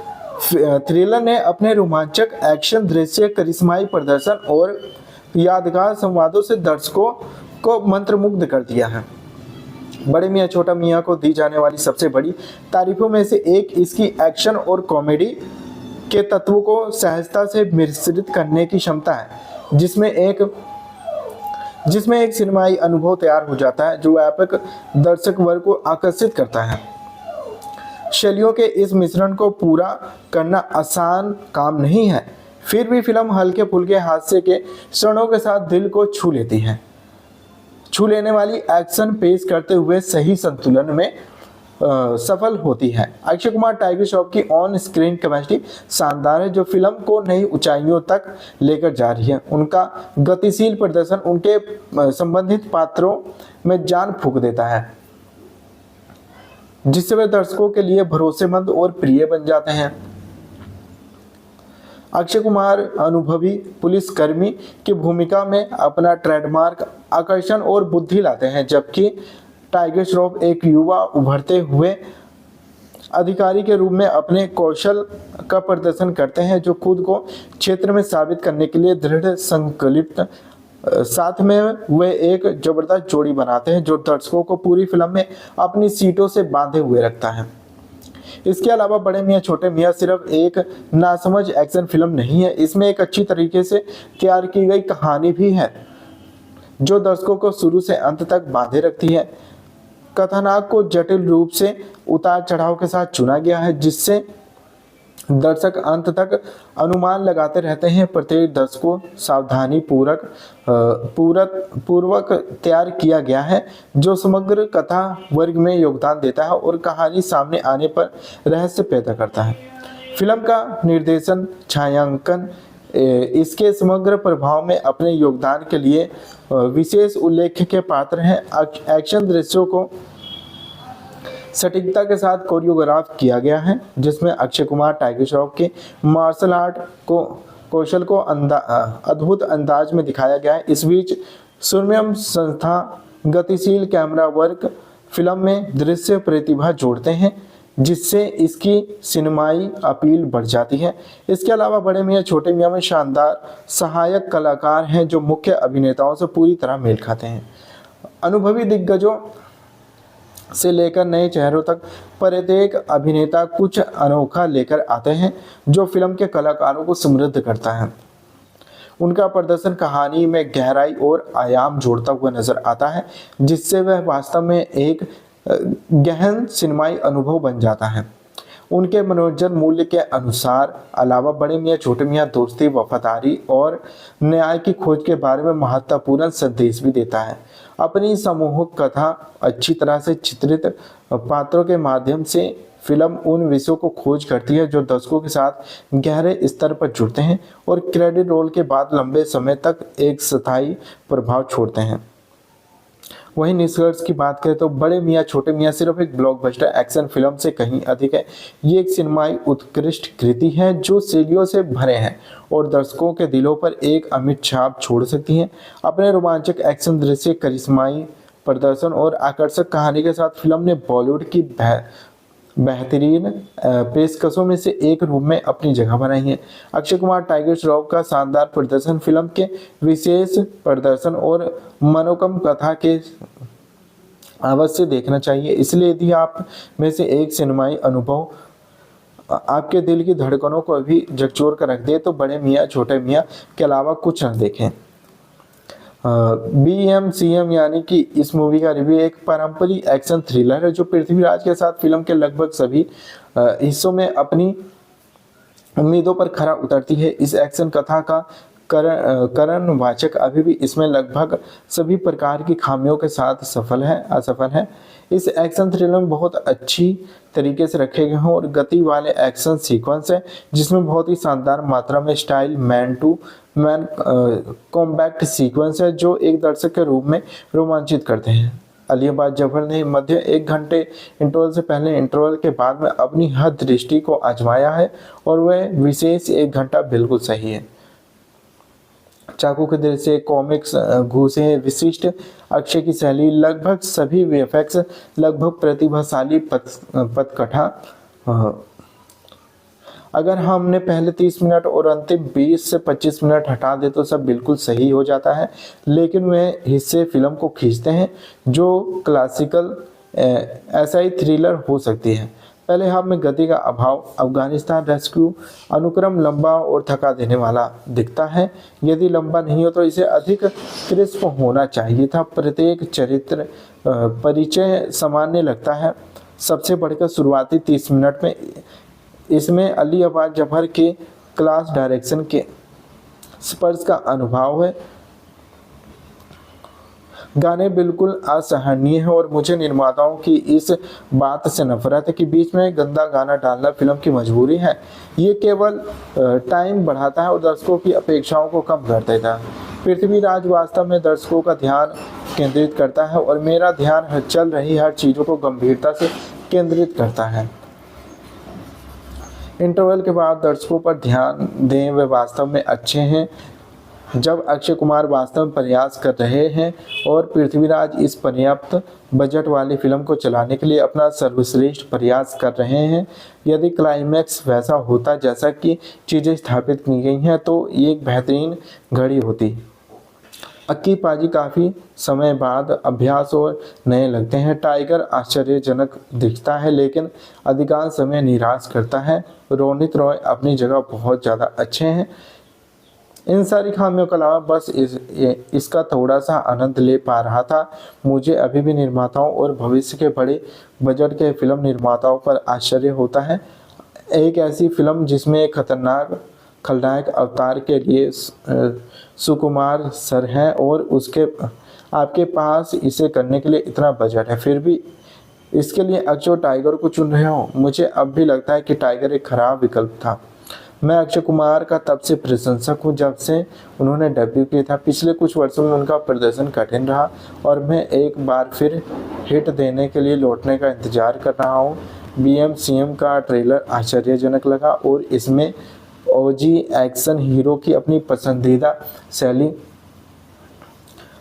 थ्रिलर ने अपने रोमांचक एक्शन दृश्य, करिश्माई प्रदर्शन और यादगार संवादों से दर्शकों को मंत्रमुग्ध कर दिया है। बड़े मियां छोटा मियां को दी जाने वाली सबसे बड़ी तारीफों में से एक इसकी एक्शन और कॉमेडी के तत्वों को सहजता से मिश्रित करने की क्षमता है, जिसमें एक सिनेमाई अनुभव तैयार हो जाता है जो व्यापक दर्शक वर्ग को आकर्षित करता है। शैलियों के इस मिश्रण को पूरा करना आसान काम नहीं है, फिर भी फिल्म हल्के फुल्के हास्य के क्षणों के साथ दिल को छू लेने वाली एक्शन पेश करते हुए सही संतुलन में सफल होती है। अक्षय कुमार टाइगर श्रॉफ की ऑन स्क्रीन केमिस्ट्री शानदार है, जो फिल्म को नई ऊंचाइयों तक लेकर जा रही है। उनका गतिशील प्रदर्शन उनके संबंधित पात्रों में जान फूंक देता है, जिससे वे दर्शकों के लिए भरोसेमंद और प्रिय बन जाते हैं। अक्षय कुमार अनुभवी पुलिसकर्मी की भूमिका में अपना ट्रेडमार्क आकर्षण और बुद्धि लाते हैं, जबकि टाइगर श्रॉफ एक युवा उभरते हुए अधिकारी के रूप में अपने कौशल का प्रदर्शन करते हैं, जो खुद को क्षेत्र में साबित करने के लिए दृढ़ संकल्पित। साथ में वे एक जबरदस्त जोड़ी बनाते हैं जो दर्शकों को पूरी फिल्म में अपनी सीटों से बांधे हुए रखता है। इसके अलावा बड़े मियां छोटे मियां सिर्फ एक नासमझ एक्शन फिल्म नहीं है, इसमें एक अच्छी तरीके से तैयार की गई कहानी भी है जो दर्शकों को शुरू से अंत तक बांधे रखती है। कथानक को जटिल रूप से उतार चढ़ाव के साथ चुना गया है, जिससे दर्शक अंत तक अनुमान लगाते रहते हैं। प्रत्येक दर्शक को सावधानी पूर्वक तैयार किया गया है, जो समग्र कथा वर्ग में योगदान देता है और कहानी सामने आने पर रहस्य पैदा करता है। फिल्म का निर्देशन, छायांकन इसके समग्र प्रभाव में अपने योगदान के लिए विशेष उल्लेख के पात्र हैं। एक्शन दृश्यों को सटीकता के साथ कोरियोग्राफ किया गया है, जिसमें अक्षय कुमार टाइगर श्रॉफ के मार्शल आर्ट कौशल को अद्भुत अंदाज में दिखाया गया है। इस बीच सुरम्य संस्था, गतिशील कैमरा वर्क फिल्म में दृश्य प्रतिभा जोड़ते हैं, जिससे इसकी सिनेमाई अपील बढ़ जाती है। इसके अलावा बड़े मियां छोटे मियां में शानदार सहायक कलाकार हैं जो मुख्य अभिनेताओं से पूरी तरह मेल खाते हैं। अनुभवी दिग्गजों से लेकर नए चेहरों तक प्रत्येक अभिनेता कुछ अनोखा लेकर आते हैं जो फिल्म के कलाकारों को समृद्ध करता है। उनका प्रदर्शन कहानी में गहराई और आयाम जोड़ता हुआ नजर आता है, जिससे वह वास्तव में एक गहन सिनेमाई अनुभव बन जाता है। उनके मनोरंजन मूल्य के अनुसार अलावा बड़े मियां छोटे मियां दोस्ती, वफादारी और न्याय की खोज के बारे में महत्वपूर्ण संदेश भी देता है। अपनी समूहक कथा, अच्छी तरह से चित्रित पात्रों के माध्यम से फिल्म उन विषयों को खोज करती है जो दर्शकों के साथ गहरे स्तर पर जुड़ते हैं और क्रेडिट रोल के बाद लंबे समय तक एक स्थायी प्रभाव छोड़ते हैं। वहीं निष्कर्ष की बात करें तो बड़े मियां छोटे मियां सिर्फ एक ब्लॉकबस्टर एक्शन फिल्म से कहीं अधिक है। ये एक सिनेमाई उत्कृष्ट कृति है जो शैलियों से भरे हैं और दर्शकों के दिलों पर एक अमिट छाप छोड़ सकती है। अपने रोमांचक एक्शन दृश्य, करिश्माई प्रदर्शन और आकर्षक कहानी के साथ फिल्म ने बॉलीवुड की बेहतरीन पेशकशों में से एक रूप में अपनी जगह बनाई है। अक्षय कुमार टाइगर श्रॉफ का शानदार प्रदर्शन, फिल्म के विशेष प्रदर्शन और मनोकम कथा के अवश्य देखना चाहिए। इसलिए यदि आप में से एक सिनेमाई अनुभव आपके दिल की धड़कनों को भी झकझोर कर रख दे तो बड़े मियां छोटे मियां के अलावा कुछ न देखें। BMCM यानी कि इस मूवी का रिव्यू एक पारंपरिक एक्शन थ्रिलर है जो पृथ्वीराज के साथ फिल्म के लगभग सभी हिस्सों में अपनी उम्मीदों पर खरा उतरती है। इस एक्शन कथा का करणवाचक अभी भी इसमें लगभग सभी प्रकार की खामियों के साथ असफल है। इस एक्शन थ्रिलर में बहुत अच्छी तरीके से रखे गए हैं और गति वाले एक्शन सीक्वेंस है, जिसमें बहुत ही शानदार मात्रा में style man to man combat sequence है जो एक दर्शक के रूप में रोमांचित करते हैं। अलियाबाद जफर ने मध्य 1 घंटे इंटरवल से पहले इंटरवल के बाद में अपनी हर दृष्टि को आजमाया है और वह विशेष 1 घंटा बिल्कुल सही है। चाकू के दृश्य, कॉमिक्स, घूसे, विशिष्ट अक्षय की शैली, लगभग सभी वीएफएक्स, लगभग प्रतिभाशाली पटकथा। अगर हमने पहले 30 मिनट और अंतिम 20 से 25 मिनट हटा दे तो सब बिल्कुल सही हो जाता है, लेकिन वे हिस्से फिल्म को खींचते हैं जो क्लासिकल एसआई थ्रिलर हो सकती है। पहले हाफ में गति का अभाव, अफगानिस्तान रेस्क्यू अनुक्रम लंबा और थका देने वाला दिखता है। यदि लंबा नहीं हो तो इसे अधिक क्रिस्प होना चाहिए था। प्रत्येक चरित्र परिचय सामान्य लगता है। सबसे बढ़कर शुरुआती 30 मिनट में इसमें अली अब्बास जफर के क्लास डायरेक्शन के स्पर्श का अनुभव है। गाने बिल्कुल असहनीय है और मुझे निर्माताओं की इस बात से नफरत है कि बीच में गंदा गाना डालना फिल्म की मजबूरी है। ये केवल टाइम बढ़ाता है और दर्शकों की अपेक्षाओं को कम कर देता है। पृथ्वीराज वास्तव में दर्शकों का ध्यान केंद्रित करता है और मेरा ध्यान चल रही हर चीज़ों को गंभीरता से केंद्रित करता है। इंटरवल के बाद दर्शकों पर ध्यान दें, वे वास्तव में अच्छे हैं। जब अक्षय कुमार वास्तव में प्रयास कर रहे हैं और पृथ्वीराज इस पर्याप्त बजट वाली फिल्म को चलाने के लिए अपना सर्वश्रेष्ठ प्रयास कर रहे हैं। यदि क्लाइमैक्स वैसा होता जैसा कि चीज़ें स्थापित की गई हैं तो ये एक बेहतरीन घड़ी होती। अक्की पाजी काफ़ी समय बाद अभ्यास और नए लगते हैं। टाइगर आश्चर्यजनक दिखता है लेकिन अधिकांश समय निराश करता है। रोनित रॉय अपनी जगह बहुत ज़्यादा अच्छे हैं। इन सारी खामियों के अलावा बस इसका थोड़ा सा आनंद ले पा रहा था। मुझे अभी भी निर्माताओं और भविष्य के बड़े बजट के फिल्म निर्माताओं पर आश्चर्य होता है। एक ऐसी फिल्म जिसमें एक खतरनाक खलनायक अवतार के लिए सुकुमार सर है और उसके आपके पास इसे करने के लिए इतना बजट है, फिर भी इसके लिए अक्षय टाइगर को चुन रहे हो। मुझे अब भी लगता है कि टाइगर एक खराब विकल्प था। मैं अक्षय कुमार का तब से प्रशंसक हूँ जब से उन्होंने डेब्यू किया था। पिछले कुछ वर्षों में उनका प्रदर्शन कठिन रहा और मैं एक बार फिर हिट देने के लिए लौटने का इंतजार कर रहा हूँ। BMCM का ट्रेलर आश्चर्यजनक लगा और इसमें ओजी एक्शन हीरो की अपनी पसंदीदा शैली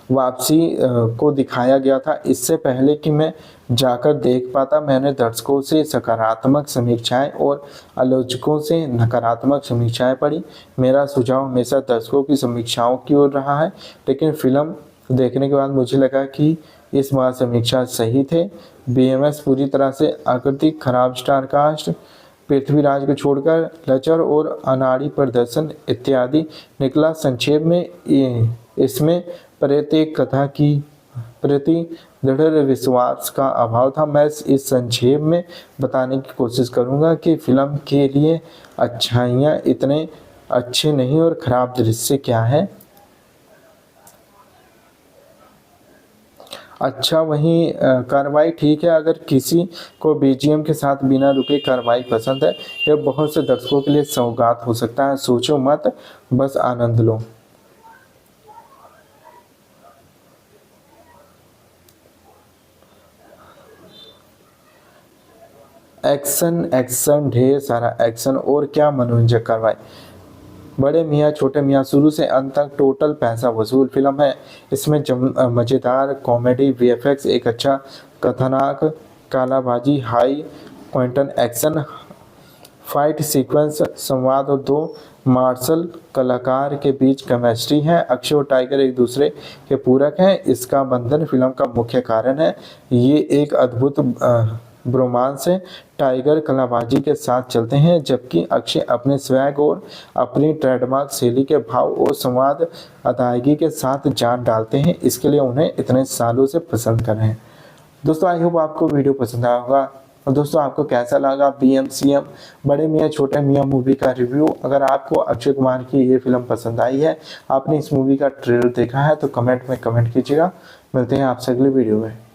वापसी को दिखाया गया था। इससे पहले कि मैं जाकर देख पाता, मैंने दर्शकों से सकारात्मक समीक्षाएं और आलोचकों से नकारात्मक समीक्षाएं पढ़ी। मेरा सुझाव हमेशा दर्शकों की समीक्षाओं की ओर रहा है, लेकिन फिल्म देखने के बाद मुझे लगा कि इस बार समीक्षा सही थे। BMS पूरी तरह से आकृतिक, खराब स्टार कास्ट, पृथ्वीराज को छोड़कर लचर और अनाड़ी प्रदर्शन इत्यादि निकला। संक्षेप में इसमें प्रत्येक कथा की प्रति दृढ़ विश्वास का अभाव था। मैं इस संक्षेप में बताने की कोशिश करूंगा कि फिल्म के लिए अच्छाइयाँ इतने अच्छे नहीं और खराब दृश्य क्या है। अच्छा, वहीं कार्रवाई ठीक है। अगर किसी को BGM के साथ बिना रुके कार्रवाई पसंद है, यह बहुत से दर्शकों के लिए सौगात हो सकता है। सोचो मत, बस आनंद लो। एक्शन एक्शन, ढेर सारा एक्शन और क्या मनोरंजक कार्रवाई। बड़े मियाँ छोटे मियाँ, शुरू से अंत तक टोटल पैसा वसूल फिल्म है। इसमें मज़ेदार कॉमेडी, VFX, एक अच्छा कथानक, कालाबाजी, high quantum action, fight sequence, संवाद और 2 मार्शल कलाकार के बीच केमिस्ट्री है। अक्षय और टाइगर एक दूसरे के पूरक हैं। इसका बंधन फिल्म का मुख्य कारण है। ये एक अद्भुत ब्रोमांस है। टाइगर कलाबाजी के साथ चलते हैं जबकि अक्षय अपने स्वैग और अपनी ट्रेडमार्क शैली के भाव और संवाद अदायगी के साथ जान डालते हैं। इसके लिए उन्हें इतने सालों से पसंद कर रहे हैं। दोस्तों, आई होप आपको वीडियो पसंद आया होगा। और दोस्तों, आपको कैसा लगा BMCM बड़े मियाँ छोटे मियाँ मूवी का रिव्यू। अगर आपको अक्षय कुमार की ये फिल्म पसंद आई है, आपने इस मूवी का ट्रेलर देखा है, तो कमेंट में कमेंट कीजिएगा। मिलते हैं आपसे अगले वीडियो में।